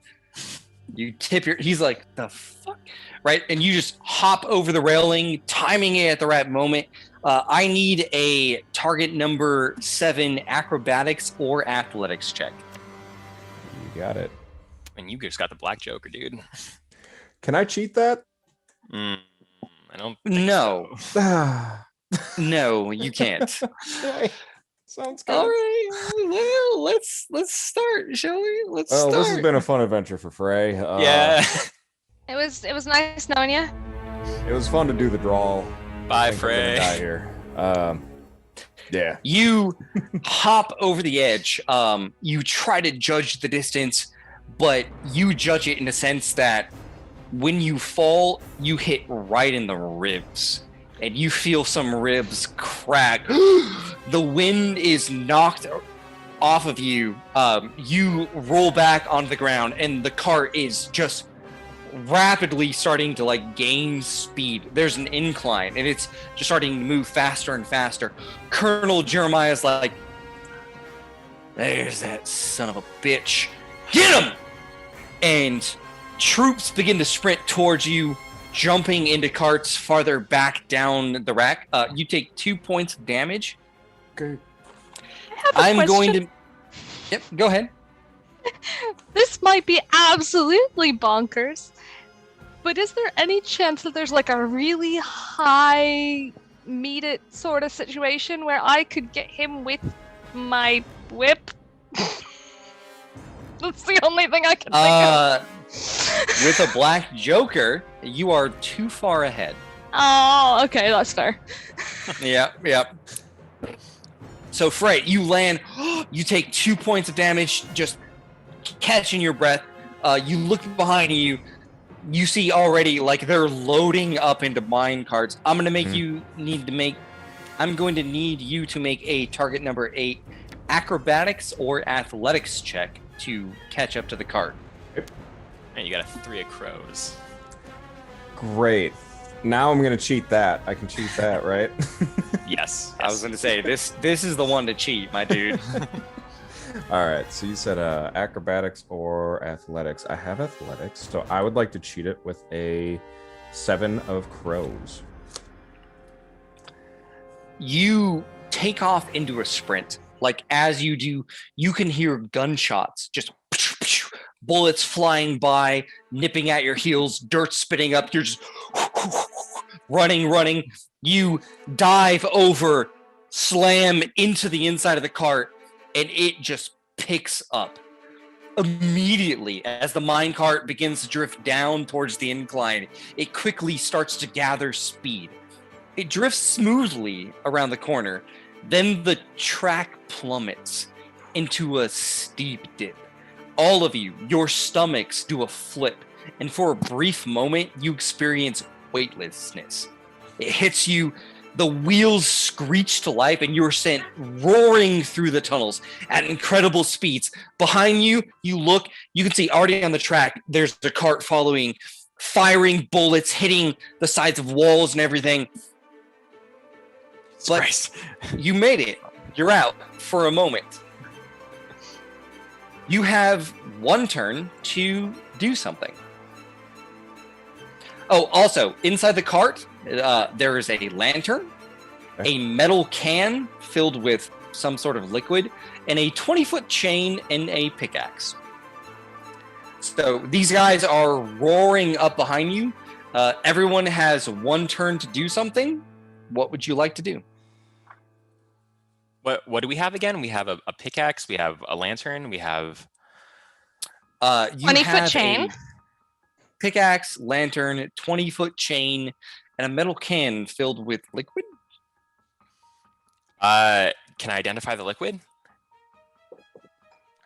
You tip he's like, "The fuck?" Right? And you just hop over the railing, timing it at the right moment. I need a target number 7 acrobatics or athletics check. You got it. And you just got the black joker, dude. Can I cheat that? I don't think No. so. No, you can't. Okay. Sounds good. All right. Well, let's start, shall we? Let's Well, start. this has been a fun adventure for Frey. Yeah. It was nice knowing you. It was fun to do the draw. Bye, I think I'm gonna Frey. die here. Yeah. You hop over the edge. You try to judge the distance, but you judge it in a sense that when you fall, you hit right in the ribs, and you feel some ribs crack. The wind is knocked off of you. You roll back onto the ground, and the cart is just rapidly starting to like gain speed. There's an incline, and it's just starting to move faster and faster. Colonel Jeremiah's like, "There's that son of a bitch. Get him!" And troops begin to sprint towards you, jumping into carts farther back down the rack. You take 2 points of damage. Okay. I have a I'm question. going to. Yep, go ahead. This might be absolutely bonkers, but is there any chance that there's like a really high meet it sort of situation where I could get him with my whip? That's the only thing I can think of. With a black joker, you are too far ahead. Oh, okay, that's fair. Yep. So Frey, you land, you take 2 points of damage, just catching your breath. You look behind you, you see already like they're loading up into mine carts. I'm going to need you to make a target number 8 acrobatics or athletics check to catch up to the cart. And you got a 3 of crows. Great. Now I'm gonna cheat that. I can cheat that, right? Yes. I was going to say this is the one to cheat, my dude. All right. So you said acrobatics or athletics. I have athletics, so I would like to cheat it with a 7 of crows. You take off into a sprint. Like as you do, you can hear gunshots, just bullets flying by, nipping at your heels, dirt spitting up. You're just running. You dive over, slam into the inside of the cart, and it just picks up. Immediately, as the minecart begins to drift down towards the incline, it quickly starts to gather speed. It drifts smoothly around the corner. Then the track plummets into a steep dip. All of you, your stomachs do a flip, and for a brief moment, you experience weightlessness. It hits you, the wheels screech to life, and you're sent roaring through the tunnels at incredible speeds. Behind you, you look, you can see already on the track, there's a cart following, firing bullets, hitting the sides of walls and everything. But Christ. you made it. You're out for a moment. You have one turn to do something. Oh, also, inside the cart, there is a lantern, a metal can filled with some sort of liquid, and a 20-foot chain and a pickaxe. So these guys are roaring up behind you. Everyone has one turn to do something. What would you like to do? What do we have again? We have a pickaxe, we have a lantern, we have... You 20-foot have chain. a pickaxe, lantern, 20-foot chain, and a metal can filled with liquid. Can I identify the liquid?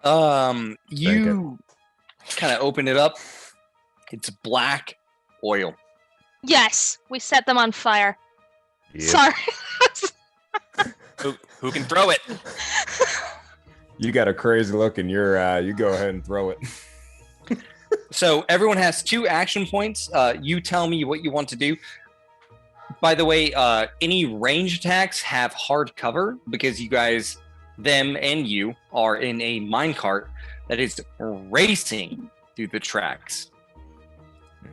You kind of open it up. It's black oil. Yes, we set them on fire. Yep. Sorry. Who can throw it? You got a crazy look, and you go ahead and throw it. So everyone has 2 action points. You tell me what you want to do. By the way, any range attacks have hard cover because you guys, them and you, are in a minecart that is racing through the tracks. I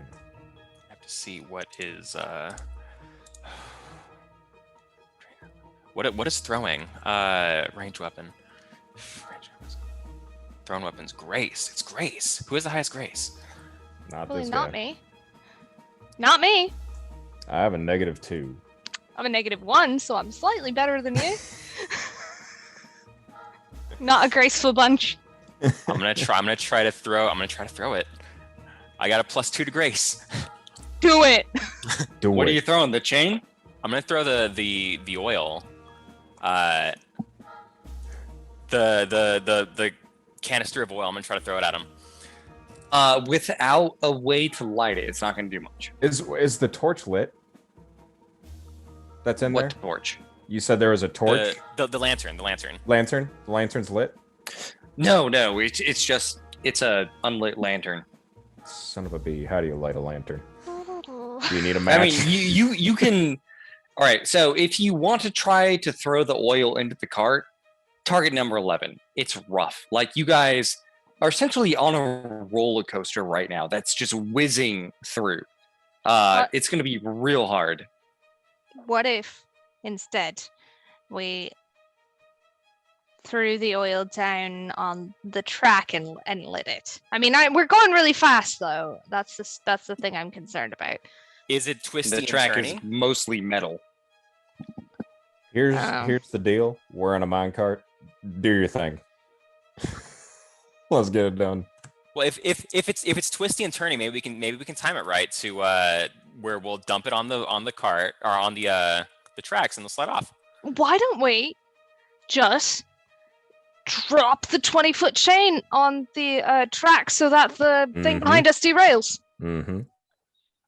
have to see what is what is throwing? Range weapon. Thrown weapons. Grace. It's Grace. Who has the highest Grace? Not Probably this not guy. me. Not me. I have a -2. I'm a -1, so I'm slightly better than you. Not a graceful bunch. I'm gonna try to throw it. I got a +2 to grace. Do it. What are you throwing? The chain? I'm gonna throw the oil. The canister of oil. I'm gonna try to throw it at him. Without a way to light it, it's not going to do much. Is the torch lit? That's in What there? torch? You said there was a torch? The lantern. The lantern. Lantern? The lantern's lit? No, it's a unlit lantern. Son of a bee. How do you light a lantern? Do you need a match? I mean, you can. All right. So if you want to try to throw the oil into the cart, target number 11. It's rough. Like you guys are essentially on a roller coaster right now. That's just whizzing through. It's going to be real hard. What if instead we threw the oil down on the track and lit it? I mean, we're going really fast though. That's the thing I'm concerned about. Is it twisty The and track turny? is mostly metal. Here's the deal. We're in a minecart. Do your thing. Let's get it done. Well, if it's twisty and turny, maybe we can time it right to where we'll dump it on the cart or on the tracks and they'll slide off. Why don't we just drop the 20-foot chain on the track so that the thing Mhm. behind us derails? Mm-hmm.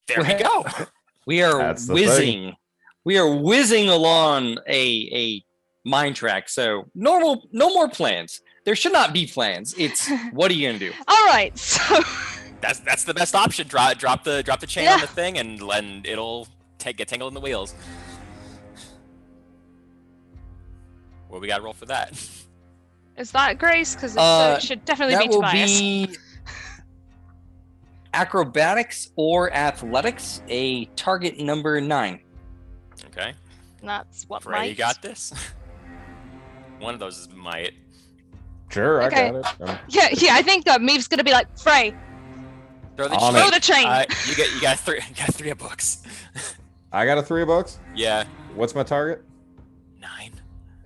There we go. We are That's the whizzing. We are whizzing along a mine track. So no more plans. There should not be plans. It's what are you gonna do? All right, so That's the best option. Drop the chain on the thing and it'll get tangled in the wheels. Well, we gotta roll for that. is that Grace? Because it should definitely That be will Tobias. be acrobatics or athletics. A target number 9. Okay. That's what Frey, you might. got this. One of those is might. Sure, Okay. I got it. Yeah, I think Meeve's gonna be like, Frey, Throw the On chain. throw the chain. You got three of books. I got a 3 bucks. Yeah. What's my target? 9.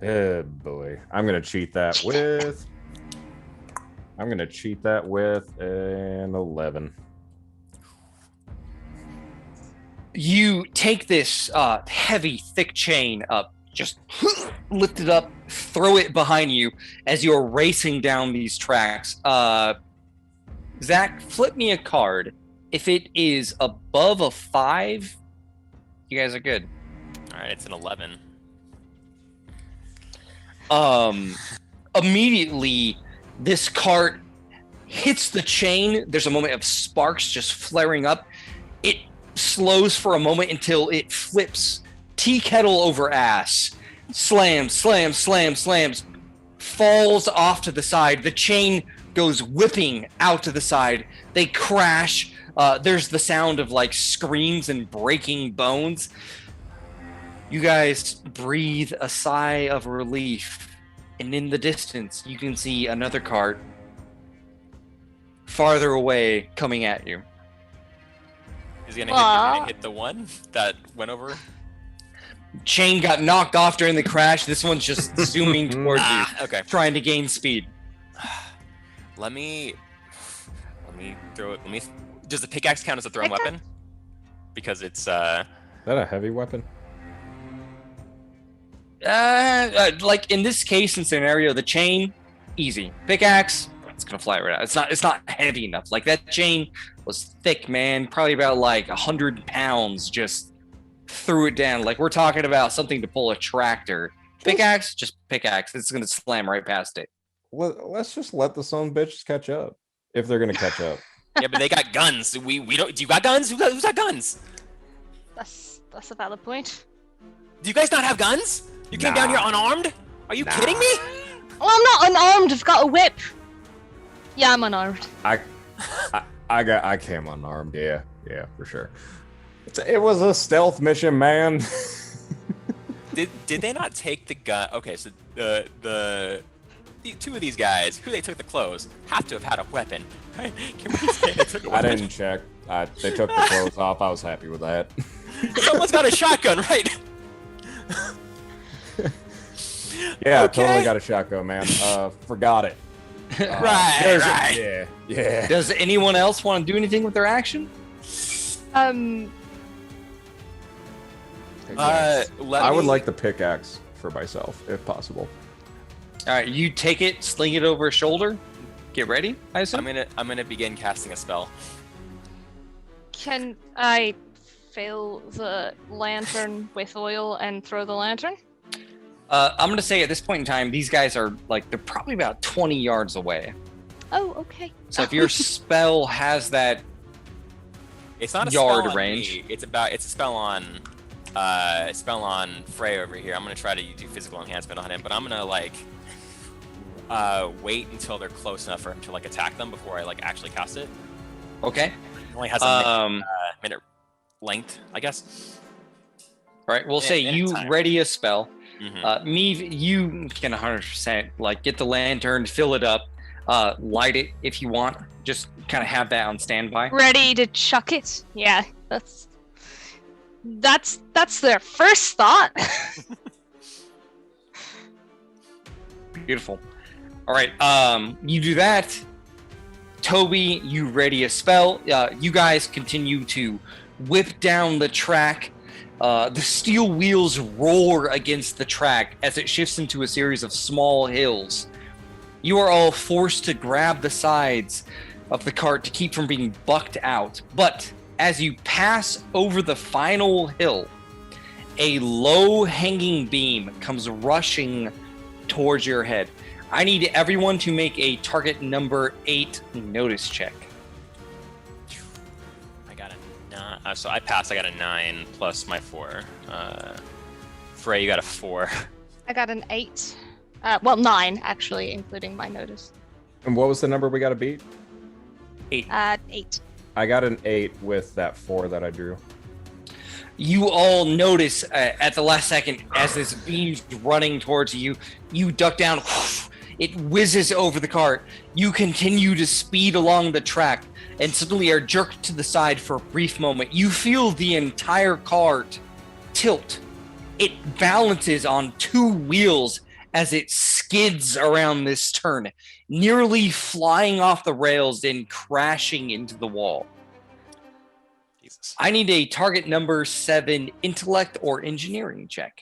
Oh boy. I'm gonna cheat that with an 11. You take this heavy, thick chain up, just lift it up, throw it behind you as you're racing down these tracks. Zach, flip me a card. If it is above a 5, you guys are good. All right, it's an 11. Immediately, this cart hits the chain. There's a moment of sparks just flaring up. It slows for a moment until it flips tea kettle over ass. Slams, falls off to the side. The chain goes whipping out to the side. They crash. There's the sound of like screams and breaking bones. You guys breathe a sigh of relief, and in the distance, you can see another cart farther away coming at you. He's gonna hit the one that went over. Chain got knocked off during the crash. This one's just zooming towards you, Okay. trying to gain speed. Let me throw it. Does the pickaxe count as a thrown weapon? Because it's Is that a heavy weapon? Like in this case and scenario, the chain, easy. Pickaxe, it's gonna fly right out. It's not heavy enough. Like that chain was thick, man. Probably about like 100 pounds. Just threw it down. Like we're talking about something to pull a tractor. Pickaxe, just pickaxe. It's gonna slam right past it. Let's just let the son bitches catch up if they're gonna catch up. yeah, but they got guns. We don't. Do you got guns? Who's got guns? That's a valid point. Do you guys not have guns? You came down here unarmed? Are you kidding me? Oh, I'm not unarmed. I've got a whip. Yeah, I'm unarmed. I came unarmed. Yeah, for sure. It was a stealth mission, man. Did they not take the gun? Okay, so the two of these guys who they took the clothes have to have had a weapon. Right? Can we say they took a I weapon? didn't check. They took the clothes off. I was happy with that. Someone's got a shotgun, right? Yeah, Okay. totally got a shotgun, man. Forgot it. Right. Yeah. Does anyone else want to do anything with their action? I would me- like the pickaxe for myself, if possible. All right, you take it, sling it over his shoulder. Get ready, I assume. I'm gonna begin casting a spell. Can I fill the lantern with oil and throw the lantern? I'm gonna say at this point in time, these guys are like they're probably about 20 yards away. Oh, okay. So if your spell has that, It's not a Yard spell on range. me. It's a spell on Frey over here. I'm gonna try to do physical enhancement on him, but I'm gonna like wait until they're close enough for him to like attack them before I like actually cast it. okay. It only has a minute length, I guess. All right, we'll say minute you time. ready a spell. Mhm. Meave, you can 100% like get the lantern, fill it up, light it if you want. Just kind of have that on standby. Ready to chuck it? Yeah, that's their first thought. Beautiful. All right, you do that. Toby, you ready a spell. You guys continue to whip down the track. The steel wheels roar against the track as it shifts into a series of small hills. You are all forced to grab the sides of the cart to keep from being bucked out. But as you pass over the final hill, a low-hanging beam comes rushing towards your head. I need everyone to make a target number 8 notice check. I got a 9. So I passed. I got a 9 plus my 4. Frey, you got a 4. I got an 8. Well, 9 actually, including my notice. And what was the number we got to beat? 8. 8. I got an 8 with that 4 that I drew. You all notice at the last second as this beam's running towards you, you duck down, it whizzes over the cart. You continue to speed along the track and suddenly are jerked to the side for a brief moment. You feel the entire cart tilt. It balances on 2 wheels as it skids around this turn, nearly flying off the rails and crashing into the wall. Jesus. I need a target number 7 intellect or engineering check.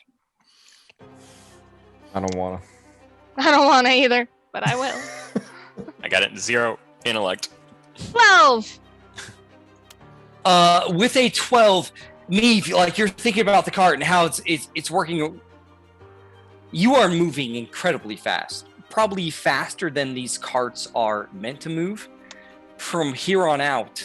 I don't want to. I don't want to either, but I will. I got it. 0 intellect. 12. With a 12, me like you're thinking about the cart and how it's working. You are moving incredibly fast, probably faster than these carts are meant to move. From here on out,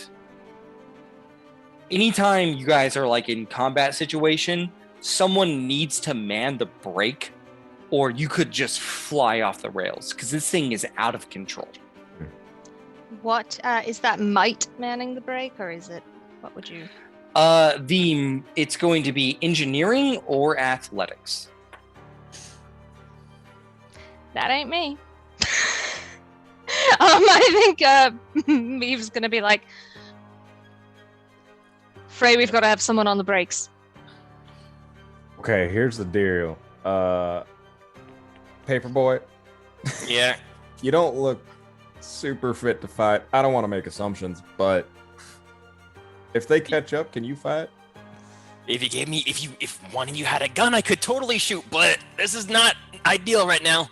anytime you guys are like in combat situation, someone needs to man the brake, or you could just fly off the rails because this thing is out of control. What is that? Might manning the brake, or is it? What would you? It's going to be engineering or athletics. That ain't me. I think Maeve's gonna be like, Frey, we've got to have someone on the brakes. Okay, here's the deal. Paperboy, Yeah. you don't look super fit to fight. I don't want to make assumptions, but if they catch up, can you fight? If one of you had a gun, I could totally shoot, but this is not ideal right now.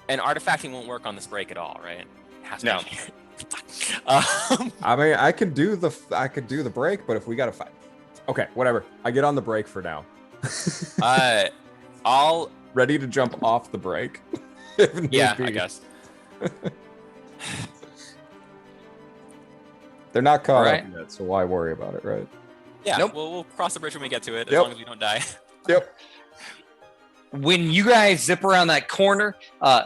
And artifacting won't work on this break at all, right? It has to No. be. I mean, I could do the break, but if we got to fight, okay, whatever. I get on the break for now. I'll Ready to jump off the break. if need yeah, be. I guess. They're not caught Alright. up yet, so why worry about it, right? Yeah, Nope. we'll cross the bridge when we get to it, as Yep. long as we don't die. Yep. When you guys zip around that corner,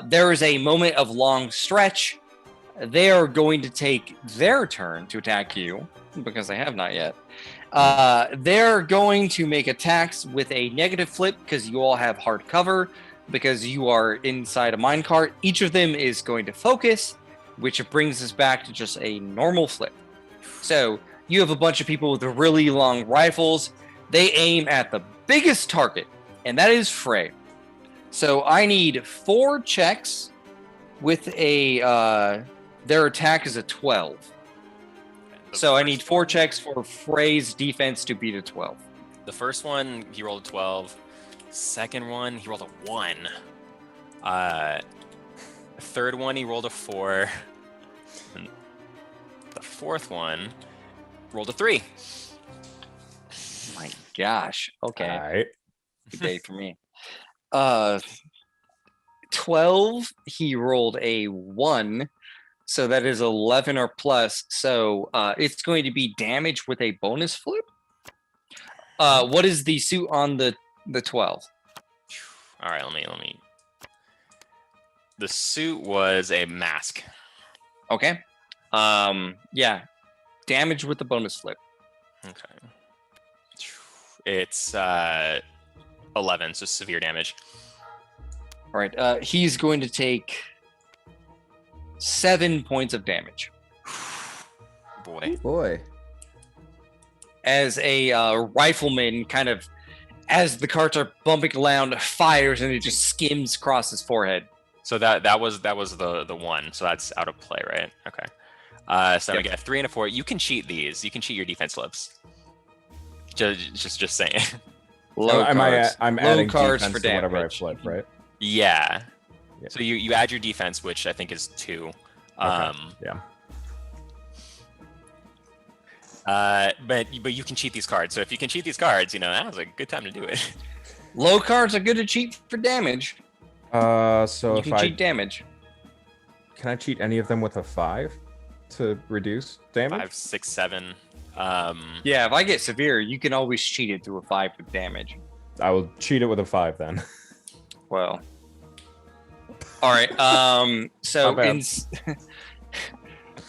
there is a moment of long stretch. They are going to take their turn to attack you because they have not yet. They're going to make attacks with a negative flip because you all have hard cover because you are inside a minecart. Each of them is going to focus, which brings us back to just a normal flip. So you have a bunch of people with really long rifles. They aim at the biggest target, and that is Frey. So I need 4 checks with a their attack is a 12. So I need 4 checks for Frey's defense to beat a 12. The first one, he rolled a 12. Second one, he rolled a 1. Third one, he rolled a 4. And the fourth one rolled a 3. My gosh. Okay. All right. Good day for me. 12, he rolled a 1. So that is 11 or plus. So it's going to be damage with a bonus flip. What is the suit on the 12? All right, let me. The suit was a mask. Okay. Yeah. Damage with the bonus flip. Okay. It's 11, so severe damage. All right. He's going to take 7 points of damage. Boy. Boy. As a rifleman kind of, as the carts are bumping around, fires and it just skims across his forehead. So that was the 1. So that's out of play, right? Okay. So Yep. we get a 3 and a 4. You can cheat these. You can cheat your defense slips. Just saying. Low cards. I'm Low adding cards defense for to whatever I damage. flip, right? Yeah. Yeah. So you add your defense, which I think is 2. Okay. Yeah. But you can cheat these cards. So if you can cheat these cards, that was a good time to do it. Low cards are good to cheat for damage. So You if can cheat damage. can I cheat any of them with a 5 to reduce damage? 5, 6, 7. Yeah, if I get severe, you can always cheat it through a 5 with damage. I will cheat it with a 5 then. Well. All right. So Not bad.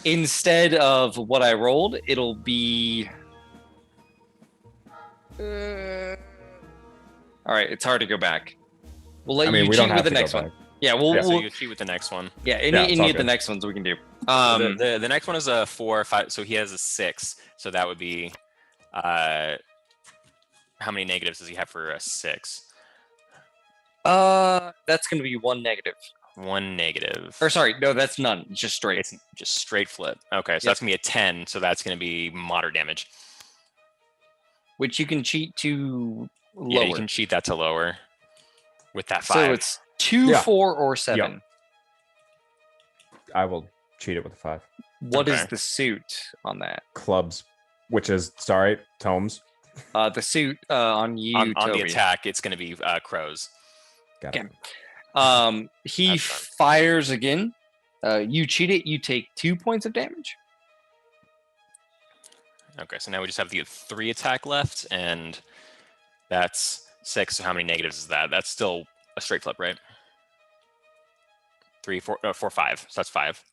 instead of what I rolled, it'll be. All right. It's hard to go back. We'll let you we cheat don't with have the to go next one. back. Yeah, we'll, So we'll you cheat with the next one. yeah. Yeah, it's Any all of the good. next ones we can do. The next one is a 4, 5. So he has a 6. So that would be how many negatives does he have for a 6? That's gonna be 1 negative. 1 negative. Or sorry, no, that's none. It's just straight. It's just straight flip. Okay, so Yep. that's gonna be a 10. So that's gonna be moderate damage. Which you can cheat to lower. Yeah, you can cheat that to lower with that 5. So it's 2, Yeah. 4, or 7. I will cheat it with a 5. What is Okay. the suit on that? Clubs, which is tomes. The suit on you, on the Toby. attack, it's gonna be crows. Got Okay. it. He That's fine. fires again. You cheat it, you take 2 points of damage. Okay, so now we just have the 3 attack left, and that's 6. So how many negatives is that? That's still a straight flip, right? 3, 4, 4, 5. So that's 5.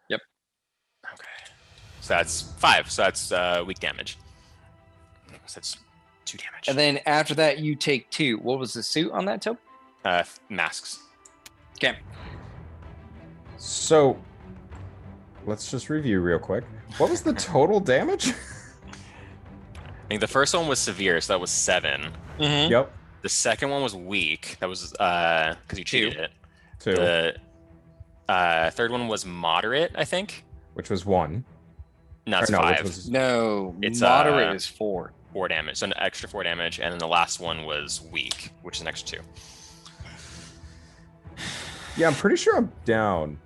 Yep. Okay. So that's 5. So that's weak damage. So that's 2 damage. And then after that, you take 2. What was the suit on that, Toby? Masks. Okay. So let's just review real quick. What was the total damage? I think the first one was severe, so that was 7. Mm-hmm. Yep. The second one was weak. That was because you cheated it. 2, The third one was moderate, I think. which was 1. No, it's Or no, which 5. was No, It's, moderate is 4. 4 damage, so an extra 4 damage, and then the last one was weak, which is an extra 2. Yeah, I'm pretty sure I'm down.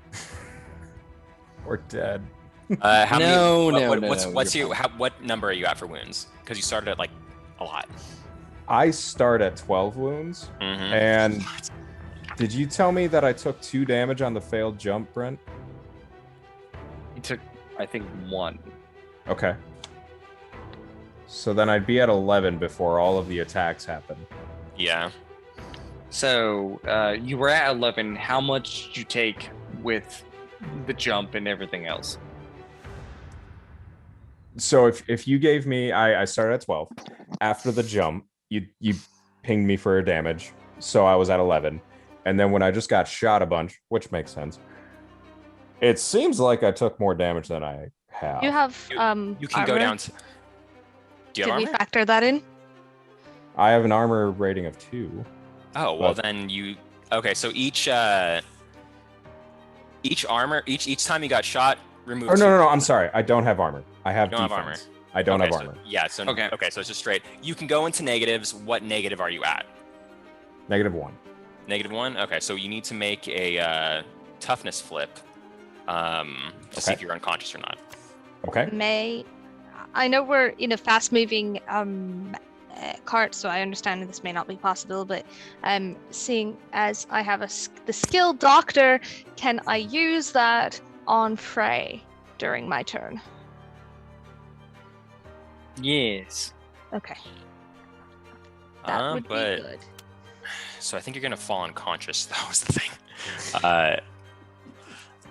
Or dead. How No, many, no, what, no, what's no, what's you're you? What number are you at for wounds? Because you started at like a lot. I start at 12 wounds. Mhm. And did you tell me that I took 2 damage on the failed jump, Brent? He took, I think, 1. Okay. So then I'd be at 11 before all of the attacks happen. Yeah. So you were at 11. How much did you take with the jump and everything else? So if you gave me, I started at 12. After the jump, you pinged me for a damage, so I was at 11. And then when I just got shot a bunch, which makes sense, it seems like I took more damage than I have. You have You can go armor? down to. Do you Did have we armor? factor that in? I have an armor rating of 2. Oh, well But- then you. Okay, so each armor, each time you got shot, remove. Oh two. no, I'm sorry. I don't have armor. I have You don't have defense. I don't have so- armor. yeah. So Okay. okay. So it's just straight. You can go into negatives. What negative are you at? -1. -1. Okay, so you need to make a toughness flip to see Okay. if you're unconscious or not. Okay. I know we're in a fast-moving cart, so I understand this may not be possible, but seeing as I have the skill doctor, can I use that on Frey during my turn? Yes. Okay. That would But be good. so I think you're gonna fall unconscious. That was the thing.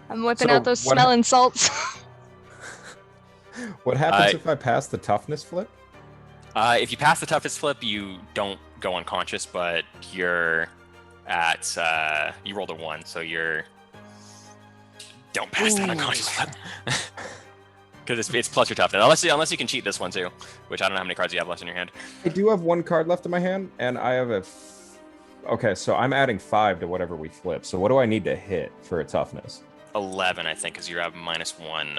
I'm whipping So out those what smelling salts. What happens if I pass the toughness flip? If you pass the toughest flip, you don't go unconscious, but you're at you rolled a 1, so you're don't pass that unconscious flip because it's plus your toughness. Unless you can cheat this one too, which I don't know how many cards you have left in your hand. I do have 1 card left in my hand, and I have Okay, so I'm adding 5 to whatever we flip. So what do I need to hit for a toughness? 11, I think, because you have -1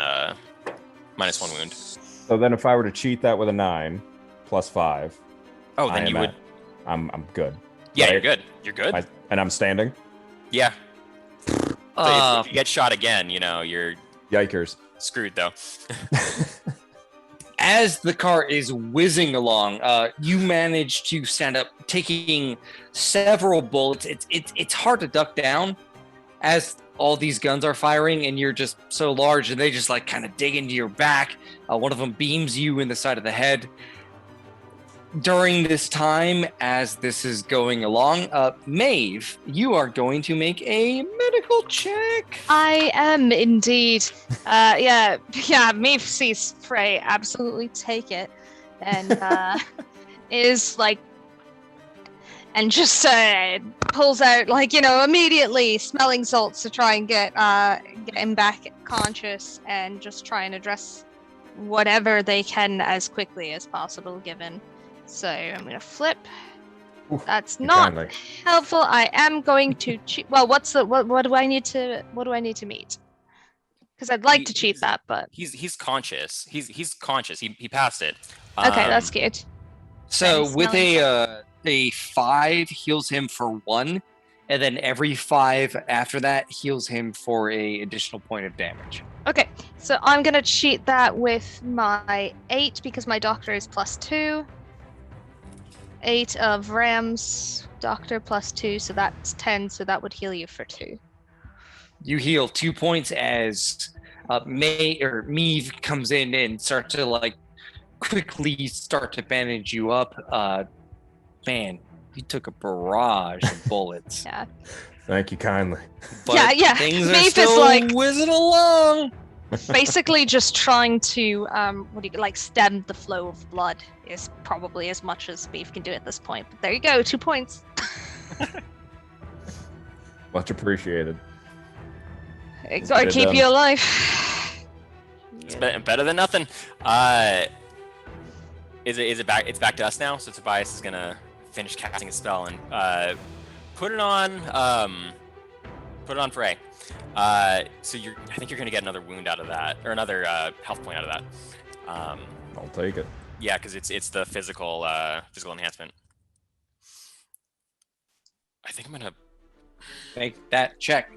wound. So then if I were to cheat that with a 9 plus 5, Oh, then you would. I'm good. Yeah, right? you're good. You're good. And I'm standing. Yeah. So if you get shot again, you're Yikers. screwed though. As the car is whizzing along, you manage to stand up, taking several bullets. It's hard to duck down as all these guns are firing, and you're just so large, and they just like kind of dig into your back. One of them beams you in the side of the head. During this time, as this is going along, Maeve, you are going to make a medical check. I am indeed. Yeah. Maeve sees Frey absolutely take it, and is like, and just pulls out immediately smelling salts to try and get him back conscious, and just try and address whatever they can as quickly as possible, given. So I'm gonna flip. Oof, That's you not kindly. helpful. I am going to cheat. Well, what do I need to meet? Because I'd like to cheat that, but He's conscious. He's conscious. He passed it. okay, that's good. So And with smelling a 5 heals him for 1, and then every 5 after that heals him for a additional point of damage. Okay, so I'm gonna cheat that with my 8 because my doctor is +2. 8 of Ram's doctor +2, so that's 10. So that would heal you for 2. You heal 2 points as Meave comes in and start to quickly start to bandage you up. Man, you took a barrage of bullets. Yeah. Thank you kindly. But Yeah. things are Meave is still whizzing along. Basically, just trying to stem the flow of blood is probably as much as Beef can do at this point. But there you go, 2 points. Much appreciated. Gotta Good keep done. you alive. It's better than nothing. Is it back? It's back to us now. So Tobias is gonna finish casting a spell and put it on Frey. So I think you're gonna get another wound out of that, or another health point out of that. I'll take it. Yeah, because it's the physical enhancement. I think I'm gonna Make that check.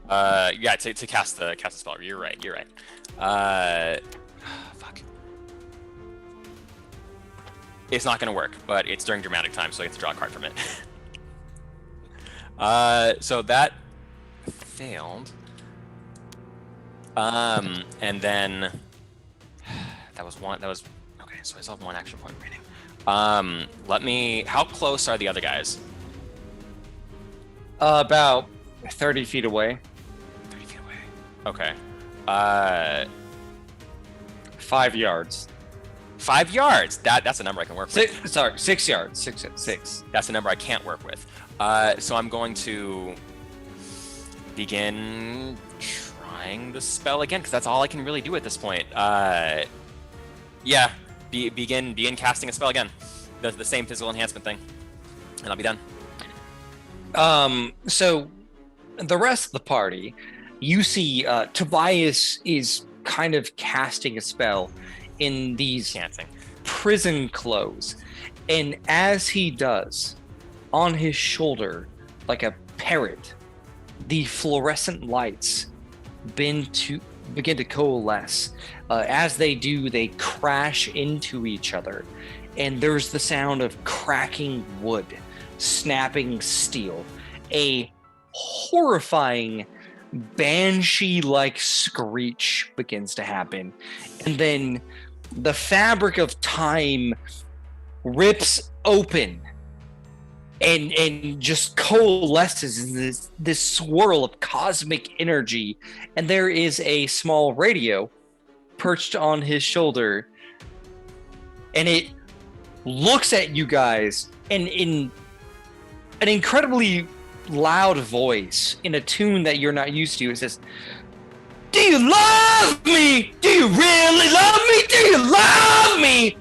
yeah, to cast the spell. You're right. Fuck. It's not gonna work, but it's during dramatic time, so I get to draw a card from it. So that failed. And then that was okay. So I still have 1 action point remaining. How close are the other guys? About 30 feet away. 30 feet away. Okay. 5 yards. 5 yards. That's a number I can work with. 6 yards. Six. That's a number I can't work with. So I'm going to begin trying the spell again, because that's all I can really do at this point. Yeah, begin casting a spell again. does the same physical enhancement thing, and I'll be done. So the rest of the party, you see Tobias is kind of casting a spell in these Dancing. prison clothes. And as he does, on his shoulder, like a parrot, the fluorescent lights begin to coalesce. As they do, they crash into each other. And there's the sound of cracking wood, snapping steel, a horrifying banshee-like screech begins to happen. And then the fabric of time rips open and just coalesces in this swirl of cosmic energy. And there is a small radio perched on his shoulder. And it looks at you guys and in an incredibly loud voice, in a tune that you're not used to, it says, "Do you love me? Do you really love me? Do you love me?"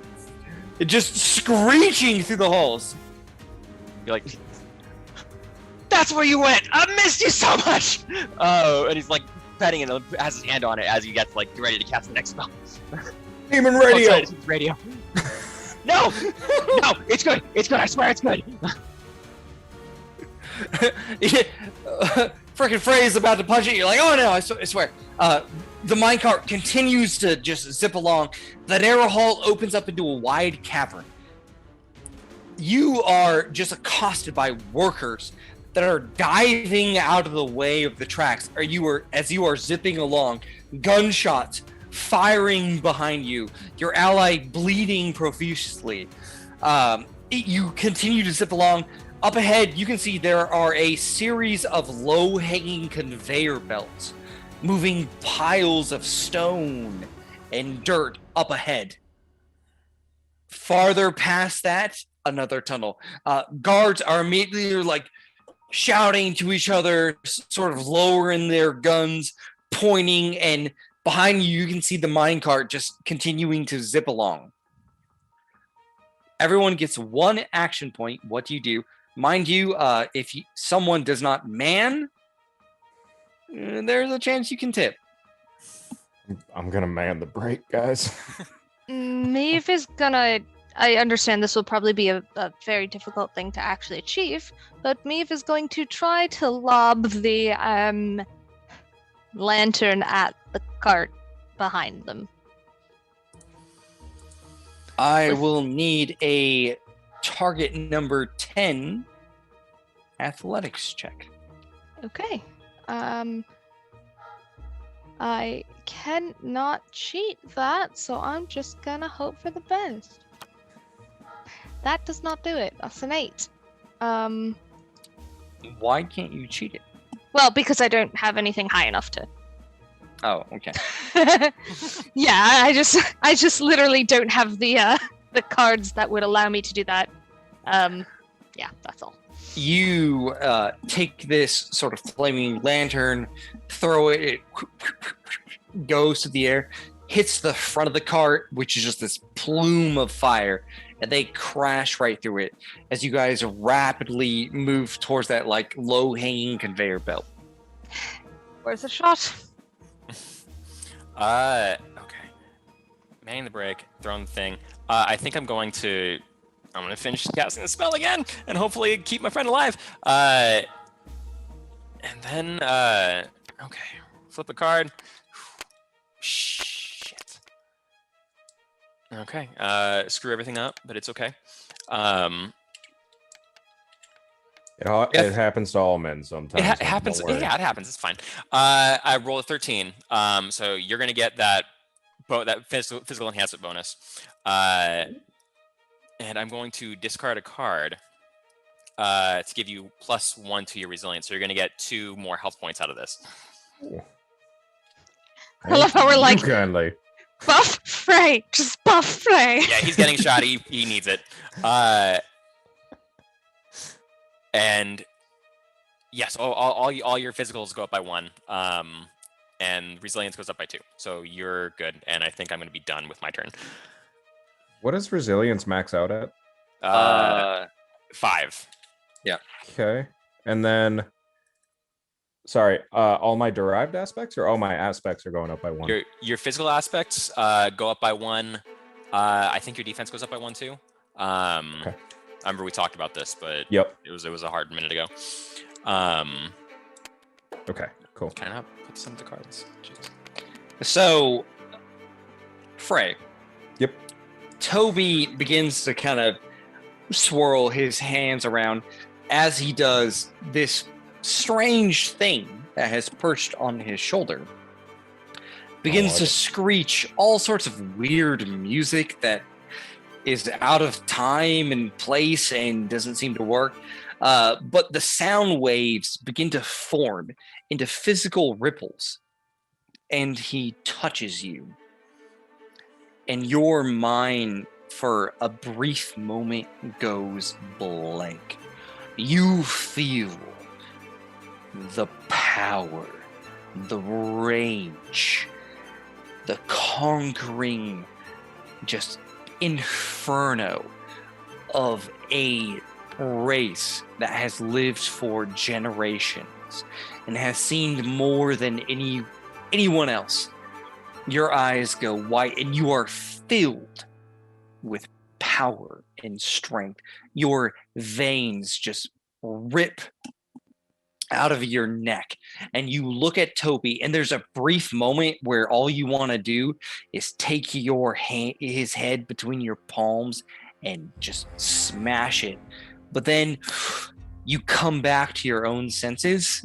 It just screeching through the halls. You're like, that's where you went. I missed you so much. Oh, and he's like petting and has his hand on it as he gets like ready to cast the next spell. Demon radio. Oh, sorry, radio. No, it's good. It's good. I swear, it's good. Frickin' Frey's about to punch it. You're like, oh no, I swear. The minecart continues to just zip along. The narrow hall opens up into a wide cavern. You are just accosted by workers that are diving out of the way of the tracks. As you are zipping along, gunshots firing behind you, your ally bleeding profusely. You continue to zip along. Up ahead, you can see there are a series of low-hanging conveyor belts moving piles of stone and dirt up ahead. Farther past that, another tunnel. Guards are immediately like shouting to each other, sort of lowering their guns, pointing, and behind you, you can see the minecart just continuing to zip along. Everyone gets one action point. What do you do? Mind you, if someone does not man, there's a chance you can tip. I'm gonna man the brake, guys. Maeve is gonna. I understand this will probably be a very difficult thing to actually achieve, but Maeve is going to try to lob the lantern at the cart behind them. I will need a target number 10 athletics check. Okay. I cannot cheat that, so I'm just gonna hope for the best. That does not do it. That's an 8. Why can't you cheat it? Well, because I don't have anything high enough to. Oh, okay. Yeah, I just literally don't have the cards that would allow me to do that. Yeah, that's all. You take this sort of flaming lantern, throw it, it goes to the air, hits the front of the cart, which is just this plume of fire, and they crash right through it as you guys rapidly move towards that like low-hanging conveyor belt. Where's the shot? Okay. Manning the brake, throwing the thing. I think I'm going to finish casting the spell again and hopefully keep my friend alive. And then, okay, flip a card. Shit. Okay, screw everything up, but it's okay. It happens to all men sometimes. It happens. Yeah, it happens. It's fine. I rolled a 13. So you're gonna get that physical enhancement bonus. And I'm going to discard a card to give you +1 to your resilience. So you're gonna get 2 more health points out of this. I love how we're like, kindly. buff Frey, just buff Frey. Yeah, he's getting shot. He needs it. And yes, all your physicals go up by 1, and resilience goes up by 2. So you're good, and I think I'm going to be done with my turn. What does resilience max out at? 5. Okay. And then, sorry, all my derived aspects or all my aspects are going up by 1? Your physical aspects go up by 1. I think your defense goes up by 1 too. Okay. I remember we talked about this, but Yep. it was a hard minute ago. Okay, cool. Can I put some of the cards? Jeez. So, Frey. Yep. Toby begins to kind of swirl his hands around as he does this strange thing that has perched on his shoulder. Begins to screech all sorts of weird music that is out of time and place and doesn't seem to work. But the sound waves begin to form into physical ripples, and he touches you. And your mind, for a brief moment, goes blank. You feel the power, the range, the conquering just inferno of a race that has lived for generations and has seen more than anyone else. Your eyes go white and you are filled with power and strength. Your veins just rip out of your neck, and you look at Toby, and there's a brief moment where all you want to do is take his head between your palms and just smash it. But then you come back to your own senses,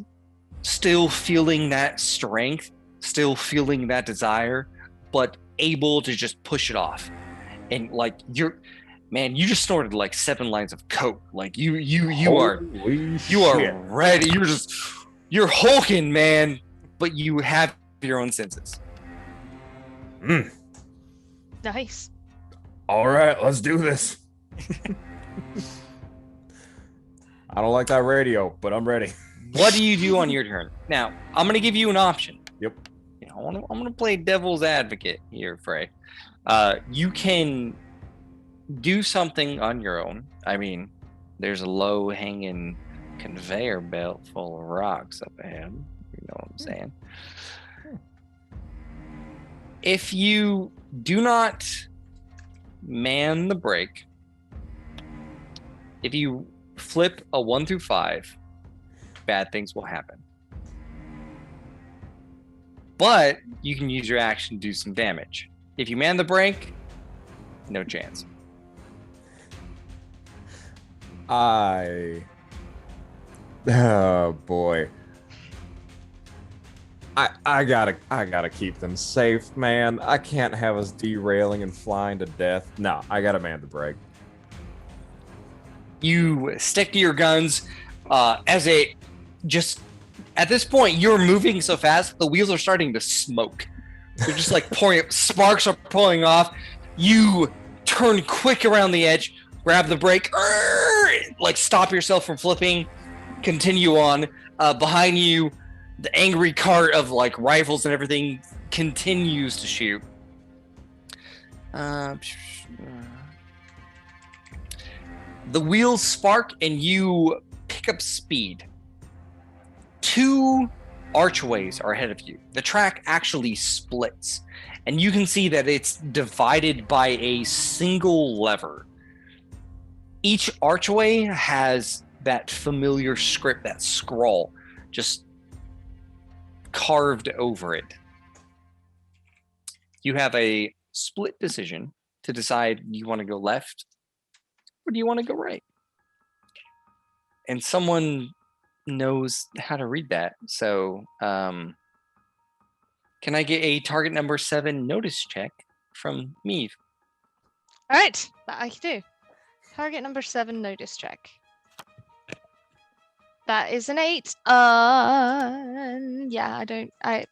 still feeling that strength, still feeling that desire, but able to just push it off. And like you just snorted like 7 lines of coke. Like you are ready. You're hulking, man, but you have your own senses. Nice. All right, let's do this. I don't like that radio, but I'm ready. What do you do on your turn? Now, I'm going to give you an option. Yep. I'm going to play devil's advocate here, Frey. You can do something on your own. I mean, there's a low-hanging conveyor belt full of rocks up ahead. You know what I'm saying? If you do not man the brake, if you flip a 1 through 5, bad things will happen. But you can use your action to do some damage. If you man the brake, no chance. Oh boy. I gotta keep them safe, man. I can't have us derailing and flying to death. No, I gotta man the brake. You stick to your guns as it just at this point you're moving so fast the wheels are starting to smoke. They're just like pouring up, sparks are pulling off. You turn quick around the edge, grab the brake, like stop yourself from flipping, continue on. Behind you, the angry cart of like rifles and everything continues to shoot. The wheels spark and you pick up speed. 2 archways are ahead of you. The track actually splits, and you can see that it's divided by a single lever. Each archway has that familiar script, that scroll, just carved over it. You have a split decision to decide, do you want to go left or do you want to go right? And someone knows how to read that. So can I get a target number 7 notice check from Meave? All right, that I can do. Target number 7 notice check. That is an 8. Yeah,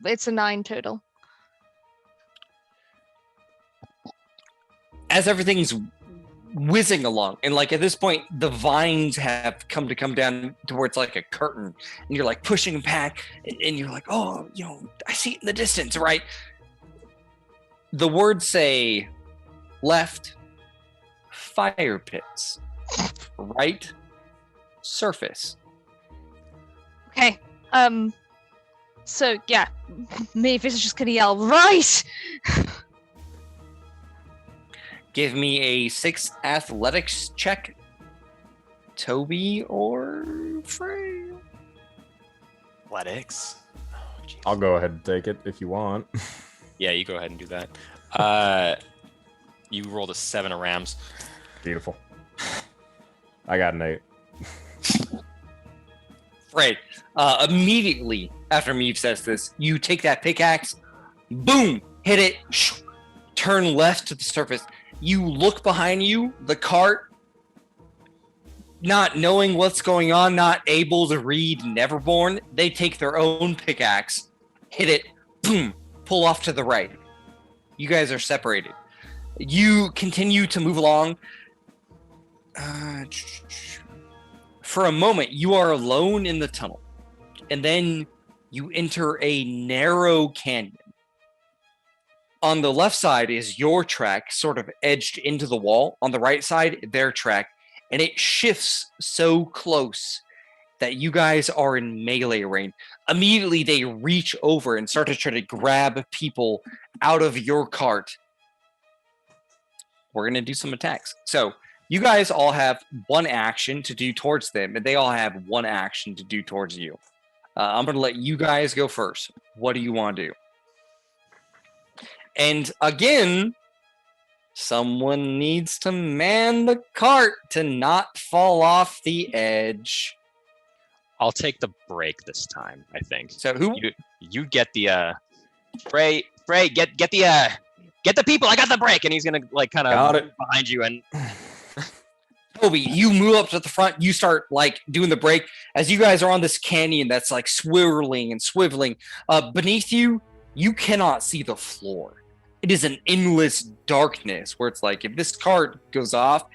it's a 9 total. As everything's whizzing along, and like at this point the vines have come down towards like a curtain, and you're like pushing back, and you're like, oh, I see it in the distance, right? The words say left, fire pits. right surface. Okay. So yeah, Mavis is just gonna yell, right! Give me a 6 athletics check, Toby or Frey. Athletics. Oh, geez. I'll go ahead and take it if you want. Yeah, you go ahead and do that. You rolled a 7 of Rams. Beautiful. I got an 8. Frey, immediately after Meave says this, you take that pickaxe, boom, hit it, turn left to the surface. You look behind you, the cart, not knowing what's going on, not able to read Neverborn, they take their own pickaxe, hit it, boom, pull off to the right. You guys are separated. You continue to move along. For a moment, you are alone in the tunnel, and then you enter a narrow canyon. On the left side is your track, sort of edged into the wall. On the right side, their track, and it shifts so close that you guys are in melee range. Immediately, they reach over and start to try to grab people out of your cart. We're going to do some attacks. So you guys all have one action to do towards them, and they all have one action to do towards you. I'm going to let you guys go first. What do you want to do? And again, someone needs to man the cart to not fall off the edge. I'll take the break this time, I think. So who? You get the Frey, get the people. I got the break, and he's gonna like kind Got of it. behind you and Toby, you move up to the front. You start like doing the break as you guys are on this canyon that's like swirling and swiveling. Beneath you, you cannot see the floor. It is an endless darkness where it's like if this cart goes off,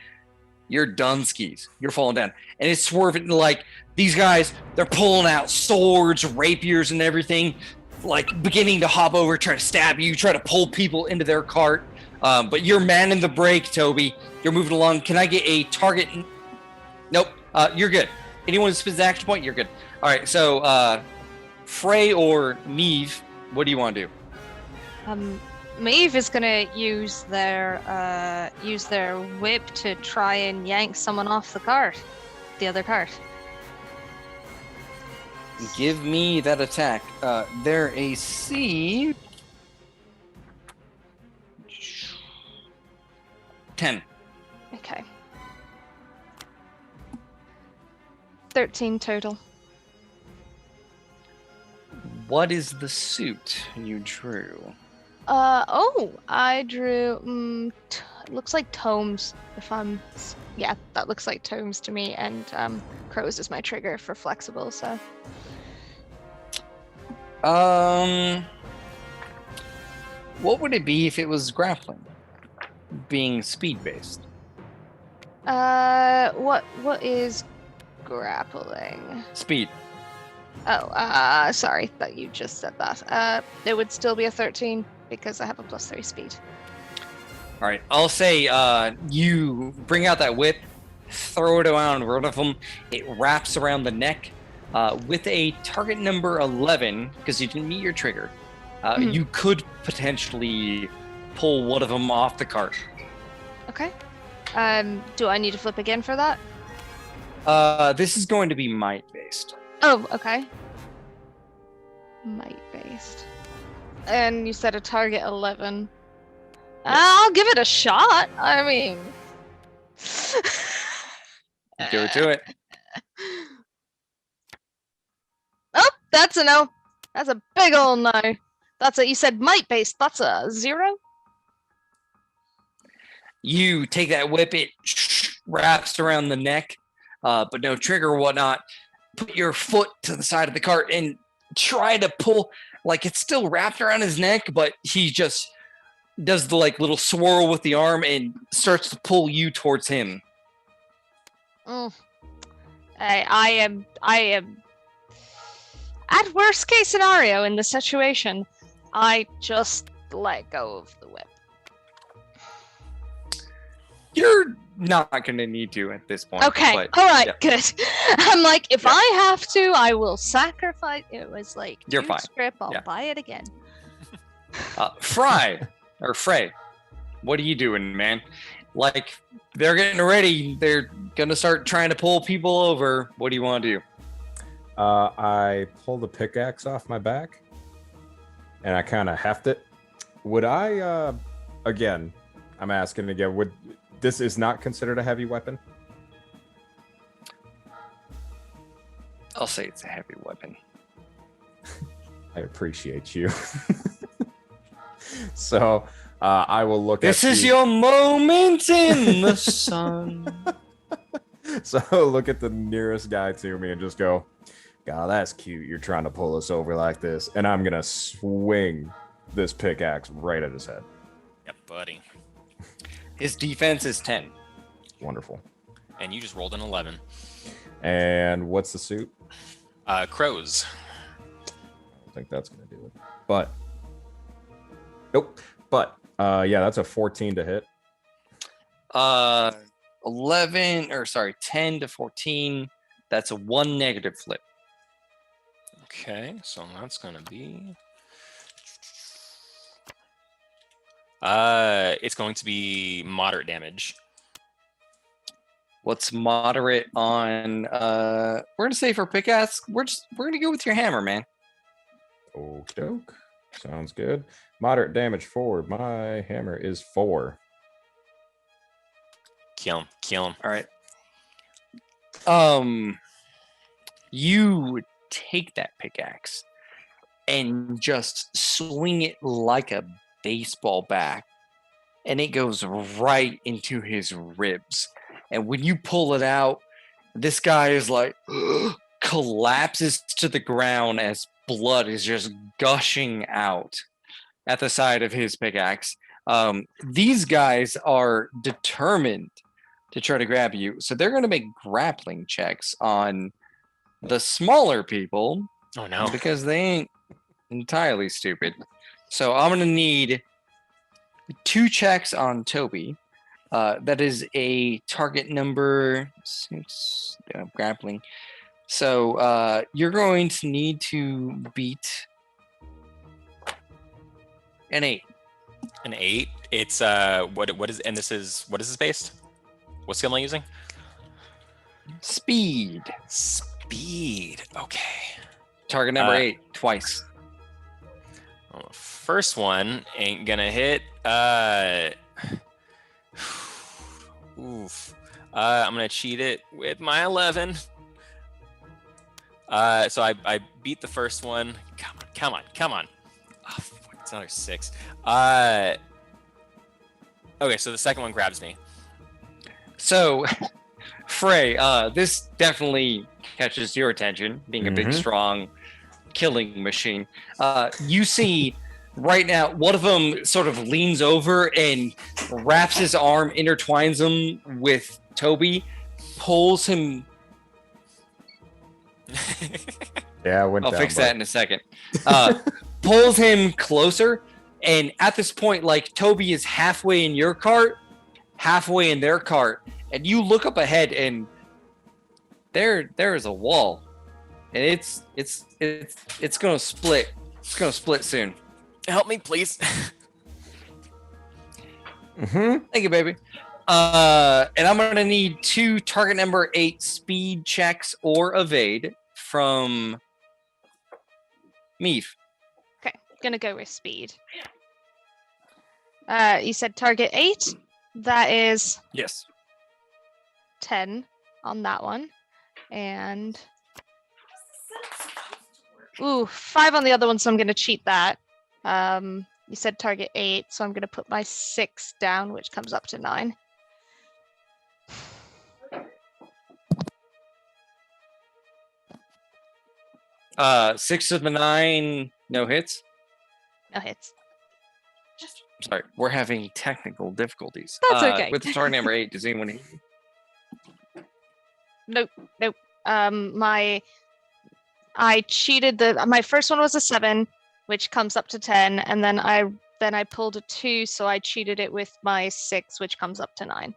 you're done skis. You're falling down. And it's swerving like these guys, they're pulling out swords, rapiers, and everything, like beginning to hop over, try to stab you, try to pull people into their cart. But you're manning the brake, Toby. You're moving along. Can I get a target? Nope. You're good. Anyone who spends an action point, you're good. All right. So, Frey or Neve, what do you want to do? Maeve is gonna use their whip to try and yank someone off the cart, the other cart. Give me that attack. Their AC 10. Okay. 13 total. What is the suit you drew? I drew. It looks like tomes. Yeah, that looks like tomes to me. And crows is my trigger for flexible. So. What would it be if it was grappling, being speed based? What is grappling? Speed. Oh, sorry, that you just said that. It would still be a 13 because I have a +3 speed. All right, I'll say you bring out that whip, throw it around in front of them. It wraps around the neck with a target number 11 because you didn't meet your trigger. You could potentially pull one of them off the cart. Okay. Do I need to flip again for that? This is going to be might based. Oh, okay. Might based. And you said a target 11. I'll give it a shot. I mean, Go to it. oh, that's a no. That's a big ol' no. You said might based. That's a 0. You take that whip, it wraps around the neck, but no trigger or whatnot. Put your foot to the side of the cart and try to pull, like it's still wrapped around his neck, but he just does the like little swirl with the arm and starts to pull you towards him. I am at worst case scenario in this situation. I just let go of the whip. You're not gonna need to at this point. Okay, but, all right, yeah. good. I'm like, if Yeah. I have to, I will sacrifice. It was like, You're dude, fine. Script, I'll Yeah. buy it again. Frey, what are you doing, man? Like, they're getting ready. They're gonna start trying to pull people over. What do you want to do? I pull the pickaxe off my back, and I kind of heft it. Would I? Again, I'm asking again. Would this is not considered a heavy weapon? I'll say it's a heavy weapon. I appreciate you. So I will look This at is the- your moment in the sun. So I'll look at the nearest guy to me and just go, God, that's cute. You're trying to pull us over like this. And I'm going to swing this pickaxe right at his head. Yep, buddy. His defense is 10. Wonderful. And you just rolled an 11. And what's the suit? Crows. I don't think that's going to do it. But, nope. But, yeah, that's a 14 to hit. 10 to 14. That's a 1 negative flip. Okay, so that's gonna be. It's going to be moderate damage. What's moderate on? We're gonna say for pickaxe. We're gonna go with your hammer, man. Okie doke. Sounds good. Moderate damage 4. My hammer is 4. Kill him. Kill him. All right. You take that pickaxe and just swing it like a baseball bat, and it goes right into his ribs. And when you pull it out, this guy is like collapses to the ground as blood is just gushing out at the side of his pickaxe. These guys are determined to try to grab you, so they're going to make grappling checks on the smaller people Oh no. because they ain't entirely stupid. So I'm going to need 2 checks on Toby. That is a target number 6 grappling. So you're going to need to beat an 8. An 8. It's what is, and this is, what is this based? What skill am I using? Speed. Speed. Okay. Target number 8 twice. Well, first one ain't gonna hit. Oof. I'm gonna cheat it with my 11. So I beat the first one. Come on. Oh, fuck, it's another 6. Okay, so the second one grabs me. So, Frey, this definitely catches your attention, being a big, strong killing machine. You see right now, one of them sort of leans over and wraps his arm, intertwines him with Toby, pulls him. Yeah, I went I'll down, fix bud. that in a second. Pulls him closer, and at this point, like, Toby is halfway in your cart, halfway in their cart, and you look up ahead, and there is a wall, and it's gonna split. It's gonna split soon. Help me, please. Thank you, baby. And I'm gonna need 2 target number 8 speed checks or evade from Meef. Okay, gonna go with speed. You said target 8. That is Yes. 10 on that one, and 5 on the other one. So I'm gonna cheat that. You said target 8, so I'm gonna put my 6 down, which comes up to 9. Six of the 9, no hits. No hits. Sorry, we're having technical difficulties. That's okay. With the target number 8, does anyone hit you? Nope. I cheated my first one was a 7, which comes up to 10, and then I pulled a 2, so I cheated it with my 6, which comes up to 9.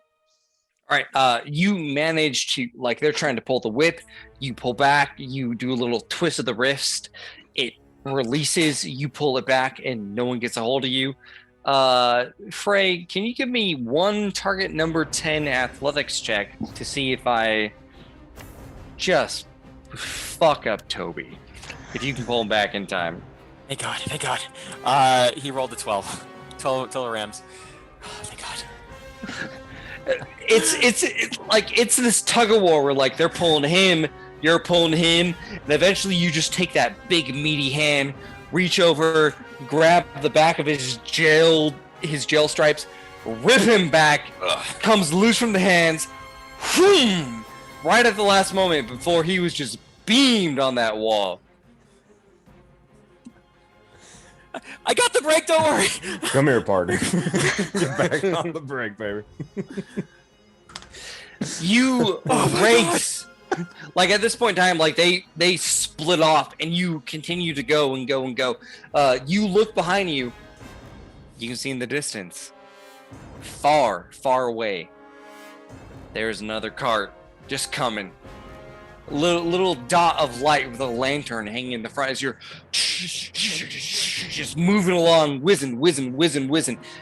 All right. You manage to, like, they're trying to pull the whip. You pull back. You do a little twist of the wrist. It releases. You pull it back, and no one gets a hold of you. Frey, can you give me one target number 10 athletics check to see if I just fuck up Toby? If you can pull him back in time. Thank God, thank God. He rolled a 12. 12 Rams. Oh, thank God. It's this tug of war where like they're pulling him, you're pulling him, and eventually you just take that big meaty hand, reach over, grab the back of his gel stripes, rip him back, comes loose from the hands, whoom, right at the last moment before he was just beamed on that wall. I got the break, don't worry. Come here, partner. Get back on the break, baby. You race. Like at this point in time, like they split off and you continue to go and go and go. You look behind you. You can see in the distance, far, far away, there's another cart just coming. Little dot of light with a lantern hanging in the front as you're just moving along, whizzing.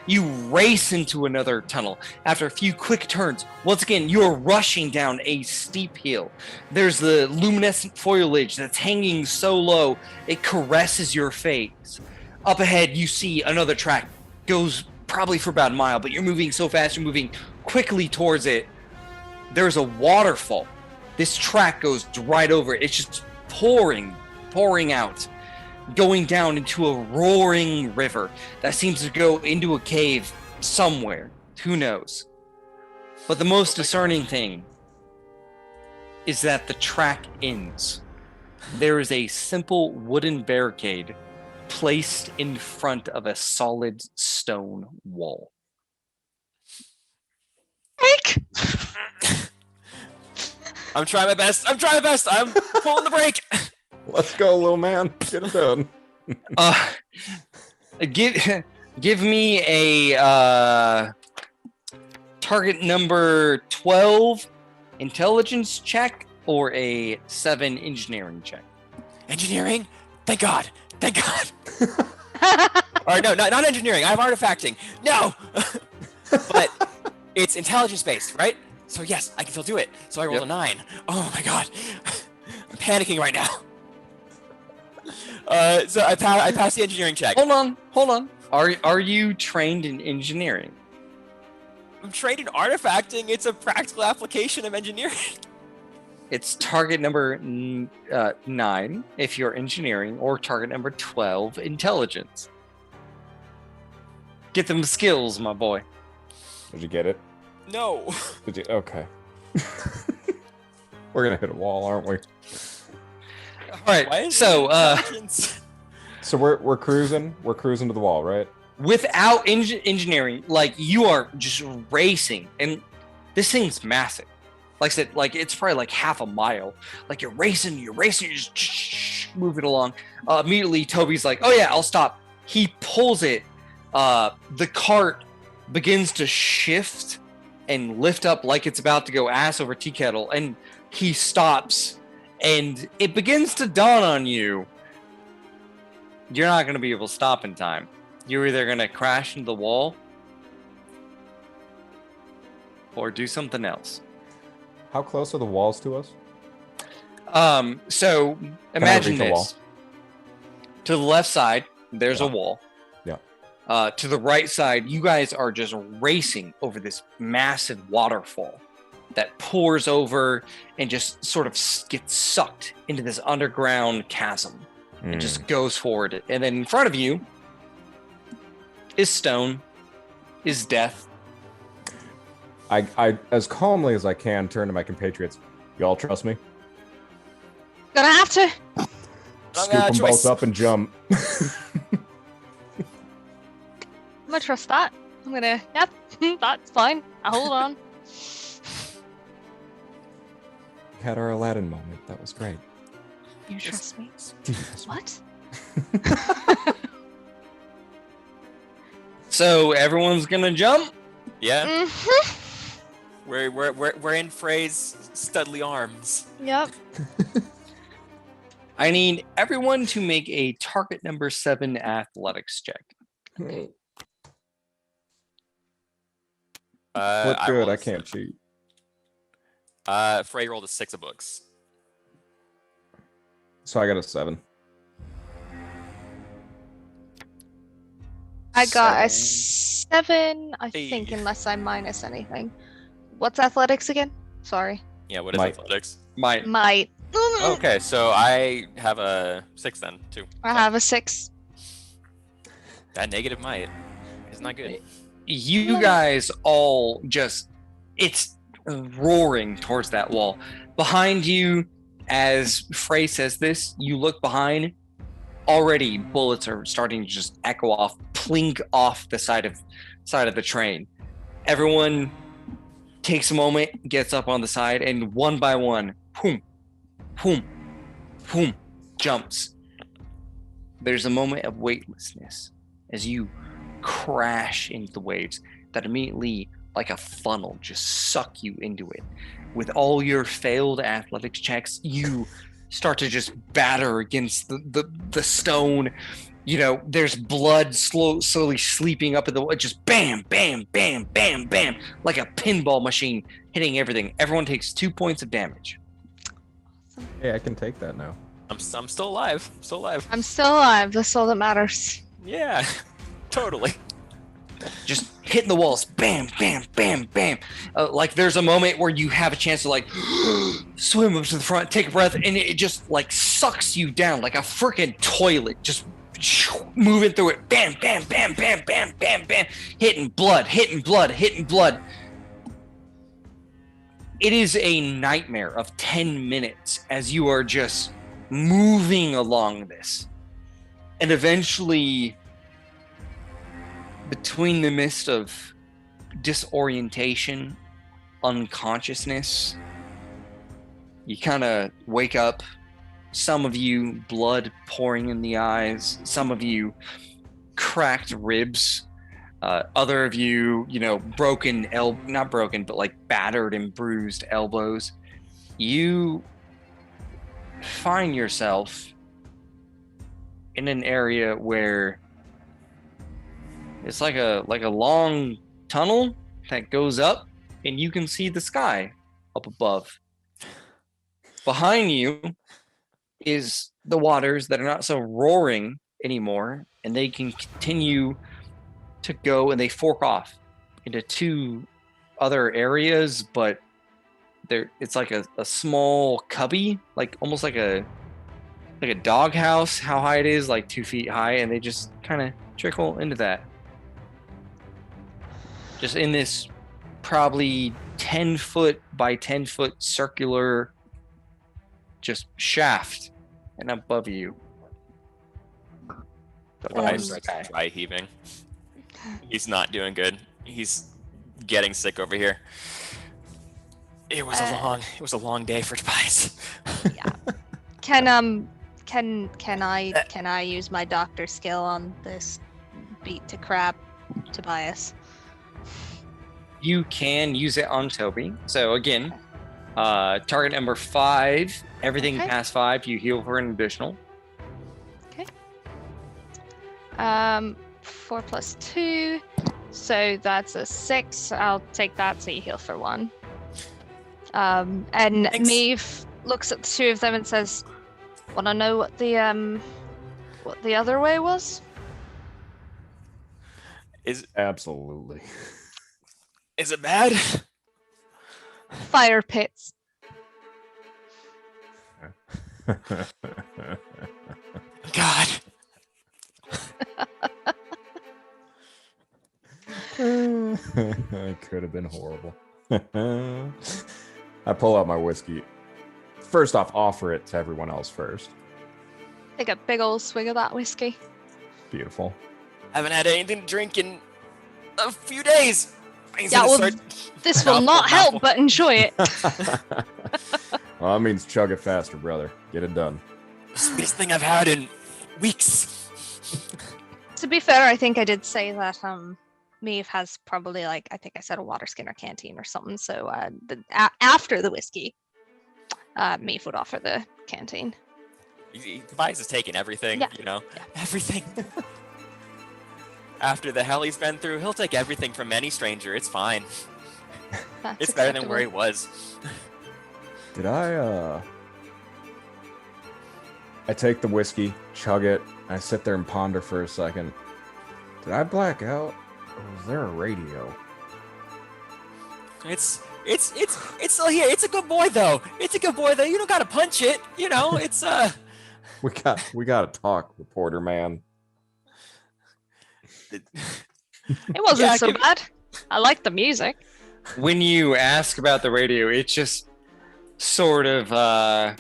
You race into another tunnel. After a few quick turns, once again, you're rushing down a steep hill. There's the luminescent foliage that's hanging so low, it caresses your face. Up ahead, you see another track. Goes probably for about a mile, but you're moving so fast, you're moving quickly towards it. There's a waterfall. This track goes right over it. It's just pouring out, going down into a roaring river that seems to go into a cave somewhere. Who knows? But the most discerning thing is that the track ends. There is a simple wooden barricade placed in front of a solid stone wall. Eek! I'm trying my best. I'm pulling the brake. Let's go, little man. Get him done. Give me a target number 12 intelligence check or a 7 engineering check. Engineering? Thank God. All right, no, not engineering. I have artifacting. No. But it's intelligence based, right? So yes, I can still do it. So I rolled a 9. Oh my God. I'm panicking right now. So I passed the engineering check. Hold on. Are you trained in engineering? I'm trained in artifacting. It's a practical application of engineering. It's target number 9 if you're engineering, or target number 12 intelligence. Get them skills, my boy. Did you get it? No. Did you? Okay. We're gonna hit a wall, aren't we? All right. So we're cruising. We're cruising to the wall, right? Without engineering, like you are just racing, and this thing's massive. Like I said, like it's probably like half a mile. Like you're racing, you're just moving along. Immediately, Toby's like, "Oh yeah, I'll stop." He pulls it. The cart begins to shift and lift up like it's about to go ass over tea kettle, and he stops, and it begins to dawn on you. You're not going to be able to stop in time. You're either going to crash into the wall or do something else. How close are the walls to us? So imagine this. To the left side, there's a wall. Yeah. To the right side, you guys are just racing over this massive waterfall that pours over and just sort of gets sucked into this underground chasm. It just goes forward. And then in front of you is stone, is death. I as calmly as I can turn to my compatriots. Y'all trust me? Gonna have to. Scoop them both up and jump. I'm gonna trust that. Yep, that's fine. I'll hold on. We had our Aladdin moment. That was great. You trust me? What? So everyone's gonna jump? Yeah. Mm-hmm. We're in Frey's Studley arms. Yep. I need everyone to make a target number 7 athletics check. Look I good. rolled I a can't cheat. Frey rolled a 6 of books. So I got a 7. I got a 7. 7, I think, Hey. unless I minus anything. What's athletics again? Sorry. Yeah, what is Might. athletics? Might. Might. Okay, so I have a 6 then too. I have a 6. That negative might is not good. You guys all just, it's roaring towards that wall. Behind you, as Frey says this, you look behind, already bullets are starting to just echo off, plink off the side of the train. Everyone takes a moment, gets up on the side, and one by one, boom, boom, boom, jumps. There's a moment of weightlessness as you crash into the waves that immediately, like a funnel, just suck you into it. With all your failed athletics checks, you start to just batter against the stone. You know, there's blood slowly sleeping up in the just bam, bam, bam, bam, bam, like a pinball machine hitting everything. Everyone takes 2 points of damage. Hey, I can take that now. I'm still alive. Still alive. I'm still alive. That's all that matters. Yeah, totally. Just hitting the walls, bam, bam, bam, bam. Like there's a moment where you have a chance to like swim up to the front, take a breath, and it just like sucks you down like a freaking toilet. Just moving through it, bam, bam, bam, bam, bam, bam, bam, hitting blood, hitting blood, hitting blood. It is a nightmare of 10 minutes as you are just moving along this. And eventually, between the mist of disorientation, unconsciousness, you kind of wake up. Some of you, blood pouring in the eyes. Some of you, cracked ribs. Other of you, broken, not broken, but like battered and bruised elbows. You find yourself in an area where it's like a long tunnel that goes up, and you can see the sky up above. Behind you is the waters that are not so roaring anymore, and they can continue to go, and they fork off into 2 other areas, but it's like a small cubby, like almost like a dog house, how high it is, like 2 feet high, and they just kind of trickle into that. Just in this probably 10 foot by 10 foot circular just shaft, and above you. Ryan's dry heaving. He's not doing good. He's getting sick over here. It was a long day for Tobias. Yeah. Can I use my doctor skill on this beat to crap Tobias? You can use it on Toby. So again, target number 5. Everything Okay. past 5, you heal for an additional. Okay. 4 plus 2, so that's a 6. I'll take that, so you heal for 1. And Thanks. Maeve looks at the 2 of them and says, "Wanna know what the other way was?" Absolutely. Is it bad? Fire pits. God. It could have been horrible. I pull out my whiskey. First off, offer it to everyone else first. Take a big old swig of that whiskey. Beautiful. Haven't had anything to drink in a few days. He's Yeah, gonna well, start- this will Mouthful, not help mouthful. but enjoy it. Well, that means chug it faster, brother. Get it done. Sweetest thing I've had in weeks. To be fair, I think I did say that Maeve has probably like, I think I said a water skin or canteen or something. So after the whiskey, Maeve would offer the canteen. Tobias is taking everything, Yeah. you know, Yeah. everything. After the hell he's been through, he'll take everything from any stranger. It's fine. That's It's better than where he acceptable. was. Did I take the whiskey, chug it, and I sit there and ponder for a second. Did I black out? Or was there a radio? It's still here. It's a good boy though. It's a good boy though. You don't gotta punch it. You know, it's We gotta talk, reporter man. It wasn't Yeah, so bad. I liked the music. When you ask about the radio, it's just sort of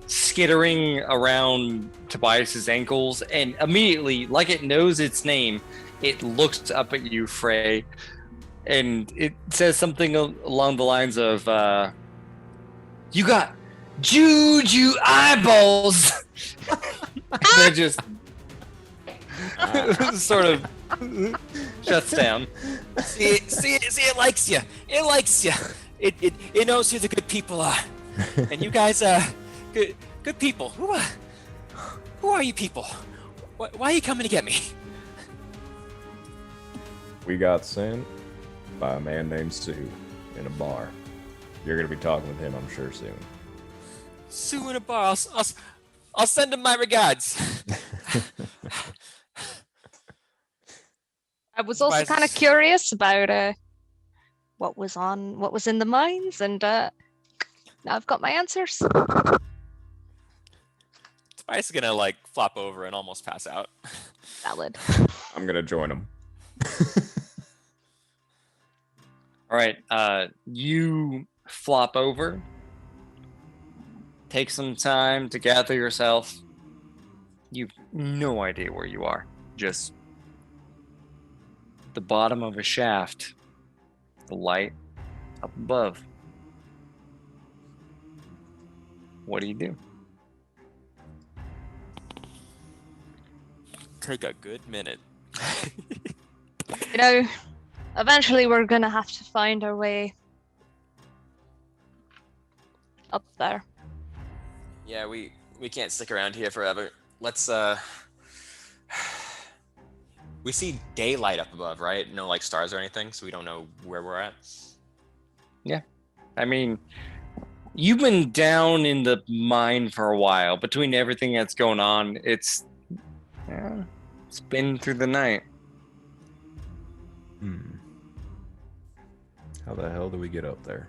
skittering around Tobias's ankles, and immediately, like it knows its name, it looks up at you, Frey, and it says something along the lines of, "You got juju eyeballs." That just sort of shuts down. see it likes you. It likes you. It knows who the good people are, and you guys are good people. Who are you people? Why are you coming to get me? We got sent by a man named Sue in a bar. You're gonna be talking with him, I'm sure, soon. Sue in a bar. I'll send him my regards. I was also kind of curious about what was in the mines, and now I've got my answers. Tobias is gonna like flop over and almost pass out. Valid. I'm gonna join him. All right, you flop over. Take some time to gather yourself. You've no idea where you are. Just the bottom of a shaft. The light up above. What do you do? Take a good minute. You know, eventually we're gonna have to find our way up there. Yeah, we can't stick around here forever. Let's we see daylight up above, right? No like stars or anything, so we don't know where we're at. I mean, you've been down in the mine for a while. Between everything that's going on, it's been through the night. How the hell do we get up there?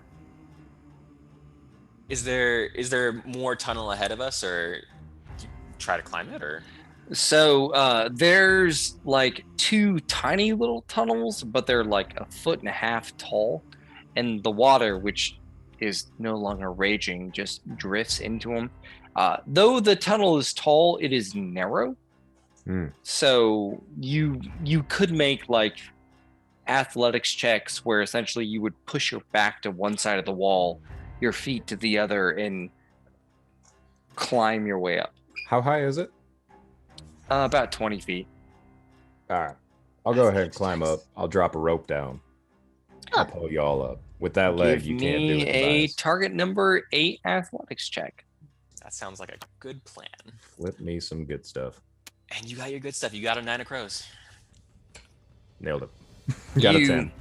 Is there more tunnel ahead of us, or do you try to climb it, or? So there's like two tiny little tunnels, but they're like 1.5 feet tall, and the water, which is no longer raging, just drifts into them. Though the tunnel is tall, it is narrow. So you could make like athletics checks where essentially you would push your back to one side of the wall, your feet to the other, and climb your way up. How high is it? About 20 feet. All right. I'll go ahead and climb up. I'll drop a rope down. I'll pull you all up. With that leg, Give you can't do me it. a Tobias. target number 8 athletics check. That sounds like a good plan. Flip me some good stuff. And you got your good stuff. You got a 9 of crows. Nailed it. Got a You 10.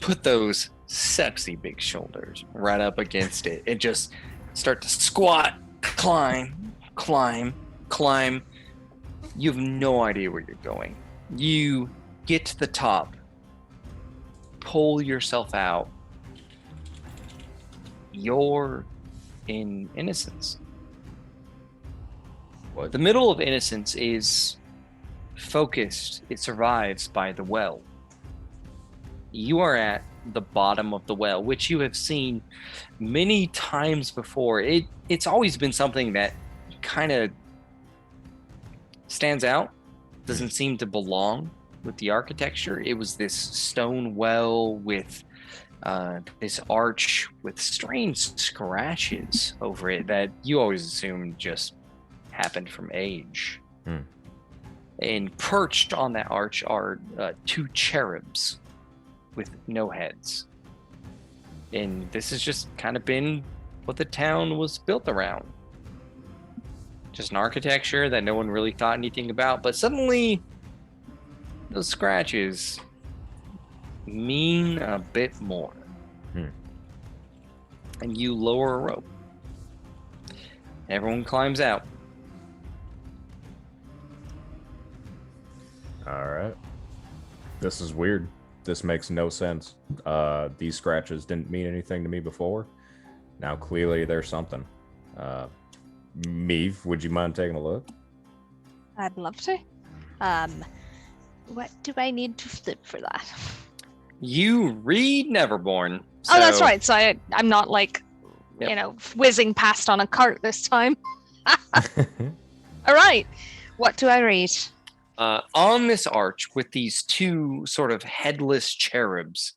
Put those sexy big shoulders right up against it and just start to squat, climb. You have no idea where you're going. You get to the top, pull yourself out. You're in Innocence. What? The middle of Innocence is focused. It survives by the well. You are at the bottom of the well, which you have seen many times before. It's always been something that kind of stands out, doesn't seem to belong with the architecture. It was this stone well with this arch with strange scratches over it that you always assumed just happened from age. And perched on that arch are 2 cherubs with no heads. And this has just kind of been what the town was built around. Just an architecture that no one really thought anything about, but suddenly those scratches mean a bit more. And you lower a rope. Everyone climbs out. All right. This is weird. This makes no sense. These scratches didn't mean anything to me before. Now clearly there's something. Meave, would you mind taking a look? I'd love to. What do I need to flip for that? You read Neverborn. Oh, that's so- right. So I'm not like, Yep. whizzing past on a cart this time. All right. What do I read? On this arch with these 2 sort of headless cherubs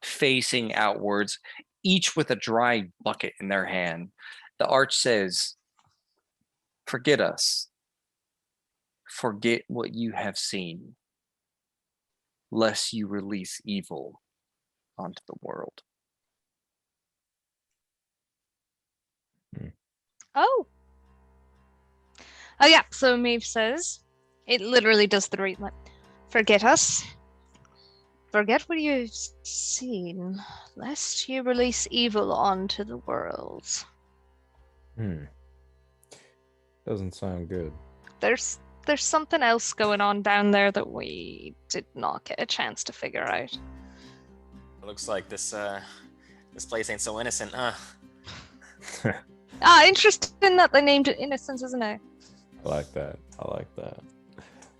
facing outwards, each with a dry bucket in their hand, the arch says, "Forget us. Forget what you have seen, lest you release evil onto the world." Oh. Oh, yeah. So Maeve says, it literally does the read. Forget us. Forget what you've seen, lest you release evil onto the world. Doesn't sound good. There's something else going on down there that we did not get a chance to figure out. It looks like this place ain't so innocent, huh? Interesting that they named it Innocence, isn't it? I like that.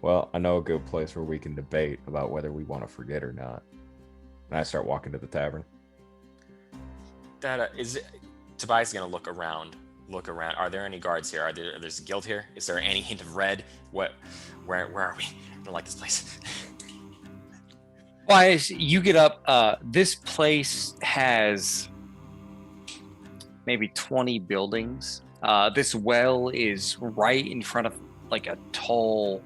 Well, I know a good place where we can debate about whether we want to forget or not. And I start walking to the tavern. That Tobias is gonna look around. Are there any guards here? There's a guild here? Is there any hint of red? Where are we? I don't like this place. Well, as you get up, this place has maybe 20 buildings. This well is right in front of like a tall,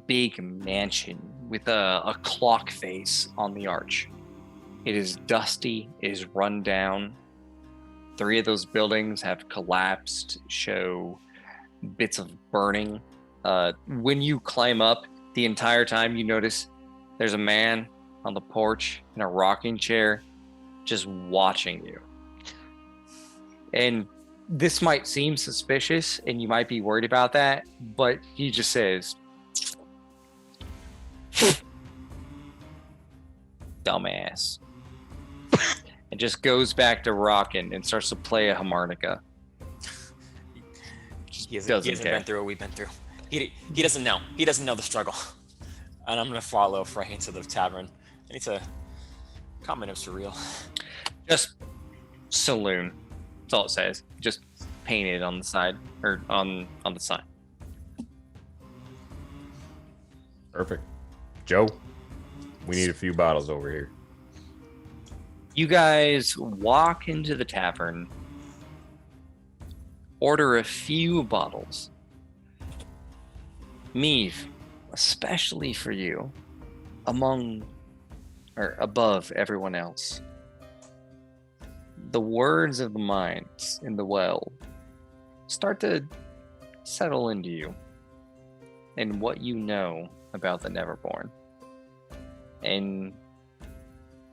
big mansion with a clock face on the arch. It is dusty, it is run down. 3 of those buildings have collapsed, show bits of burning. When you climb up, the entire time you notice there's a man on the porch in a rocking chair just watching you. And this might seem suspicious and you might be worried about that, but he just says, "Dumbass." And just goes back to rocking and starts to play a harmonica. He hasn't Doesn't care. been through what we've been through. He doesn't know. He doesn't know the struggle. And I'm gonna follow Frey into the tavern. I need to comment of surreal. Just saloon. That's all it says. Just painted on the side or on the sign. Perfect. Joe, we need a few bottles over here. You guys walk into the tavern, order a few bottles. Meave, especially for you, among or above everyone else, the words of the minds in the well start to settle into you and what you know about the Neverborn. And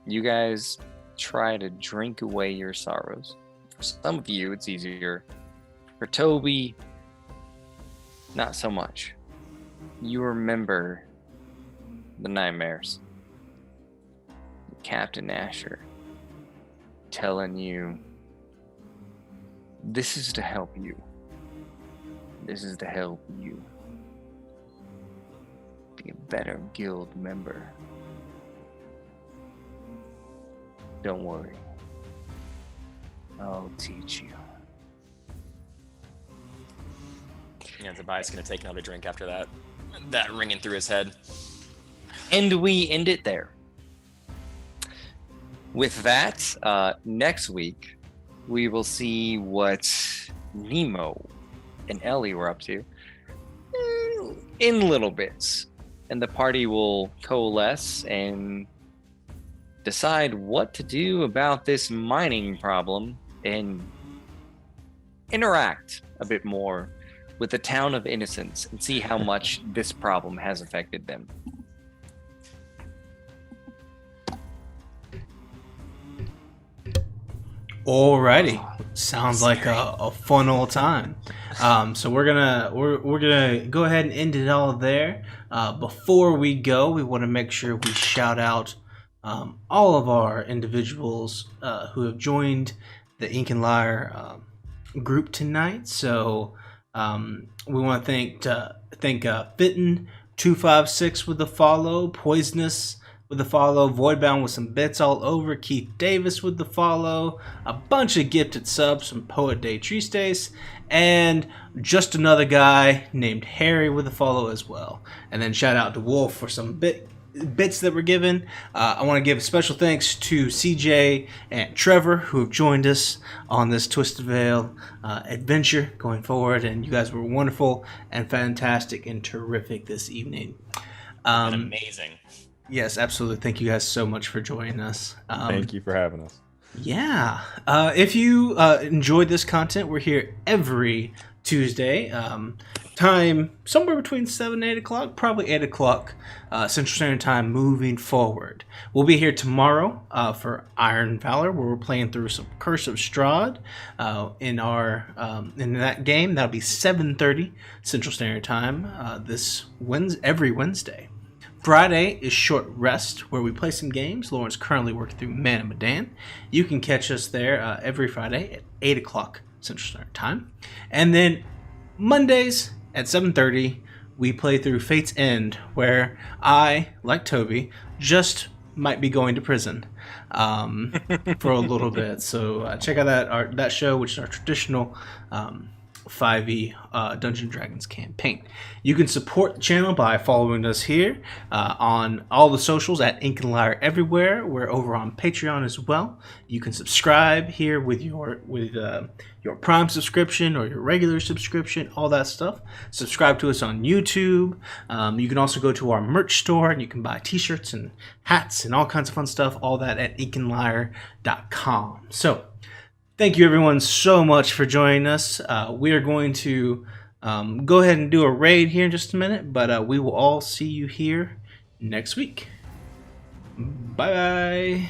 you guys try to drink away your sorrows. For some of you, it's easier. For Toby, not so much. You remember the nightmares. Captain Asher telling you, this is to help you. This is to help you be a better guild member. Don't worry. I'll teach you. Yeah, Tobias is gonna take another drink after that. That ringing through his head. And we end it there. With that, next week, we will see what Nemo and Ellie were up to. in little bits, and the party will coalesce and decide what to do about this mining problem and interact a bit more with the town of Innocence and see how much this problem has affected them. Alrighty, sounds like a fun old time. So we're gonna go ahead and end it all there. Before we go, we want to make sure we shout out all of our individuals who have joined the Ink and Lyre group tonight. So we want to thank Fitton 256 with the follow, Poisonous with the follow, Voidbound with some bits all over, Keith Davis with the follow, a bunch of gifted subs from Poet Day Tristes, and just another guy named Harry with the follow as well. And then shout out to Wolf for some bits that were given. I want to give a special thanks to CJ and Trevor who have joined us on this Twisted Veil adventure going forward, and you guys were wonderful and fantastic and terrific this evening. And amazing. Yes, absolutely. Thank you guys so much for joining us. Thank you for having us. Yeah. If you enjoyed this content, we're here every Tuesday. Time somewhere between 7 and 8 o'clock, probably 8 o'clock Central Standard Time moving forward. We'll be here tomorrow for Iron Valor, where we're playing through some Curse of Strahd in that game. That'll be 7:30 Central Standard Time every Wednesday. Friday is Short Rest, where we play some games. Lauren's currently working through Man of Medan. You can catch us there every Friday at 8 o'clock Central Standard Time. And then Mondays at 7:30, we play through Fate's End, where I, like Toby, just might be going to prison for a little bit. So check out that show, which is our traditional 5e Dungeons & Dragons campaign. You can support the channel by following us here on all the socials at Ink and Lyre everywhere. We're over on Patreon as well. You can subscribe here with your Prime subscription or your regular subscription, all that stuff. Subscribe to us on YouTube. You can also go to our merch store and you can buy t-shirts and hats and all kinds of fun stuff, all that at inkandlyre.com. So thank you everyone so much for joining us. We are going to go ahead and do a raid here in just a minute, but we will all see you here next week. Bye-bye.